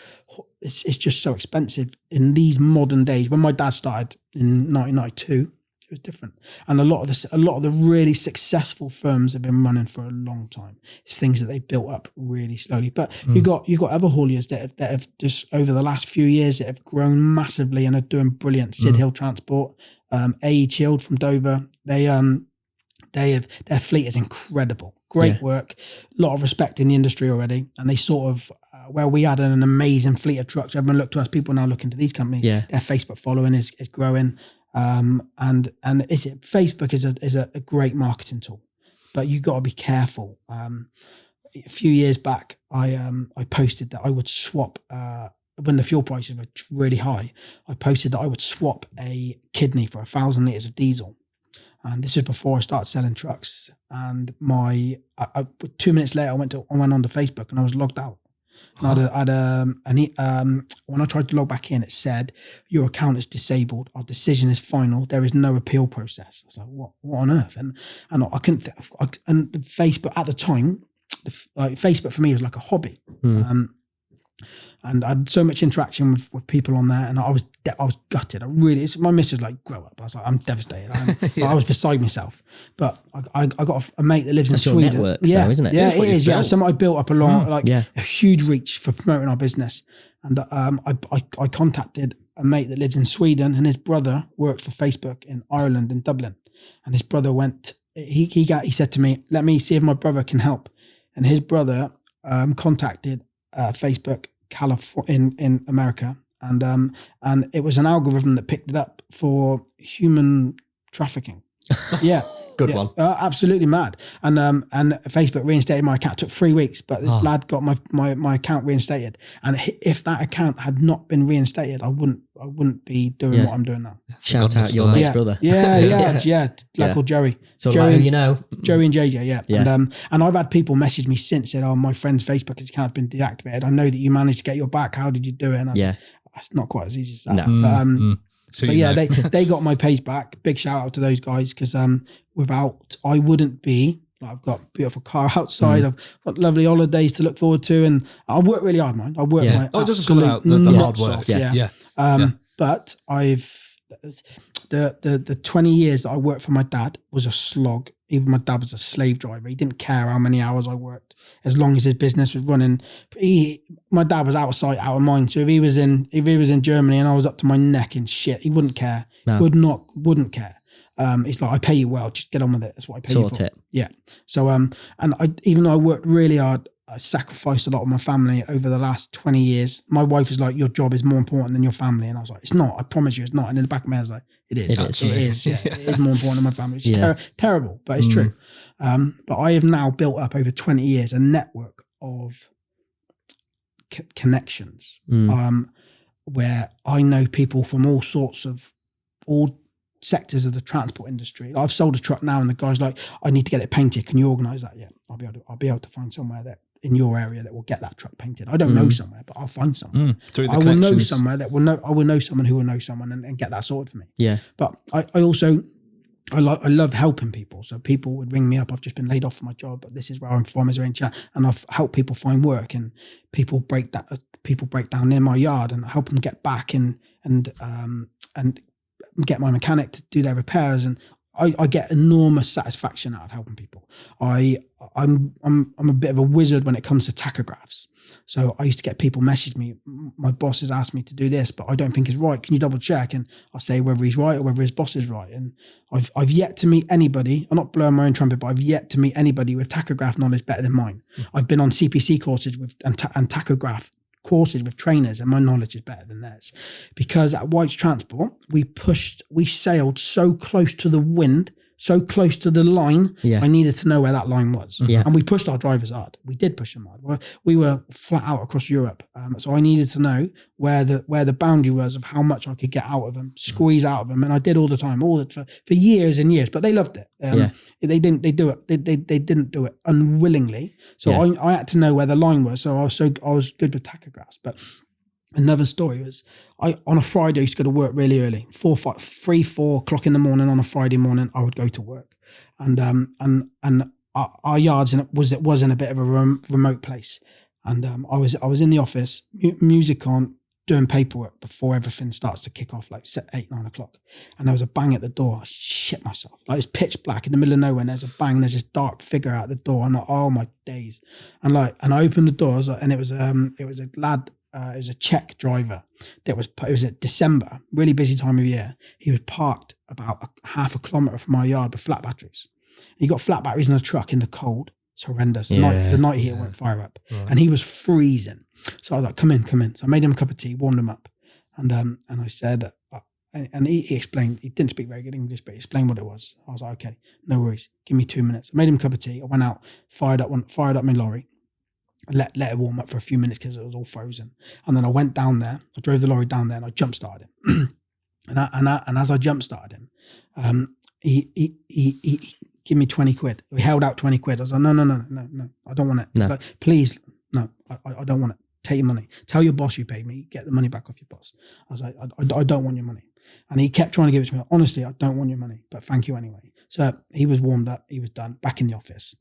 it's just so expensive in these modern days. When my dad started in 1992, it was different. And a lot of the really successful firms have been running for a long time. It's things that they built up really slowly. But you got other hauliers that have just over the last few years that have grown massively and are doing brilliant. Sid Hill Transport, AE Chilled from Dover. Their fleet is incredible. Great work, a lot of respect in the industry already. And they sort of, where we had an amazing fleet of trucks, everyone looked to us, people now looking to these companies. Yeah. Their Facebook following is growing. And Facebook is a great marketing tool, but you got to be careful. A few years back, I posted that I would swap, when the fuel prices were really high, I posted that I would swap a kidney for 1,000 litres of diesel. And this was before I started selling trucks. And 2 minutes later, I went onto Facebook and I was logged out. And when I tried to log back in, it said, your account is disabled. Our decision is final. There is no appeal process. I was like, what on earth? And I couldn't, and Facebook at the time, Facebook for me was like a hobby. And I had so much interaction with people on there, and I was gutted. My missus like, grow up. I was like, I'm devastated. I was beside myself. But I got a mate that lives in Sweden. Network, though, isn't it? Yeah, it is. Yeah, so I built up a huge reach for promoting our business. And I contacted a mate that lives in Sweden, and his brother worked for Facebook in Ireland, in Dublin. And his brother went. He said to me, let me see if my brother can help. And his brother contacted Facebook in America, and it was an algorithm that picked it up for human trafficking. Yeah. Good one. Absolutely mad. And Facebook reinstated my account. It took 3 weeks, but this lad got my account reinstated. And if that account had not been reinstated, I wouldn't be doing what I'm doing now. Shout out your mate's brother. Yeah. Lad called Joey. So Joey, like, you know, Joey and JJ, yeah. And I've had people message me since, said, "Oh, my friend's Facebook account has been deactivated. I know that you managed to get your back. How did you do it?" And it's not quite as easy as that. No. But they got my page back. Big shout out to those guys, because I wouldn't be, like, I've got a beautiful car outside. I've got lovely holidays to look forward to, and I work really hard, man. I work my it doesn't come out the hard work. But the 20 years that I worked for my dad was a slog. Even my dad was a slave driver. He didn't care how many hours I worked, as long as his business was running. My dad was out of sight, out of mind. So if he was in Germany and I was up to my neck in shit, he wouldn't care. No. Wouldn't care. It's like, I pay you well, just get on with it. That's what I pay you for. Yeah. So even though I worked really hard, I sacrificed a lot of my family over the last 20 years. My wife was like, your job is more important than your family. And I was like, it's not. I promise you it's not. And in the back of my head, I was like, it is. It is. Yeah. It is more important than my family. It's terrible, but it's true. But I have now built up over 20 years a network of connections where I know people from all sectors of the transport industry. I've sold a truck now, and the guy's like, I need to get it painted. Can you organise that? Yeah, I'll be able to find somewhere that in your area that will get that truck painted. I don't know somewhere, but I'll find someone. I will know somewhere that will know. I will know someone who will know someone and get that sorted for me. Yeah. But I also love helping people. So people would ring me up. I've just been laid off from my job, but this is where I'm from. Is there any chat? And I've helped people find work, and people break down near my yard, and help them get back and get my mechanic to do their repairs, and I get enormous satisfaction out of helping people. I'm a bit of a wizard when it comes to tachographs. So I used to get people message me, my boss has asked me to do this, but I don't think it's right. Can you double check? And I'll say whether he's right or whether his boss is right. And I've yet to meet anybody, I'm not blowing my own trumpet, but I've yet to meet anybody with tachograph knowledge better than mine. I've been on CPC courses and tachograph courses with trainers, and my knowledge is better than theirs. Because at White's Transport, we sailed so close to the wind, so close to the line. I needed to know where that line was. And we pushed our drivers hard. We did push them hard. We were flat out across Europe. So I needed to know where the boundary was of how much I could get out of them, squeeze out of them. And I did all the time, for years and years, but they loved it. They didn't do it unwillingly. So I had to know where the line was. So I was good with tachographs. But Another story was on a Friday I used to go to work really early, 4 o'clock in the morning on a Friday morning. I would go to work, and our yards was in a bit of a remote place, and I was in the office, music on, doing paperwork before everything starts to kick off, like 8, 9 o'clock, and there was a bang at the door. I shit myself, like it's pitch black in the middle of nowhere, and there's a bang, and there's this dark figure out the door. I'm like, oh my days, and I opened the door, and it was a lad. It was a Czech driver. It was at December, really busy time of year. He was parked about half a kilometre from our yard with flat batteries. He got flat batteries in a truck in the cold. It's horrendous. The night heater won't fire up, and he was freezing. So I was like, "Come in." So I made him a cup of tea, warmed him up, and I said, and he explained. He didn't speak very good English, but he explained what it was. I was like, "Okay, no worries. Give me 2 minutes." I made him a cup of tea. I went out, fired up my lorry. Let it warm up for a few minutes because it was all frozen, and then I went down there. I drove the lorry down there and I jump started him. and as I jump started him, he gave me 20 quid. He held out 20 quid. I was like, no, I don't want it. No. Like, please, no, I don't want it. Take your money. Tell your boss you paid me. Get the money back off your boss. I was like, I don't want your money. And he kept trying to give it to me. Honestly, I don't want your money, but thank you anyway. So he was warmed up. He was done. Back in the office.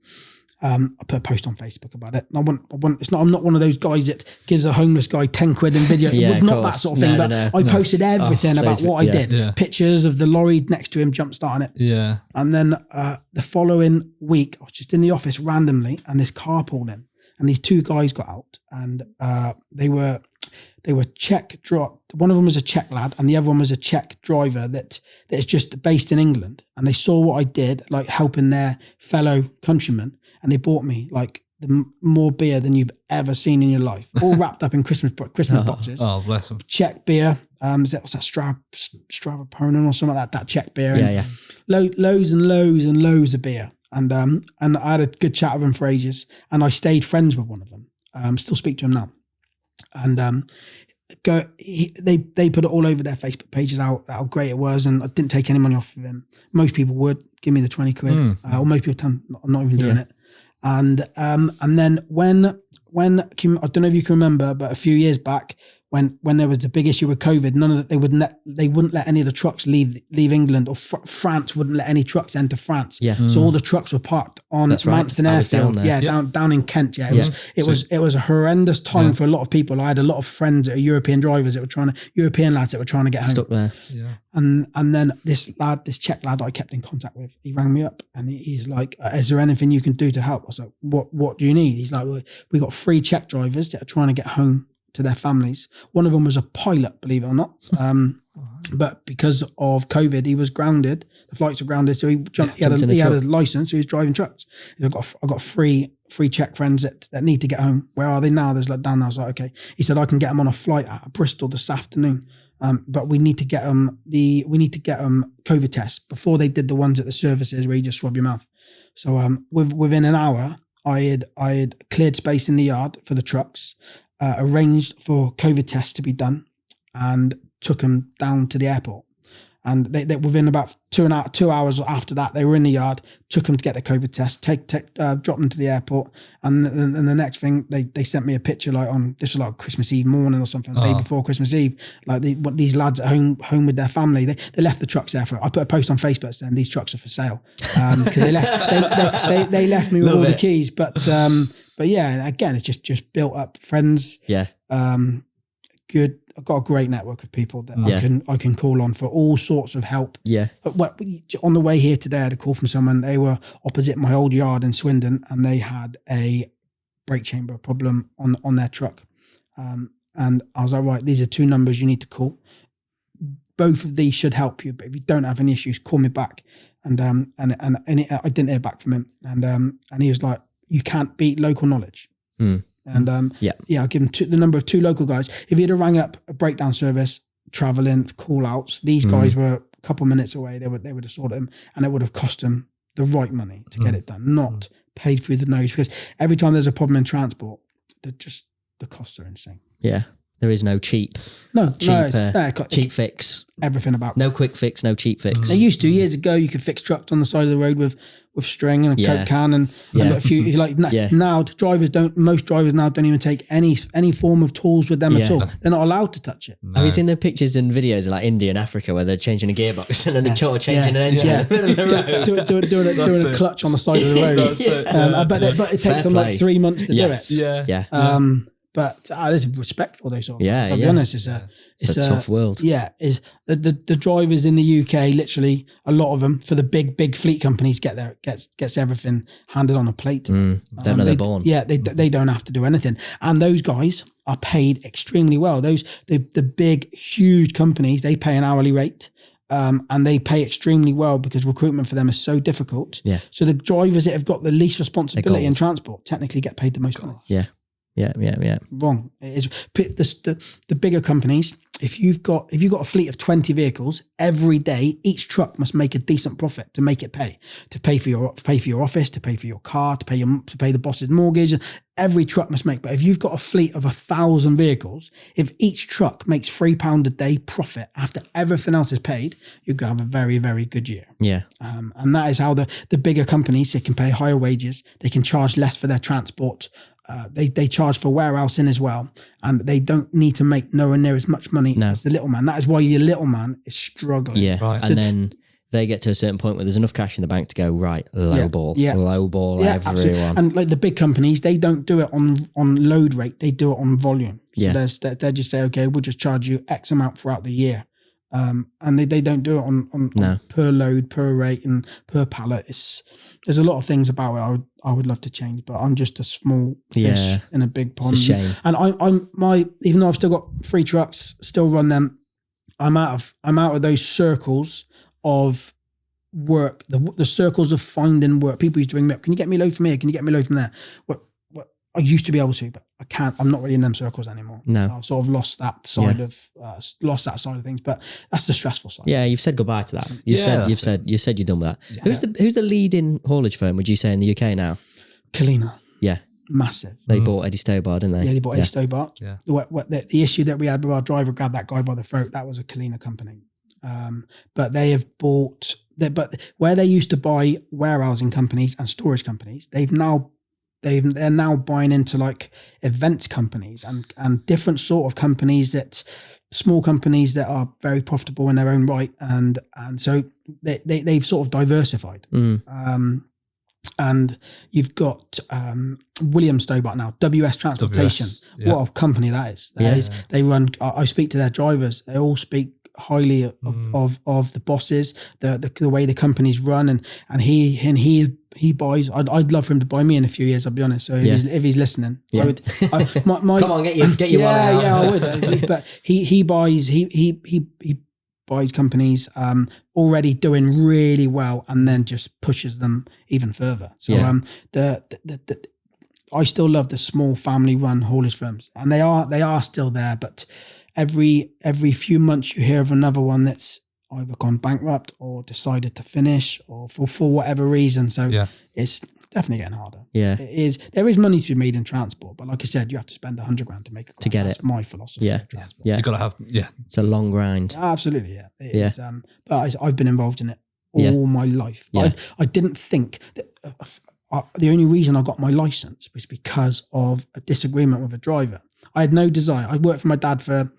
I put a post on Facebook about it. I'm not one of those guys that gives a homeless guy 10 quid in video. Not that sort of thing, but I posted everything about what I did. Yeah. Pictures of the lorry next to him, jump starting it. Yeah. And then the following week, I was just in the office randomly, and this car pulled in, and these two guys got out, and they were Czech. One of them was a Czech lad, and the other one was a Czech driver that is just based in England. And they saw what I did, like helping their fellow countrymen. And they bought me like more beer than you've ever seen in your life, all wrapped up in Christmas boxes. Oh, bless them. Czech beer. What's that Stravaponin or something like that Czech beer. Yeah. Loads and loads of beer. And I had a good chat with him for ages. And I stayed friends with one of them. Still speak to him now. And they put it all over their Facebook pages how great it was, and I didn't take any money off of him. Most people would give me the 20 quid, or most people I'm not even doing it. And then when I don't know if you can remember, but a few years back when there was the big issue with COVID, they wouldn't let any of the trucks leave England, or France wouldn't let any trucks enter France. Yeah. So all the trucks were parked on Manston Airfield. Down in Kent. Yeah. It was a horrendous time for a lot of people. I had a lot of friends that are European drivers that were European lads that were trying to get home. Stuck there. Yeah. And then this Czech lad that I kept in contact with, he rang me up and he's like, "Is there anything you can do to help?" I was like, "What do you need?" He's like, "Well, we got 3 Czech drivers that are trying to get home to their families." One of them was a pilot, believe it or not. But because of COVID, he was grounded. The flights were grounded, so he had a license, so he was driving trucks. I've got three Czech friends that need to get home. Where are they now? There's like down there. I was like, okay. He said I can get them on a flight out of Bristol this afternoon. But we need to get them COVID tests before they did the ones at the services where you just swab your mouth. So within an hour, I had cleared space in the yard for the trucks. Arranged for COVID tests to be done, and took them down to the airport. And they within about 2 hours after that, they were in the yard. Took them to get the COVID test. Drop them to the airport, and the next thing they sent me a picture this was like Christmas Eve morning or something, the day before Christmas Eve. Like these lads at home with their family. They left the trucks there I put a post on Facebook saying these trucks are for sale because they left me with all the keys, But yeah, again, it's just built up friends. Yeah. Good. I've got a great network of people that I can call on for all sorts of help. Yeah. But on the way here today, I had a call from someone. They were opposite my old yard in Swindon, and they had a brake chamber problem on their truck. And I was like, right, these are 2 numbers you need to call. Both of these should help you, but if you don't have any issues, call me back. And I didn't hear back from him. And he was like, you can't beat local knowledge. And I'll give him the number of 2 local guys. If he'd have rang up a breakdown service, traveling, call outs, these guys were a couple of minutes away. They would have sorted him, and it would have cost them the right money to get it done, not paid through the nose. Because every time there's a problem in transport, the costs are insane. Yeah. There is no cheap fix. Everything about no quick fix, no cheap fix. They used to years ago. You could fix trucks on the side of the road with string and a Coke can and a few. Now most drivers now don't even take any form of tools with them at all. They're not allowed to touch it. No. Have you seen the pictures and videos of like India and Africa where they're changing a gearbox and then they're changing an engine in the middle of the road? Doing a clutch on the side of the road. But it takes them like 3 months to do it. Yeah. But it's respectful though. Sort of. I'll be honest, it's a tough world. Yeah, is the drivers in the UK, literally a lot of them for the big fleet companies gets everything handed on a plate. Don't know they're born. Yeah, they don't have to do anything, and those guys are paid extremely well. The big huge companies, they pay an hourly rate. And they pay extremely well because recruitment for them is so difficult. Yeah. So the drivers that have got the least responsibility in transport technically get paid the most money. Yeah. Wrong. It is the bigger companies. If you've got a fleet of 20 vehicles, every day each truck must make a decent profit to make it pay for your office, to pay for your car, to pay the boss's mortgage. Every truck must make. But if you've got a fleet of 1,000 vehicles, if each truck makes £3 a day profit after everything else is paid, you're going to have a very, very good year. Yeah. And that is how the bigger companies, they can pay higher wages, they can charge less for their transport. They charge for warehousing as well, and they don't need to make nowhere near as much money as the little man. That is why your little man is struggling. Yeah, right. And then they get to a certain point where there's enough cash in the bank to go, right, lowball everyone. Absolutely. And like the big companies, they don't do it on load rate, they do it on volume. So they just say, okay, we'll just charge you X amount throughout the year. And they don't do it on per load, per rate, and per pallet. There's a lot of things about it I would love to change, but I'm just a small fish in a big pond. It's a shame. And even though I've still got 3 trucks, still run them, I'm out of those circles of work, the circles of finding work. People used to ring me up, can you get me a load from here? Can you get me a load from there? What I used to be able to, but I can't. I'm not really in them circles anymore. No, so I've sort of lost that side of things. But that's the stressful side. Yeah, you've said goodbye to that. You said you're done with that. Yeah. Who's the leading haulage firm? Would you say in the UK now? Kalina. Yeah, massive. They bought Eddie Stobart, didn't they? Yeah, they bought Eddie Stobart. Yeah. The issue that we had with our driver grabbed that guy by the throat. That was a Kalina company. But they have bought. But where they used to buy warehousing companies and storage companies, they're now buying into like events companies and different sort of companies, that small companies that are very profitable in their own right, and so they've sort of diversified. And you've got William Stobart now, WS Transportation. What a company that is! They run. I speak to their drivers. They all speak highly of the bosses, the way the companies run, and he buys. I'd love for him to buy me in a few years. I'll be honest. So if he's listening, I would. Come on, get you one. I would. But he buys companies already doing really well, and then just pushes them even further. So I still love the small family run haulage firms, and they are still there, but every few months you hear of another one that's either gone bankrupt or decided to finish, or for whatever reason. So it's definitely getting harder. Yeah, it is. There is money to be made in transport, but like I said, you have to spend $100,000 to make it. To get That's my philosophy. Yeah, of transport. You got to have. Yeah, it's a long grind. Absolutely, yeah. It is. But I've been involved in it all my life. Yeah. I didn't think that. The only reason I got my license was because of a disagreement with a driver. I had no desire. I worked for my dad for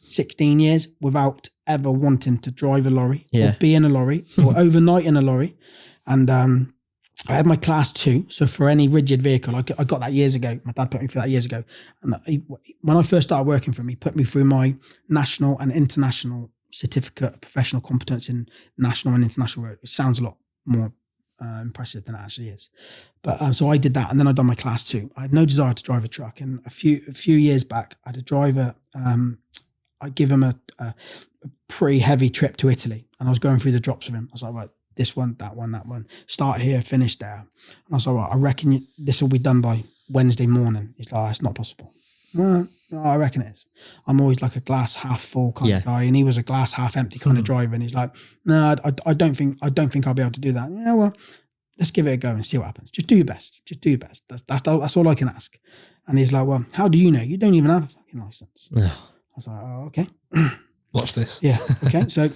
16 years without ever wanting to drive a lorry or be in a lorry or overnight in a lorry. And I had my class 2. So for any rigid vehicle, I got that years ago. My dad put me through that years ago. And when I first started working for him, he put me through my national and international certificate of professional competence in national and international road. It sounds a lot more impressive than it actually is. But so I did that, and then I'd done my class 2. I had no desire to drive a truck. And a few years back, I had a driver, I give him a pretty heavy trip to Italy, and I was going through the drops with him. I was like, right, this one, that one, start here, finish there. And I was like, right, I reckon this will be done by Wednesday morning. He's like, it's not possible. Well, I reckon it is. I'm always like a glass half full kind of guy, and he was a glass half empty kind of driver. And he's like, no, I don't think I'll be able to do that. Yeah, well, let's give it a go and see what happens. Just do your best. Just do your best. That's all I can ask. And he's like, well, how do you know? You don't even have a fucking license. was like, oh, okay. Watch this. Yeah. Okay. So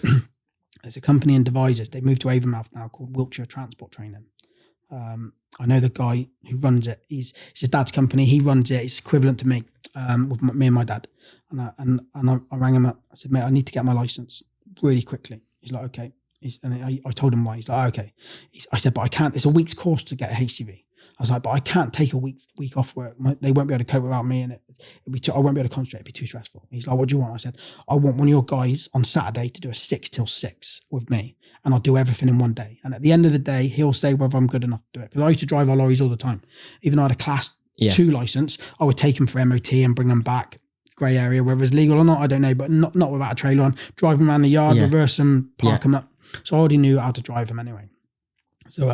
there's a company in Devizes. They moved to Avonmouth now called Wiltshire Transport Training. I know the guy who runs it. It's his dad's company. He runs it. It's equivalent to me, with me and my dad. And I rang him up. I said, mate, I need to get my license really quickly. He's like, okay. I told him why. He's like, okay. I said, but I can't. It's a week's course to get a HGV. I was like, but I can't take a week off work. They won't be able to cope without me, and I won't be able to concentrate. It'd be too stressful. He's like, what do you want? I said, I want one of your guys on Saturday to do a 6 till 6 with me, and I'll do everything in one day. And at the end of the day, he'll say whether I'm good enough to do it. Because I used to drive our lorries all the time. Even though I had a class 2 license, I would take them for MOT and bring them back. Grey area, whether it's legal or not, I don't know, but not without a trailer on. Drive them around the yard, reverse them, park them up. So I already knew how to drive them anyway. So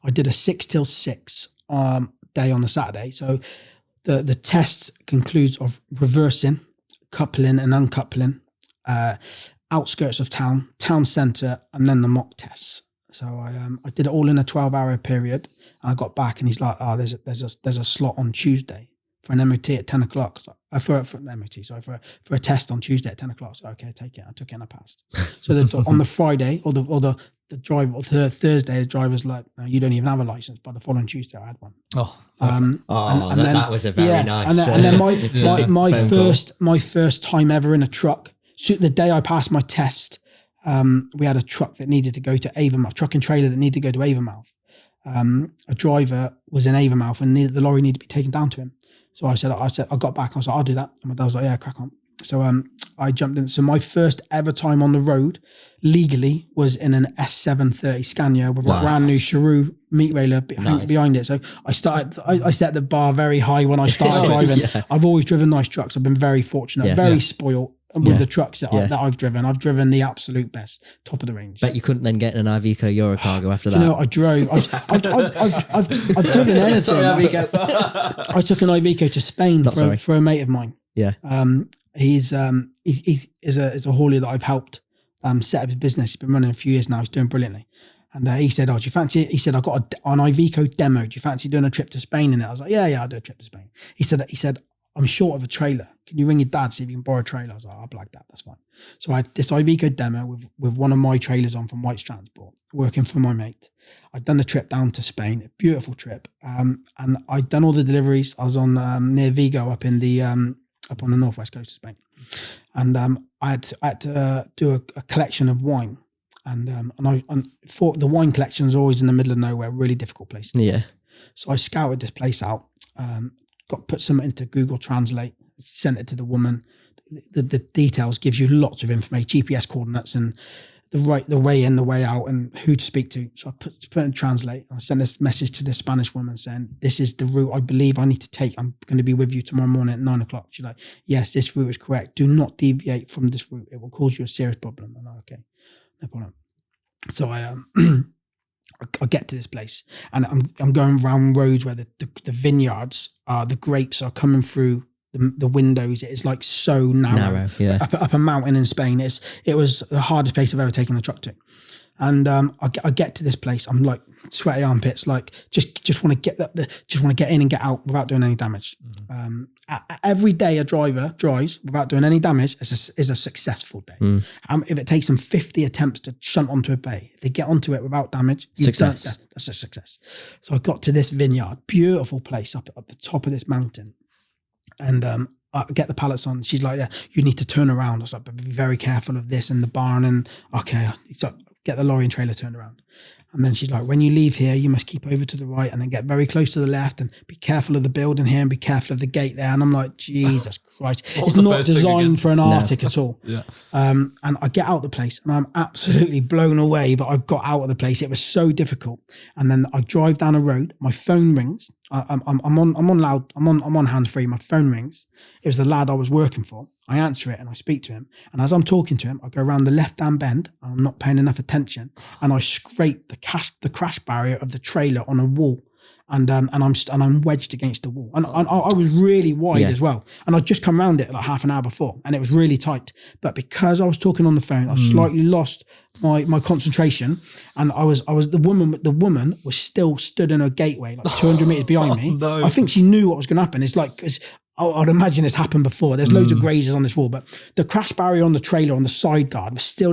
I did a 6 till 6 day on the Saturday. So the test concludes of reversing, coupling and uncoupling, outskirts of town centre, and then the mock tests. So I did it all in a 12-hour period, and I got back and he's like, oh, there's a slot on Tuesday for an MOT at 10 o'clock. So, for an MOT, sorry, for a test on Tuesday at 10 o'clock. So okay, take it. I took it and I passed. So on the Friday or the Thursday, the driver's like, no, you don't even have a license. But the following Tuesday, I had one. That was a very nice. And then my first time ever in a truck. So the day I passed my test, we had a truck that needed to go to Avonmouth, truck and trailer that needed to go to Avonmouth. A driver was in Avonmouth and the lorry needed to be taken down to him. So I got back. I was like, I'll do that. And my dad was like, yeah, crack on. So I jumped in. So my first ever time on the road legally was in an S730 Scania with a brand new Cheroux meat railer behind it. So I set the bar very high when I started driving. Yeah. I've always driven nice trucks. I've been very fortunate, very spoiled with the trucks that I've driven. I've driven the absolute best, top of the range. Bet you couldn't then get in an Iveco Eurocargo after that. You know, I drove. I've driven anything. I took an Iveco to Spain for a mate of mine. Yeah. He's a haulier that I've helped set up his business. He's been running a few years now. He's doing brilliantly. And he said, oh, do you fancy it? He said, I got an Iveco demo. Do you fancy doing a trip to Spain in it? I was like, yeah, I'll do a trip to Spain. He said, I'm short of a trailer. Can you ring your dad, see if you can borrow a trailer? I was like, I'll blag that. That's fine. So I had this Iveco demo with one of my trailers on from White's Transport, working for my mate. I'd done the trip down to Spain, a beautiful trip. And I'd done all the deliveries. I was on near Vigo up on the northwest coast of Spain. And I had to do a collection of wine. And for the wine collection is always in the middle of nowhere, really difficult place. Yeah. So I scouted this place out, put something into Google Translate, sent it to the woman. The details gives you lots of information, GPS coordinates and the way in, the way out, and who to speak to. So I put it in Translate. I sent this message to the Spanish woman saying, this is the route I believe I need to take. I'm going to be with you tomorrow morning at 9 o'clock. She's like, yes, this route is correct. Do not deviate from this route. It will cause you a serious problem. I'm like, okay, no problem. So I get to this place and I'm going around roads where the vineyards the grapes are coming through the windows. It is like so narrow. Up a mountain in Spain. It was the hardest place I've ever taken a truck to. And I get to this place. I'm like sweaty armpits, like just want to get in and get out without doing any damage. Every day a driver drives without doing any damage is a successful day. If it takes them 50 attempts to shunt onto a bay, if they get onto it without damage, success. That's a success. So I got to this vineyard, beautiful place up the top of this mountain. And I get the pallets on. She's like, yeah, you need to turn around. I was like, but be very careful of this and the barn. And okay, so get the lorry and trailer turned around. And then she's like, when you leave here, you must keep over to the right and then get very close to the left and be careful of the building here and be careful of the gate there. And I'm like, Jesus Christ. It's not designed for an Arctic at all. Yeah. And I get out of the place and I'm absolutely blown away, but I've got out of the place. It was so difficult. And then I drive down a road, my phone rings. I'm on hands-free. My phone rings. It was the lad I was working for. I answer it and I speak to him. And as I'm talking to him, I go around the left-hand bend and I'm not paying enough attention. And I scrape the crash barrier of the trailer on a wall. And I'm wedged against the wall. And I was really wide as well. And I'd just come around it like half an hour before and it was really tight. But because I was talking on the phone, I slightly lost my concentration. And the woman was still stood in her gateway, like 200 meters behind me. No. I think she knew what was going to happen. It's like, 'cause I'd imagine it's happened before. There's loads of grazes on this wall, but the crash barrier on the trailer on the side guard was still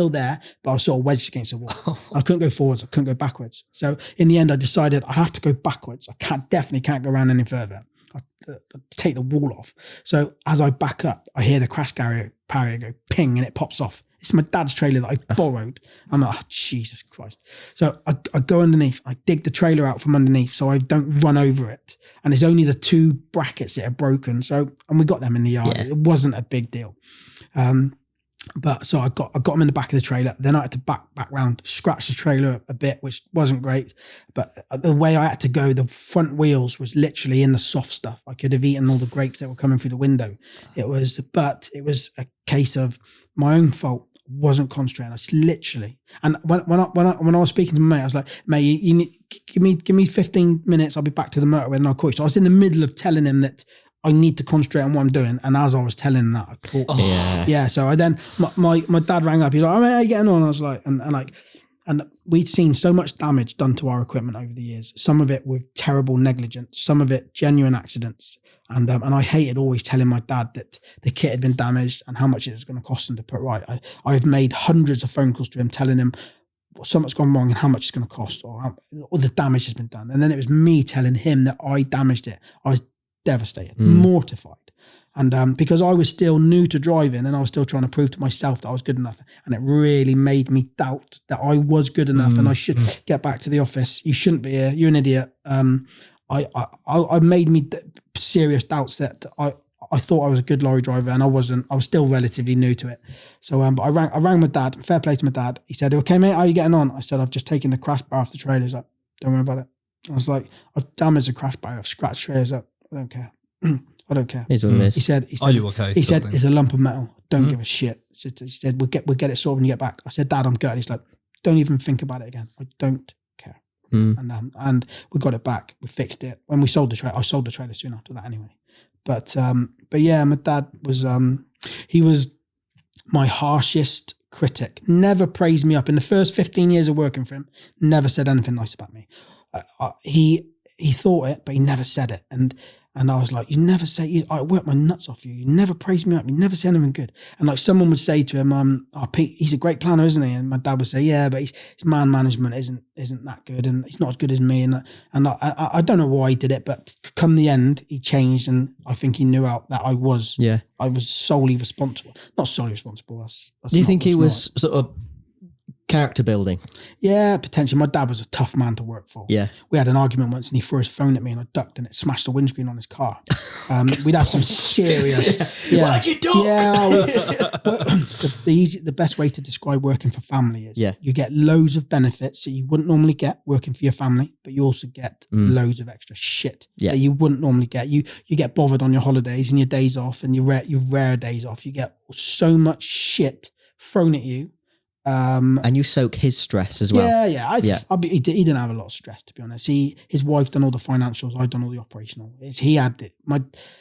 there, but I was sort of wedged against the wall. I couldn't go forwards. I couldn't go backwards. So in the end, I decided I have to go backwards. I definitely can't go around any further. I take the wall off. So as I back up, I hear the crash barrier go ping and it pops off. It's my dad's trailer that I borrowed. I'm like, oh, Jesus Christ. So I go underneath, I dig the trailer out from underneath so I don't run over it. And it's only the 2 brackets that are broken. So, and we got them in the yard. Yeah. It wasn't a big deal. But so I got them in the back of the trailer. Then I had to back round, scratch the trailer a bit, which wasn't great. But the way I had to go, the front wheels was literally in the soft stuff. I could have eaten all the grapes that were coming through the window. It was a case of my own fault. Wasn't concentrating. I was literally, and when I was speaking to my mate, I was like, mate, you need, give me 15 minutes. I'll be back to the motorway and I'll call you. So I was in the middle of telling him that I need to concentrate on what I'm doing. And as I was telling him that, I caught yeah. So I then, my dad rang up. He's like, oh, mate, how you getting on? I was like, and we'd seen so much damage done to our equipment over the years. Some of it with terrible negligence, some of it genuine accidents. And I hated always telling my dad that the kit had been damaged and how much it was going to cost him to put right. I've made hundreds of phone calls to him telling him something's gone wrong and how much it's going to cost or the damage has been done. And then it was me telling him that I damaged it. I was devastated, mortified. And because I was still new to driving and I was still trying to prove to myself that I was good enough. And it really made me doubt that I was good enough and I should get back to the office. You shouldn't be here. You're an idiot. I made me serious doubts that I thought I was a good lorry driver and I wasn't. I was still relatively new to it. So, but I rang my dad. Fair play to my dad. He said, "Okay, mate, how are you getting on?" I said, "I've just taken the crash bar off the trailer." He's like, "Don't worry about it." I was like, "I've damaged the crash bar. I've scratched trailers up. I don't care. I don't care." Here's what it is. He said, "Are you okay?" He said, "It's a lump of metal. Don't give a shit." He said, "We'll get it sorted when you get back." I said, "Dad, I'm good." He's like, "Don't even think about it again. I don't care." And we got it back. We fixed it. When we sold the trailer, I sold the trailer soon after that anyway. But yeah, my dad was, he was my harshest critic. Never praised me up. In the first 15 years of working for him, never said anything nice about me. He thought it, but he never said it. And I was like, you never say, I work my nuts off you. You never praise me up. You never say anything good. And like someone would say to him, Pete, he's a great planner, isn't he? And my dad would say, yeah, but his man management isn't that good. And he's not as good as me. And I don't know why he did it, but come the end, he changed. And I think he knew out that I was solely responsible. Not solely responsible. That's Do you think he was sort of character building? Yeah, potentially. My dad was a tough man to work for. Yeah. We had an argument once and he threw his phone at me and I ducked and it smashed the windscreen on his car. We'd had some serious... Yeah. Why'd you duck? Yeah. The best way to describe working for family is you get loads of benefits that you wouldn't normally get working for your family, but you also get loads of extra shit that you wouldn't normally get. You get bothered on your holidays and your days off and your rare days off. You get so much shit thrown at you. And you soak his stress as well. Yeah. He didn't have a lot of stress, to be honest. His wife done all the financials. I'd done all the operational. He had it.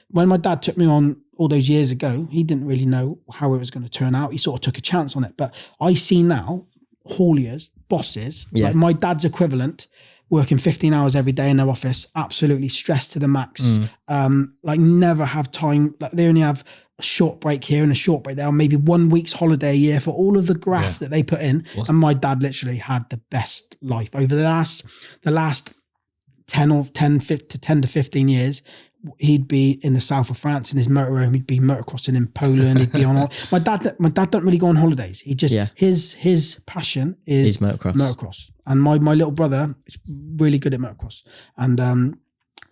When my dad took me on all those years ago, he didn't really know how it was going to turn out. He sort of took a chance on it. But I see now hauliers, bosses, like my dad's equivalent, working 15 hours every day in their office, absolutely stressed to the max. Like never have time. Like they only have a short break here and a short break there, or maybe 1 week's holiday a year for all of the graft that they put in. And my dad literally had the best life over the last 10 to 15 years. He'd be in the south of France in his motorhome. He'd be motocrossing in Poland. He'd be on. My dad don't really go on holidays. He just his passion is motocross. And my little brother is really good at motocross. And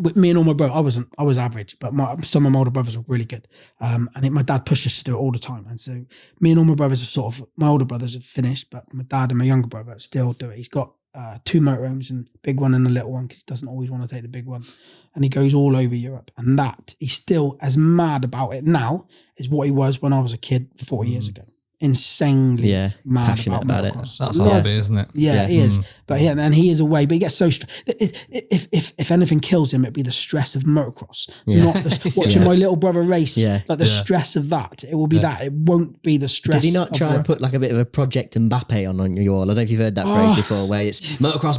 with me and all my brothers, I was average, but some of my older brothers were really good. And my dad pushed us to do it all the time. And so me and all my brothers my older brothers have finished, but my dad and my younger brother still do it. He's got 2 motorhomes, and big one and a little one, because he doesn't always want to take the big one. And he goes all over Europe. And he's still as mad about it now as what he was when I was a kid 40 years ago. insanely mad about motocross. That's a hobby, isn't it? Yeah, he is. But and he is away. But he gets so if anything kills him, it'd be the stress of motocross, not watching my little brother race. Like the stress of that. It will be that. It won't be the stress. Did he not try and put like a bit of a Project Mbappe on your wall? I don't know if you've heard that phrase before, where it's motocross.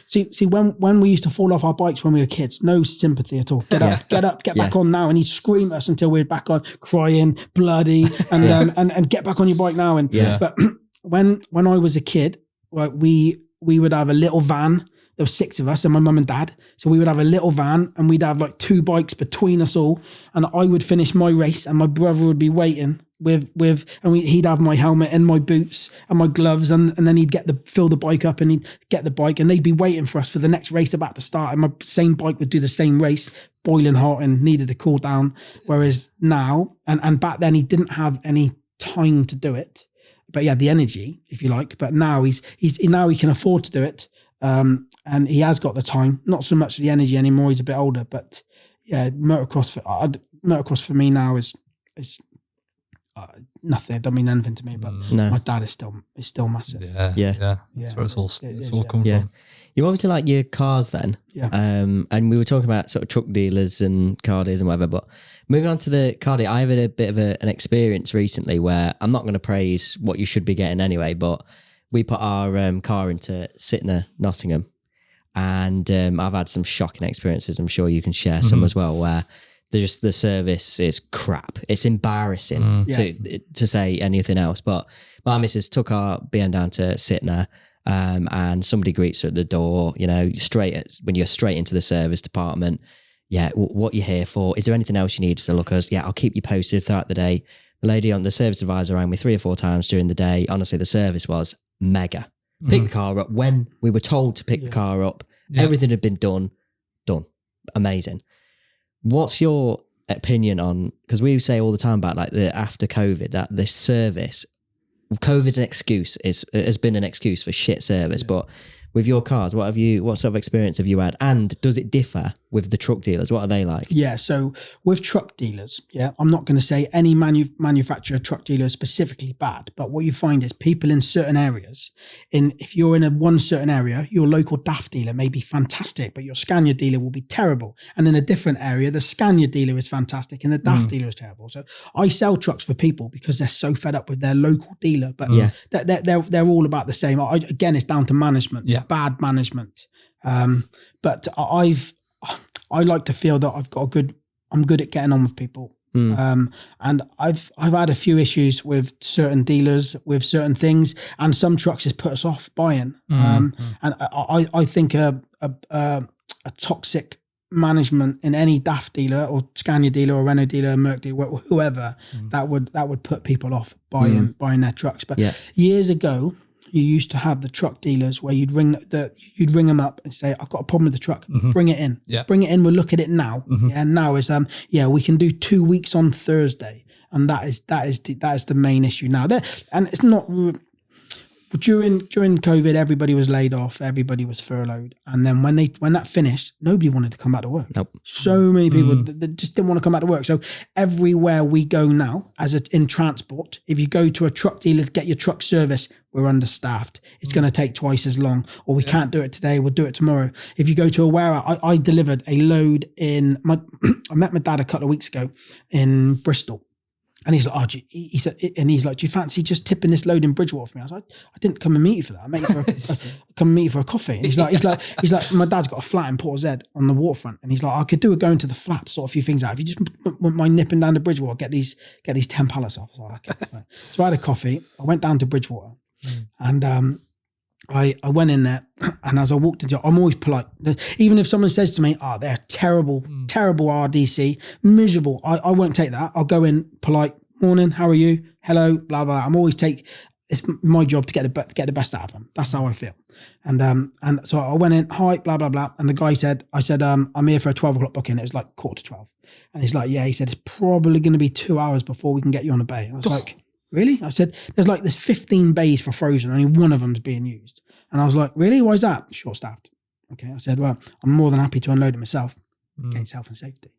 See, when we used to fall off our bikes when we were kids, no sympathy at all. Get up, get back on now, and he'd scream at us until we were back on, crying, bloody, and get back on your bike now. And but when I was a kid, like we would have a little van. There were 6 of us and my mum and dad. So we would have a little van and we'd have like 2 bikes between us all. And I would finish my race and my brother would be waiting he'd have my helmet and my boots and my gloves. And then he'd fill the bike up and he'd get the bike and they'd be waiting for us for the next race about to start. And my same bike would do the same race, boiling hot and needed to cool down. Whereas now, and back then he didn't have any time to do it, but he had the energy, if you like. But now now he can afford to do it. And he has got the time, not so much the energy anymore. He's a bit older, but motocross for me now is nothing. It don't mean anything to me, but my dad is still massive. Yeah. That's where it's all come from. You obviously like your cars then. Yeah. And we were talking about sort of truck dealers and car dealers and whatever, but moving on to the car deal, I had a bit of an experience recently where I'm not going to praise what you should be getting anyway, but we put our car into Sytner, Nottingham, and I've had some shocking experiences. I'm sure you can share some as well, where the service is crap. It's embarrassing to say anything else. But my missus took our BM down to Sytner, and somebody greets her at the door. You know, when you're straight into the service department. Yeah, what you're here for? Is there anything else you need to look at? Yeah, I'll keep you posted throughout the day. The lady on the service advisor rang me 3 or 4 times during the day. Honestly, the service was mega. Pick the car up when we were told to pick the car up. Everything had been done. Amazing. What's your opinion on, because we say all the time about like the after COVID, that the service, COVID has been an excuse for shit service, but with your cars, what sort of experience have you had? And does it differ with the truck dealers? What are they like? Yeah, so with truck dealers, I'm not going to say any manufacturer truck dealer is specifically bad, but what you find is people in certain areas, if you're in one certain area, your local DAF dealer may be fantastic, but your Scania dealer will be terrible. And in a different area, the Scania dealer is fantastic and the DAF dealer is terrible. So I sell trucks for people because they're so fed up with their local dealer, but they're all about the same. Again, it's down to management, bad management. But I like to feel that I'm good at getting on with people. And I've had a few issues with certain dealers, with certain things, and some trucks has put us off buying. And I think a toxic management in any DAF dealer or Scania dealer or Renault dealer, Merc dealer, whoever, that would put people off buying their trucks. But years ago, you used to have the truck dealers where you'd ring them up and say, I've got a problem with the truck, bring it in. Bring it in, we'll look at it now. And now is we can do 2 weeks on Thursday. And that is the main issue now. And it's not during COVID, everybody was laid off, everybody was furloughed. And then when that finished, nobody wanted to come back to work. Nope. So many people that just didn't want to come back to work. So everywhere we go now, in transport, if you go to a truck dealer to get your truck service, we're understaffed. It's going to take twice as long, or we can't do it today, we'll do it tomorrow. If you go to a warehouse, I delivered a load I met my dad a couple of weeks ago in Bristol. And he's like, do you fancy just tipping this load in Bridgewater for me? I was like, I didn't come and meet you for that. I met you come and meet you for a coffee. And he's like, my dad's got a flat in Portishead on the waterfront, and he's like, I could do it going to the flat to sort a few things out. If you just wouldn't mind nipping down to Bridgewater, get these 10 pallets off. I was like, okay. So I had a coffee. I went down to Bridgewater, and I went in there, and as I walked into, I'm always polite. Even if someone says to me, they're terrible RDC, miserable, I won't take that. I'll go in polite, morning, how are you? Hello, blah, blah. It's my job to get the best out of them. That's how I feel. And so I went in, hi, blah, blah, blah. And the guy said, I'm here for a 12 o'clock booking. It was like 11:45. And he's like, he said, it's probably going to be 2 hours before we can get you on a bay. And I was like, really? I said, there's 15 bays for frozen. Only one of them's being used. And I was like, really? Why is that? Short-staffed. Okay. I said, well, I'm more than happy to unload it myself against health and safety.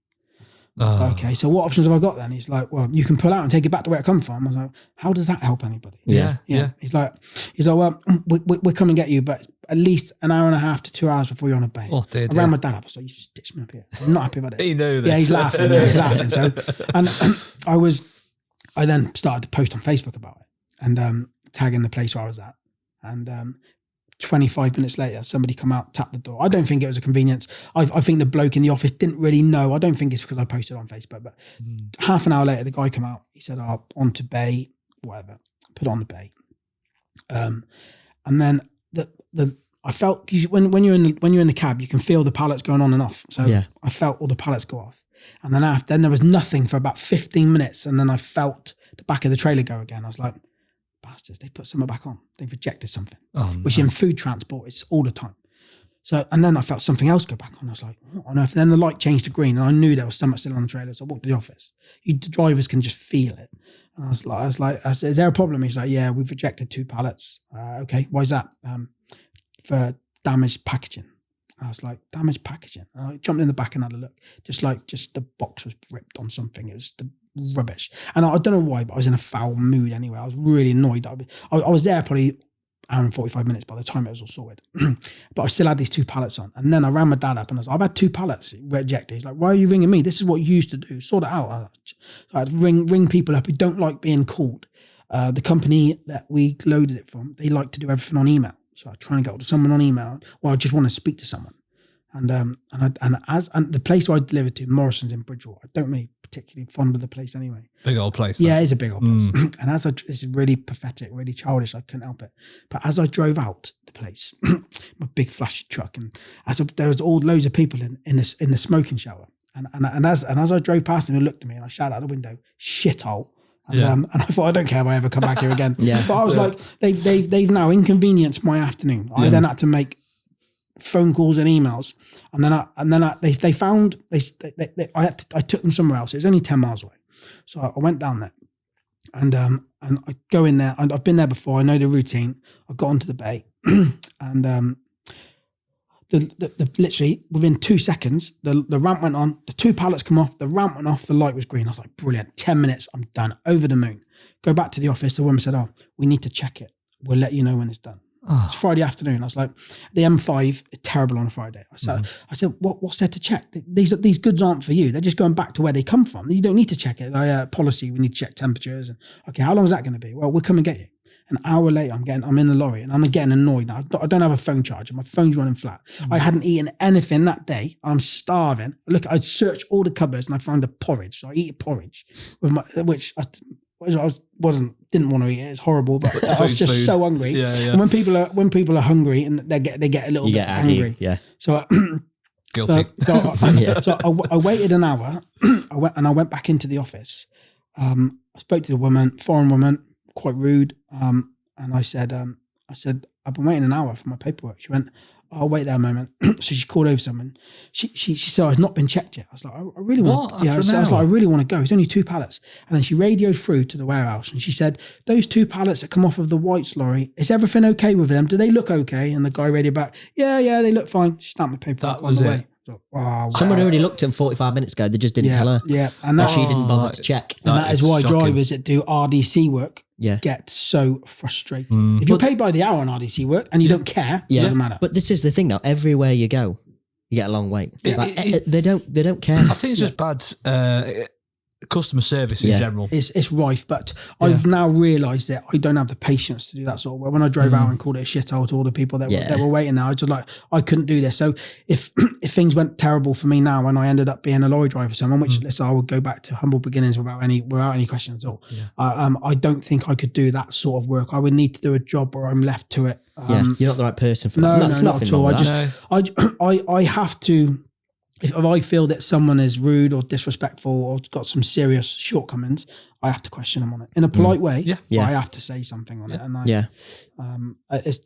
Like, okay, so what options have I got then? He's like, well, you can pull out and take it back to where it come from. I was like, how does that help anybody? Yeah. He's like, well, we'll come and get you, but at least an hour and a half to 2 hours before you're on a bay. Oh, dear, I rang my dad up. I was like, you just stitched me up here. I'm not happy about this. He knew this. Yeah, he's laughing. So, and I then started to post on Facebook about it and tagging the place where I was at. And 25 minutes later, somebody come out, tap the door. I don't think it was a convenience. I think the bloke in the office didn't really know. I don't think it's because I posted on Facebook, but half an hour later, the guy come out. He said, on to bay, whatever. Put it on the bay. And then I felt when you're in the cab, you can feel the pallets going on and off. So I felt all the pallets go off. And then there was nothing for about 15 minutes. And then I felt the back of the trailer go again. I was like, bastards, they put something back on. They've rejected something, which in food transport, it's all the time. So, and then I felt something else go back on. I was like, what on earth? Then the light changed to green and I knew there was something still on the trailer. So I walked to the office. The drivers can just feel it. And I said, is there a problem? He's like, yeah, we've rejected 2 pallets. Okay, why is that? For damaged packaging. I was like, damaged packaging? And I jumped in the back and had a look. Just the box was ripped on something. It was the rubbish. And I don't know why, but I was in a foul mood anyway. I was really annoyed. I was there probably hour and 45 minutes by the time it was all sorted. But I still had these 2 pallets on. And then I rang my dad up and I was like, I've had 2 pallets rejected. He's like, why are you ringing me? This is what you used to do. Sort it out. I had to ring people up who don't like being called. The company that we loaded it from, they like to do everything on email. So I try and get hold of someone on email, or I just want to speak to someone. And the place where I delivered to, Morrison's in Bridgewater, I don't really particularly fond of the place anyway. Big old place. Though. Yeah, it's a big old place. And it's really pathetic, really childish. I couldn't help it. But as I drove out the place, my big flashy truck, and there was loads of people in the smoking shower. And as I drove past them, they looked at me and I shouted out the window, shithole. And I thought, I don't care if I ever come back here again. But I was like, they've now inconvenienced my afternoon. I then had to make phone calls and emails, and then I took them somewhere else. It was only 10 miles away, so I went down there, and I go in there. And I've been there before. I know the routine. I got onto the bay, and literally within 2 seconds, the ramp went on. The 2 pallets come off. The ramp went off. The light was green. I was like, brilliant! 10 minutes, I'm done. Over the moon. Go back to the office. The woman said, we need to check it. We'll let you know when it's done. It's Friday afternoon. I was like, the M5 is terrible on a Friday. I said, what's there to check? These goods aren't for you. They're just going back to where they come from. You don't need to check it. Policy, we need to check temperatures. And okay, how long is that going to be? Well, we'll come and get you. An hour later, I'm in the lorry and I'm getting annoyed now. I don't have a phone charger. My phone's running flat. I hadn't eaten anything that day. I'm starving. I searched all the cupboards and I found a porridge. So I eat porridge with which I didn't want to eat it. It's horrible, but I was just so hungry. Yeah. And when people are hungry and they get a little bit angry. Yeah. So guilty. So I waited an hour. I went back into the office. I spoke to the woman, foreign woman, quite rude. And I said, I've been waiting an hour for my paperwork. She went, I'll wait there a moment. So she called over someone. She said, it's not been checked yet. I was like, I really want to. Yeah, I was like, I really want to go. It's only 2 pallets. And then she radioed through to the warehouse and she said, those 2 pallets that come off of the White's lorry, is everything okay with them? Do they look okay? And the guy radioed back, yeah, they look fine. She stamped my paperwork on the way. Wow. Someone already looked at him 45 minutes ago. They just didn't tell her. Yeah. And she didn't bother to check. And that is why drivers that do RDC work get so frustrated. If you're paid by the hour on RDC work and you don't care, it doesn't matter. But this is the thing now. Everywhere you go, you get a long wait. They don't care. I think it's just bad customer service in general. It's rife, but I've now realised that I don't have the patience to do that sort of work. When I drove out and called it a shithole to all the people that were waiting there, I just I couldn't do this. So if things went terrible for me now and I ended up being a lorry driver for someone, which I would go back to humble beginnings without any questions at all. I don't think I could do that sort of work. I would need to do a job where I'm left to it. You're not the right person for that. No, not at all. I have to. If I feel that someone is rude or disrespectful or got some serious shortcomings, I have to question them on it in a polite way. But I have to say something on it. And I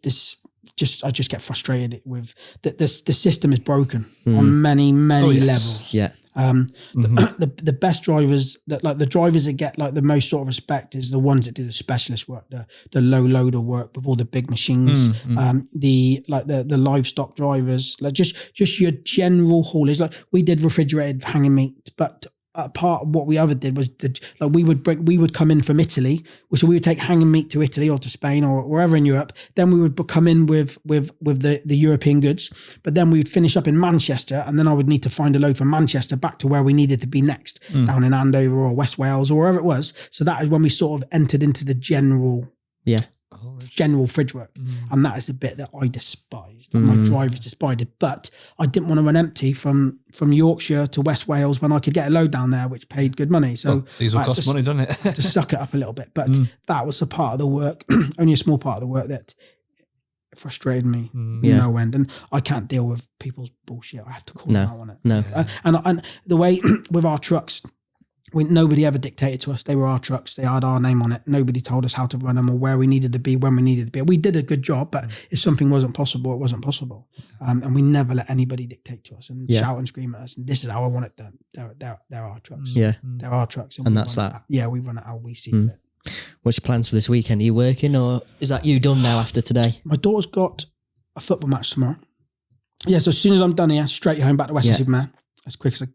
just get frustrated with that. The system is broken on many levels. Yeah. The best drivers the drivers that get the most sort of respect is the ones that do the specialist work, the low loader work with all the big machines, the livestock drivers, just your general haulage. Like we did refrigerated hanging meat, but part of what we ever did was we would come in from Italy, so we would take hanging meat to Italy or to Spain or wherever in Europe. Then we would come in with the European goods, but then we would finish up in Manchester, and then I would need to find a load from Manchester back to where we needed to be next, down in Andover or West Wales or wherever it was. So that is when we sort of entered into the general fridge work, and that is the bit that I despised. My drivers despised it, but I didn't want to run empty from Yorkshire to West Wales when I could get a load down there which paid good money. So diesel costs money, doesn't it? to suck it up a little bit, but that was a part of the work, only a small part of the work, that frustrated me no end, and I can't deal with people's bullshit. I have to call them out on it. And the way with our trucks, nobody ever dictated to us. They were our trucks. They had our name on it. Nobody told us how to run them or where we needed to be when we needed to be. We did a good job, but if something wasn't possible, it wasn't possible. And we never let anybody dictate to us and shout and scream at us. And this is how I want it done. They're our trucks. Yeah. They're our trucks. And that's that. We run it how we see it. What's your plans for this weekend? Are you working, or is that you done now after today? My daughter's got a football match tomorrow. Yeah, so as soon as I'm done here, straight home back to Western Superman. As quick as the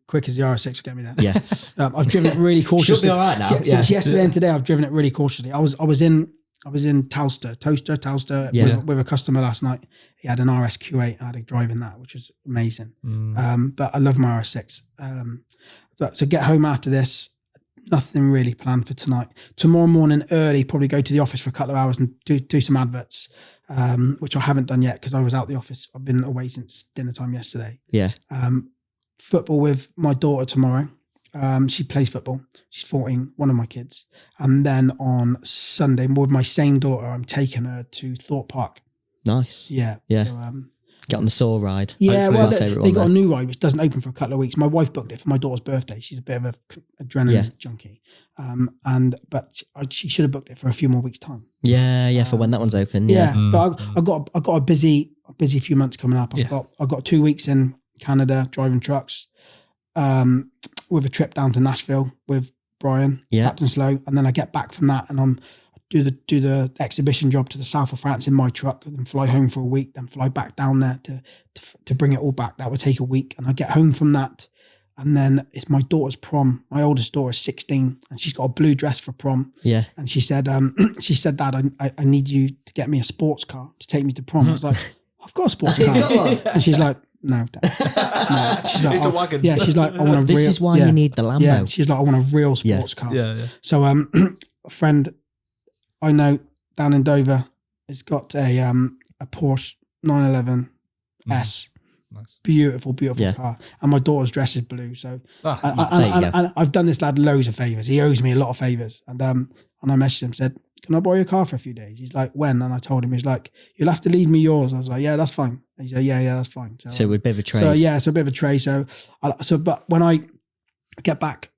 RS6 will get me there. Yes. I've driven it really cautiously. Should be all right now. Since yesterday and today, I've driven it really cautiously. I was in Telstar with a customer last night. He had an RSQ8. I had a drive in that, which was amazing. But I love my RS6. But to get home after this, nothing really planned for tonight. Tomorrow morning early, probably go to the office for a couple of hours and do some adverts, which I haven't done yet because I was out the office. I've been away since dinner time yesterday. Yeah. Football with my daughter tomorrow. She plays football. She's 14, one of my kids. And then on Sunday, with my same daughter, I'm taking her to Thorpe Park. Nice. Yeah. So, get on the saw ride. Yeah, well, they got a new ride which doesn't open for a couple of weeks. My wife booked it for my daughter's birthday. She's a bit of an adrenaline junkie, but she should have booked it for a few more weeks' time. Yeah, for when that one's open. Yeah, but I got a busy few months coming up. I've got 2 weeks in Canada driving trucks, with a trip down to Nashville with Brian, Captain Slow, and then I get back from that and I'm do the exhibition job to the south of France in my truck, and then fly home for a week, then fly back down there to bring it all back. That would take a week, and I get home from that, and then it's my daughter's prom. My oldest daughter is 16, and she's got a blue dress for prom. Yeah, and she said, Dad, I need you to get me a sports car to take me to prom. I was like, I've got a sports car, and she's like, no, Dad. No. She's like, it's a wagon. Yeah, she's like, I want a real. This is why you need the Lambo. Yeah, she's like, I want a real sports car. Yeah. So a friend I know down in Dover has got a Porsche 911 S. Nice. Beautiful car. And my daughter's dress is blue. So and I've done this lad loads of favours. He owes me a lot of favours. And I messaged him, said, can I borrow your car for a few days? He's like, when? And I told him, he's like, you'll have to leave me yours. I was like, yeah, that's fine. And he said, yeah, that's fine. So a bit of a trade. So yeah, it's a bit of a trade. But when I get back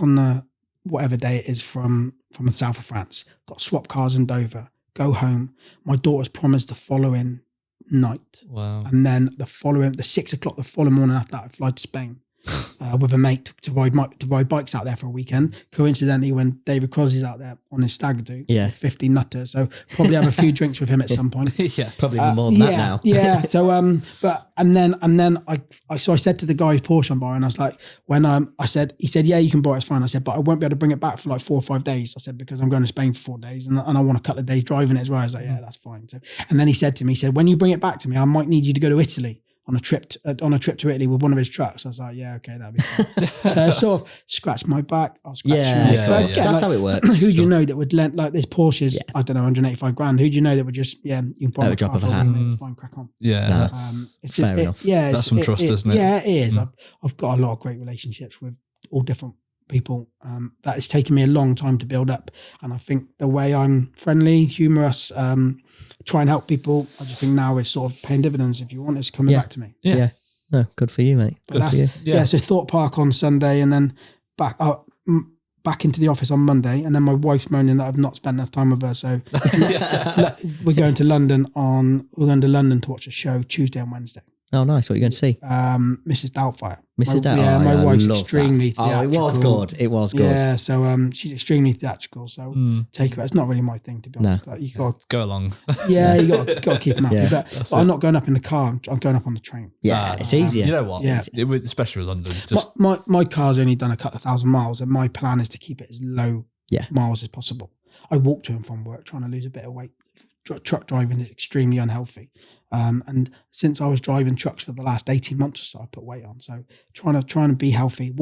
on the whatever day it is from the south of France, got swap cars in Dover, go home. My daughter's promised the following night. Wow. And then the 6 o'clock the following morning after that, I fly to Spain with a mate to ride bikes out there for a weekend. Coincidentally, when David Crosby's out there on his stag do, 50 nutters. So probably have a few drinks with him at some point. Yeah, probably more than that now. Yeah. So and then I said to the guy who's Porsche I'm borrowing, I was like, he said, yeah, you can borrow it, it's fine. I said, but I won't be able to bring it back for like 4 or 5 days. I said, because I'm going to Spain for 4 days and I want a couple of days driving it as well. I was like, yeah, that's fine. So, and then he said to me, when you bring it back to me, I might need you to go to Italy on a trip to Italy with one of his trucks. I was like, yeah, okay, that'd be fine. So I sort of scratched my back. I'll scratch yours. But again, that's how it works. Who do you know that would lend, like this Porsche's, I don't know, 185 grand. Who do you know that would just, you can borrow a drop of a hat. It's fine, crack on. Yeah, that's fair enough. Yeah, that's some trust, isn't it? Yeah, it is. I've got a lot of great relationships with all different people. That has taken me a long time to build up. And I think the way I'm friendly, humorous, try and help people, I just think now is sort of paying dividends. If you want, it's coming back to me. Yeah. No, good for you, mate. Good for you. Yeah, so Thorpe Park on Sunday and then back into the office on Monday, and then my wife's moaning that I've not spent enough time with her. So we're going to London to watch a show Tuesday and Wednesday. Oh, nice. What are you going to see? Mrs. Doubtfire. Mrs. Doubtfire. Yeah, my wife's extremely theatrical. Oh, it was good. It was good. Yeah, so she's extremely theatrical. So take her. It's not really my thing, to be honest. But you got to go along. Yeah, you got to keep them happy. But I'm not going up in the car. I'm going up on the train. Yeah, it's easier. You know what? Yeah. Especially with London. Just my car's only done a couple of thousand miles, and my plan is to keep it as low miles as possible. I walk to and from work trying to lose a bit of weight. Truck driving is extremely unhealthy. And since I was driving trucks for the last 18 months or so, I put weight on. So trying to be healthy.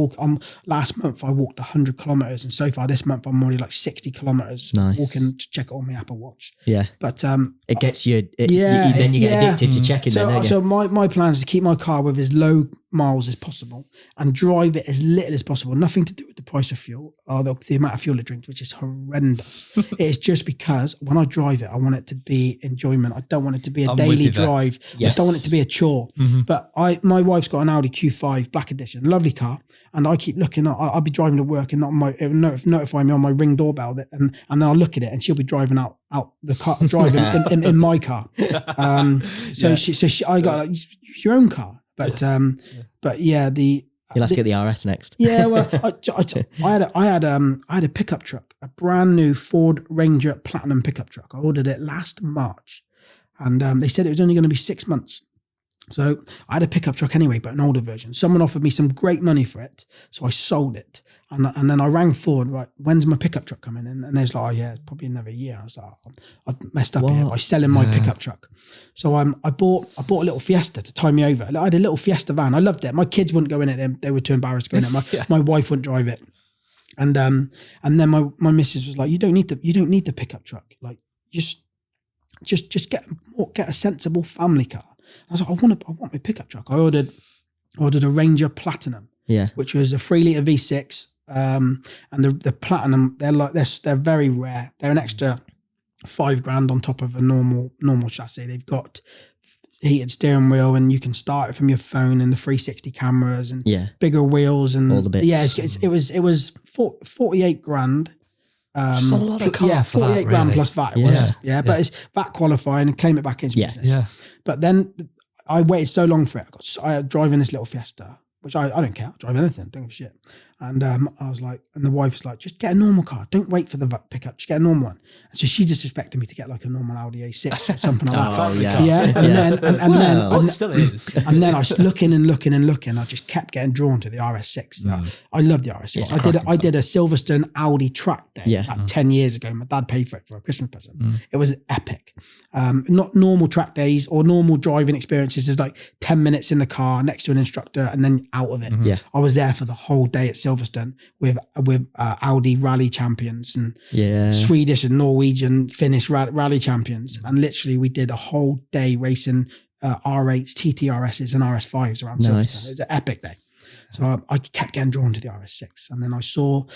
Last month I walked 100 kilometers, and so far this month I'm already like 60 kilometers walking to check it on my Apple Watch. Yeah. But it gets you, then you get addicted to checking that. So my plan is to keep my car with as low miles as possible and drive it as little as possible. Nothing to do with the price of fuel or the amount of fuel it drinks, which is horrendous. It's just because when I drive it, I want it to be enjoyment. I don't want it to be a daily drive. Yes. I don't want it to be a chore. But my wife's got an Audi Q5 Black Edition, lovely car, and I keep looking. I'll be driving to work and it will notify me on my Ring doorbell and then I'll look at it and she'll be driving out the car, driving in my car. I got use your own car. But yeah, you'll have to get the RS next. Yeah, well, I had a pickup truck, a brand new Ford Ranger Platinum pickup truck. I ordered it last March, and they said it was only going to be 6 months. So I had a pickup truck anyway, but an older version. Someone offered me some great money for it, so I sold it. And then I rang Ford, right, when's my pickup truck coming in? And they was like, oh yeah, probably another year. I was like, I messed up here by selling my pickup truck. So I bought a little Fiesta to tie me over. I had a little Fiesta van. I loved it. My kids wouldn't go in it. They were too embarrassed to go in it. My wife wouldn't drive it. And then my missus was like, you don't need the pickup truck. Like just get a sensible family car. I was like, I want my pickup truck. I ordered a Ranger Platinum, which was a 3-litre V6. And the Platinum, they're very rare. They're an extra $5,000 on top of a normal chassis. They've got heated steering wheel, and you can start it from your phone, and the 360 cameras, and bigger wheels, and all the bits. Yeah, it was 48 grand. It's a lot of car for 48 that, grand really. plus VAT. It was, but it's VAT qualifying and claim it back into business. Yeah. But then I waited so long for it. I was driving this little Fiesta, which I don't care. I drive anything, don't give a shit. And I was like, and the wife was like, just get a normal car. Don't wait for the pickup. Just get a normal one. And so she just expected me to get like a normal Audi A6 or something like that. And it still is. And then I was looking. I just kept getting drawn to the RS6. I love the RS6. I did a Silverstone Audi track day about 10 years ago. My dad paid for it for a Christmas present. It was epic. Not normal track days or normal driving experiences. There's like 10 minutes in the car next to an instructor and then out of it. I was there for the whole day at Silverstone with Audi rally champions and Swedish and Norwegian Finnish rally champions, and literally we did a whole day racing R8s, TTRSs and RS5s around Silverstone. It was an epic day. So I kept getting drawn to the RS6, and then I saw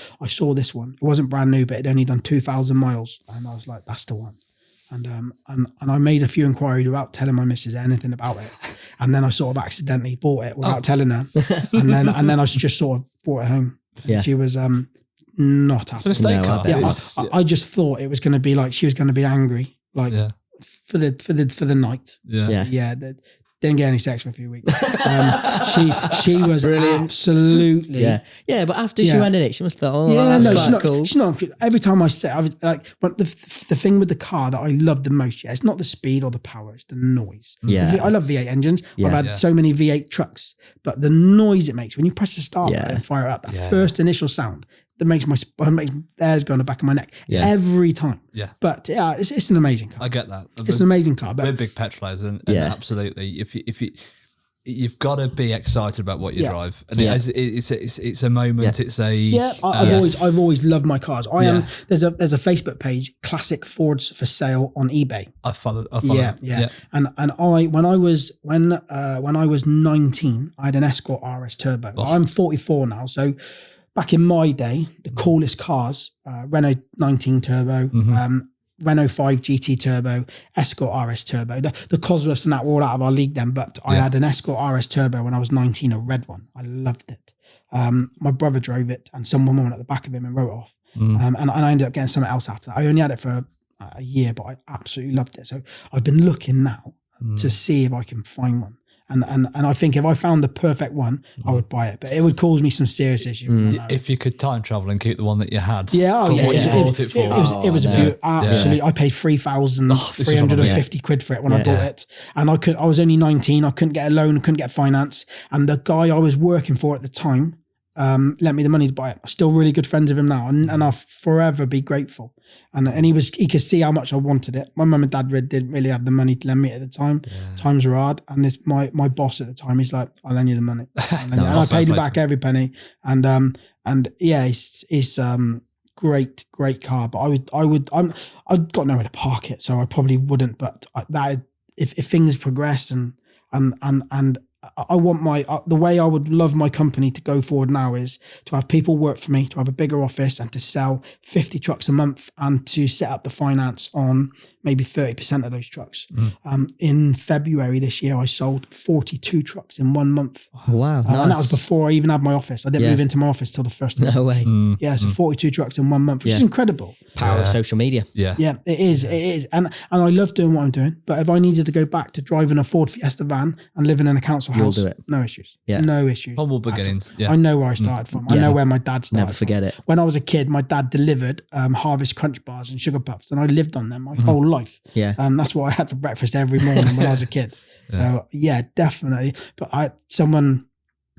this one. It wasn't brand new, but it only done 2,000 miles, and I was like, that's the one. And I made a few inquiries without telling my missus anything about it, and then I sort of accidentally bought it without telling her, and then I just sort of brought it home. Yeah. She was not happy. It's an estate car. I just thought it was going to be like she was going to be angry, like for the night. Yeah. Didn't get any sex for a few weeks. She was absolutely but after she went in it, she must have thought, she's not. Every time I say, I was like, but the thing with the car that I love the most, it's not the speed or the power, it's the noise. I love V8 engines. I've had so many V8 trucks, but the noise it makes when you press the start button and fire it up, that first initial sound that makes my hairs go on the back of my neck every time. But it's an amazing car. I get that. It's an amazing car. But we're big petrolizers, and absolutely, if you've got to be excited about what you drive, and it's a moment. It's a I've always loved my cars. There's a Facebook page, Classic Fords for Sale on eBay. I follow. And when I was 19, I had an Escort RS Turbo. I'm 44 now, so. Back in my day, the coolest cars, Renault 19 Turbo, Renault 5 GT Turbo, Escort RS Turbo. The Cosworths and that were all out of our league then, but I had an Escort RS Turbo when I was 19, a red one. I loved it. My brother drove it and some woman went at the back of him and wrote it off. And I ended up getting something else after that. I only had it for a year, but I absolutely loved it. So I've been looking now to see if I can find one. And I think if I found the perfect one, I would buy it, but it would cause me some serious issues. If you could time travel and keep the one that you had. Yeah. What you bought it for. It was a beautiful, absolutely. I paid 3,350 quid for it when I bought it. And I was only 19. I couldn't get a loan, couldn't get finance. And the guy I was working for at the time, lent me the money to buy it. I'm still really good friends with him now, and I'll forever be grateful. And he could see how much I wanted it. My mum and dad didn't really have the money to lend me at the time. Times were hard, and my boss at the time, he's like, "I'll lend you the money," and I paid him back every penny. And yeah, it's great car. But I've got nowhere to park it, so I probably wouldn't. But if things progress and I want the way I would love my company to go forward now is to have people work for me, to have a bigger office and to sell 50 trucks a month and to set up the finance on maybe 30% of those trucks. In February this year, I sold 42 trucks in 1 month. Wow. Nice. And that was before I even had my office. I didn't move into my office till the first month. No way. Yeah, so 42 trucks in 1 month, which is incredible. Power of social media. Yeah, it is. It is. And I love doing what I'm doing. But if I needed to go back to driving a Ford Fiesta van and living in a council house, do it. No issues. Yeah. No issues. Humble beginnings. Yeah. I know where I started from. I know where my dad started Never forget from. it. When I was a kid, my dad delivered Harvest Crunch bars and Sugar Puffs, and I lived on them my whole life. Yeah. That's what I had for breakfast every morning when I was a kid. So yeah, definitely. But someone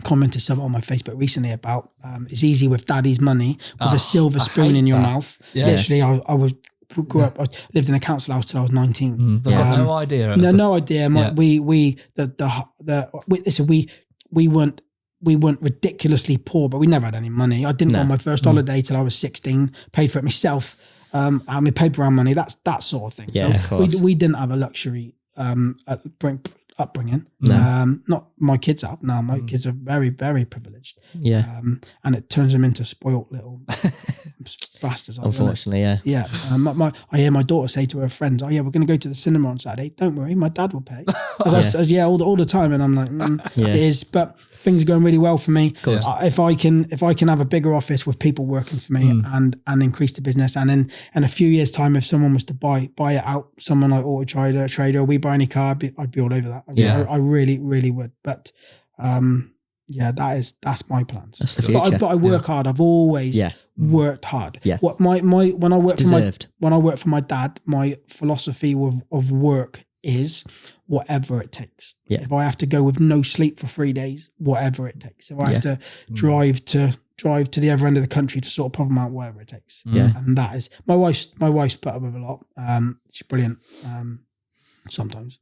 commented something on my Facebook recently about it's easy with daddy's money with a silver spoon in your mouth. Yeah. Literally, I grew up. I lived in a council house till I was 19. I've got no idea. No idea. We weren't ridiculously poor, but we never had any money. I didn't go on my first holiday till I was 16. Paid for it myself. I mean, paper round money. That sort of thing. Yeah, so we didn't have a luxury upbringing. Not my kids have. No, my kids are very, very privileged. Yeah. And it turns them into spoilt little bastards. Unfortunately, yeah. I hear my daughter say to her friends, "Oh yeah, we're going to go to the cinema on Saturday. Don't worry, my dad will pay." All the time, and I'm like, it is. But things are going really well for me. If I can have a bigger office with people working for me and increase the business, and in a few years' time, if someone was to buy it out, someone like Auto Trader, We Buy Any Car, I'd be all over that. I really, really would. But that's my plans. That's the future. But I work hard. I've always worked hard. Yeah. What when I work for my dad, my philosophy of work is whatever it takes. Yeah. If I have to go with no sleep for 3 days, whatever it takes. If I have to drive to the other end of the country to sort a problem out, whatever it takes. Yeah. And that is my wife's put up with a lot. She's brilliant. Sometimes,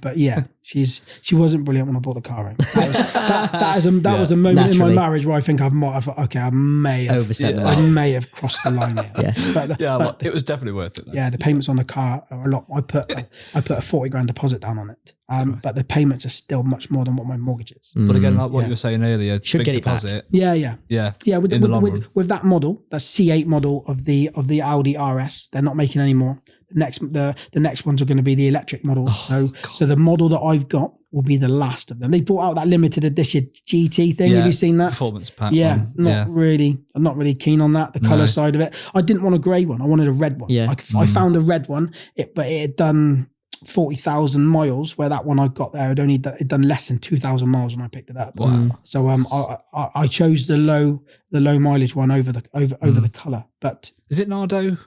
but yeah, she wasn't brilliant when I bought the car home. That was a moment in my marriage where I think I may have overstepped. I may have crossed the line here. But it was definitely worth it. Though. Yeah, the payments on the car are a lot. I put a 40 grand deposit down on it, but the payments are still much more than what my mortgage is. But again, like what you were saying earlier, should big get deposit. it back. Yeah. With that model, that C8 model of the Audi RS, they're not making any more. The next ones are going to be the electric models. So the model that I've got will be the last of them. They brought out that limited edition GT thing. Have you seen that? Performance pack. Yeah, really. I'm not really keen on that. The color side of it. I didn't want a grey one. I wanted a red one. Yeah. I found a red one, but it had done 40,000 miles, where that one I got there had done less than 2,000 miles when I picked it up. Wow. So I chose the low mileage one over the color. But is it Nardo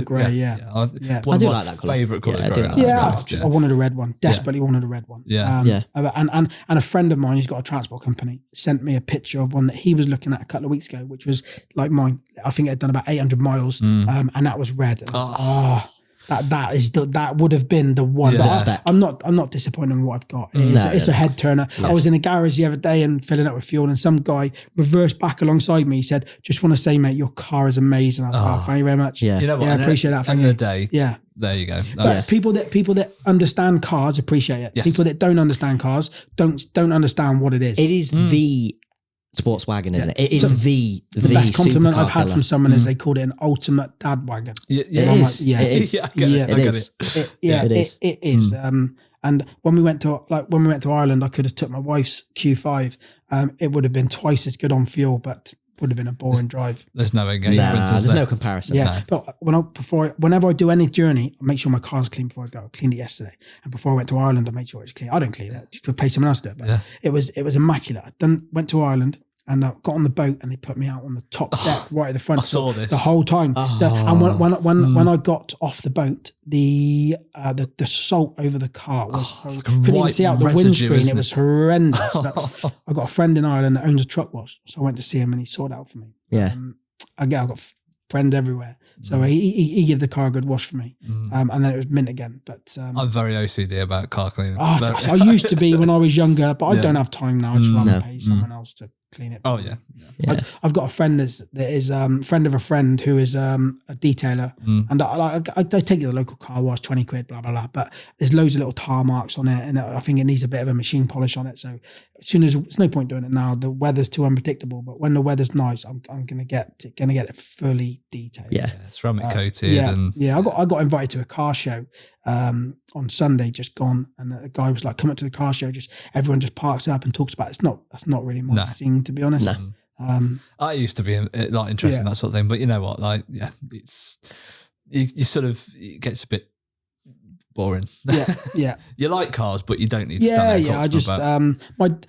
grey? Yeah. I do like that colour. Favorite colour. I wanted a red one. Desperately wanted a red one. And a friend of mine who's got a transport company sent me a picture of one that he was looking at a couple of weeks ago, which was like mine. I think it had done about 800 miles, and that was red. And that would have been the one. But I'm not disappointed in what I've got. It's a head turner. Yes. I was in a garage the other day and filling up with fuel, and some guy reversed back alongside me. He said, "Just want to say, mate, your car is amazing." I was like, "Thank you very much." Yeah, you know what? I appreciate that. At the end of the day, there you go. But people that understand cars appreciate it. Yes. People that don't understand cars don't understand what it is. It is the sports wagon, isn't it? It is the best compliment I've had from someone is they called it an ultimate dad wagon. It is. It is. And when we went to Ireland, I could have took my wife's Q5. It would have been twice as good on fuel, but would have been a boring drive. There's no engagement. There's no comparison. Yeah, but whenever I do any journey, I make sure my car's clean before I go. I cleaned it yesterday, and before I went to Ireland, I made sure it's clean. I don't clean it; to pay someone else to do it. But it was immaculate. I went to Ireland. And I got on the boat and they put me out on the top deck right at the front. I saw this the whole time. And when I got off the boat, the salt over the car was couldn't even see out the windscreen. It was horrendous. But I got a friend in Ireland that owns a truck wash, so I went to see him and he sorted it out for me. Yeah, I've got friends everywhere, so he gave the car a good wash for me, and then it was mint again. But I'm very OCD about car cleaning. I used to be when I was younger, but I don't have time now. I just rather pay someone else to clean it. Oh yeah. I've got a friend that is friend of a friend who is a detailer, and I take it to the local car wash, 20 quid, blah blah blah. But there's loads of little tar marks on it, and I think it needs a bit of a machine polish on it. So as soon as there's no point doing it now, the weather's too unpredictable. But when the weather's nice, I'm gonna get it fully detailed. Yeah, ceramic coated. I got invited to a car show on Sunday, just gone, and a guy was like, "Come up to the car show." Just everyone just parks up and talks about it. That's not really my scene, to be honest. No. I used to be like interested in that sort of thing, but you know what? Like, it's you sort of, it gets a bit boring. Yeah. You like cars, but you don't need to stand there and talk about.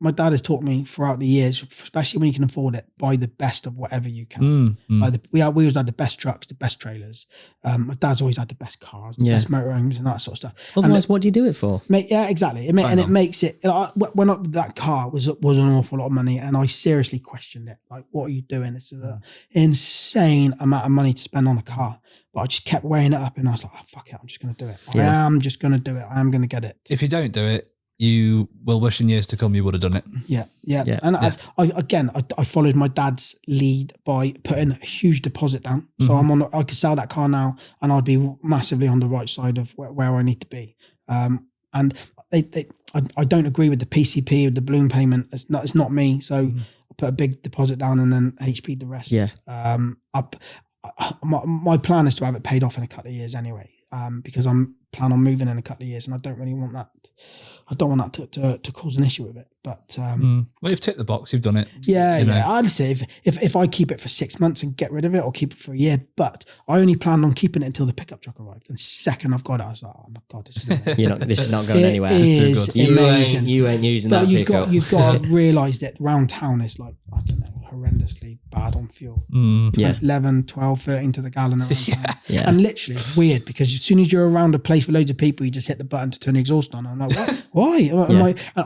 My dad has taught me throughout the years, especially when you can afford it, buy the best of whatever you can. We always had the best trucks, the best trailers. My dad's always had the best cars, the best motorhomes, and that sort of stuff. Otherwise, what do you do it for? Yeah, exactly. It makes it. That car was an awful lot of money, and I seriously questioned it. Like, what are you doing? This is an insane amount of money to spend on a car. But I just kept weighing it up, and I was like, oh, fuck it, I'm just going to do it. I am just going to do it. I am going to get it. If you don't do it, you will wish in years to come you would have done it. Yeah. And I followed my dad's lead by putting a huge deposit down. So I could sell that car now, and I'd be massively on the right side of where I need to be. And I don't agree with the PCP or the balloon payment. It's not me. So I put a big deposit down and then HP the rest. Yeah. My plan is to have it paid off in a couple of years anyway, because I'm plan on moving in a couple of years, and I don't really want that. I don't want that to cause an issue with it. But well, you've ticked the box. You've done it. Yeah. I'd say if I keep it for 6 months and get rid of it, or keep it for a year. But I only planned on keeping it until the pickup truck arrived. And second I've got it, I was like, oh my god, this is this is not going anywhere. It is amazing. You ain't using that. You've got to realise that round town is like, I don't know, horrendously bad on fuel. 11, 12, 13 to the gallon around town. And literally it's weird, because as soon as you're around a place with loads of people, you just hit the button to turn the exhaust on. I'm like, what? Why?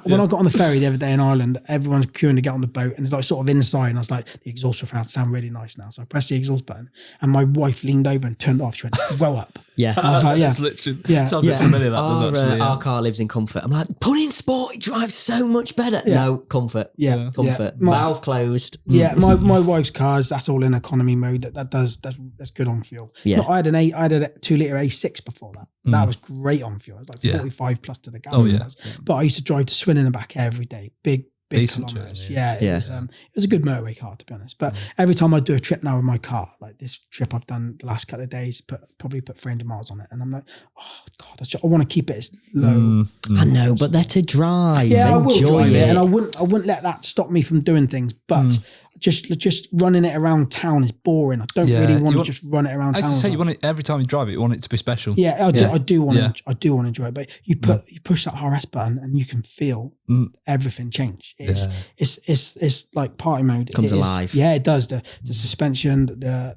When I got on the ferry the other day in Ireland, everyone's queuing to get on the boat, and it's like sort of inside, and I was like, the exhaust will sound really nice now. So I pressed the exhaust button, and my wife leaned over and turned it off. She went, grow up. Yeah. I was like, It's literally sounds a bit familiar, that does actually. Our car lives in comfort. I'm like, put in sport, it drives so much better. No, comfort. Comfort. Valve closed. Yeah, my wife's cars, that's all in economy mode. That's good on fuel. Yeah. I had a 2-litre A6 before that. That was great on fuel. It was like 45 plus to the gallon. But I used to drive to Swindon and back every day. Big kilometers. It was a good motorway car, to be honest. But every time I do a trip now with my car, like this trip I've done the last couple of days, probably put 300 miles on it, and I'm like, oh god, I want to keep it as low. I know, but they're to drive. I will drive it, and I wouldn't let that stop me from doing things. But just running it around town is boring. I don't really want to just run it around town. As you say, you want it every time you drive it. You want it to be special. Yeah, I do want to enjoy it. But you push that RS button, and you can feel everything change. It's like party mode. Comes alive. Yeah, it does. The suspension, the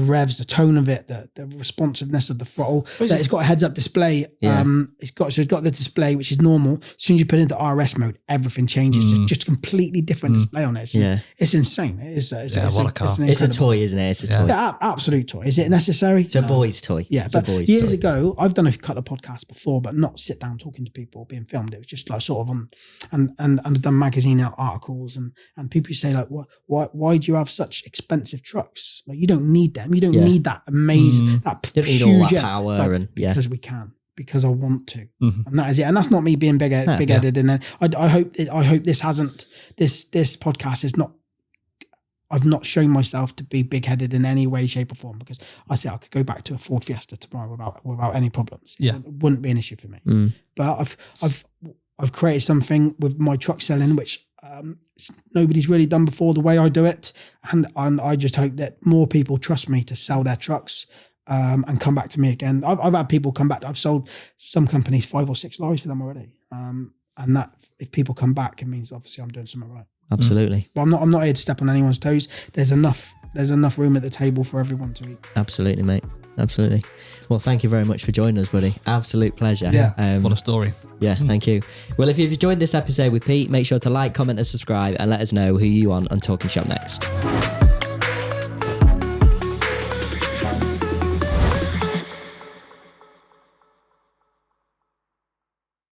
revs, the tone of it, the responsiveness of the throttle. It's got a heads-up display. It's got the display, which is normal. As soon as you put it into RS mode, everything changes. It's just a completely different display on it. It's insane. It's what a car. It's a toy, isn't it? It's a toy. Yeah, absolute toy. Is it necessary? It's a boy's toy. Yeah, but years ago, I've done a couple of podcasts before, but not sit down talking to people being filmed. It was just like sort of on, and I've done magazine articles, and people say like, why do you have such expensive trucks? Like, you don't need them. You don't need that amazing, that you don't need all that power, because we can. Because I want to, and that is it. And that's not me being big-headed. And I hope this podcast is not. I've not shown myself to be big-headed in any way, shape, or form. Because I could go back to a Ford Fiesta tomorrow without any problems. Yeah, it wouldn't be an issue for me. But I've created something with my truck selling, which nobody's really done before the way I do it. And I just hope that more people trust me to sell their trucks and come back to me again. I've had people come back. I've sold some companies 5 or 6 lorries for them already. And that if people come back, it means obviously I'm doing something right. Absolutely. But I'm not here to step on anyone's toes. There's enough room at the table for everyone to eat. Absolutely, mate. Absolutely. Well, thank you very much for joining us, buddy. Absolute pleasure. Yeah. What a story. Yeah, thank you. Well, if you've enjoyed this episode with Pete, make sure to like, comment and subscribe and let us know who you want on Talkin Shop next.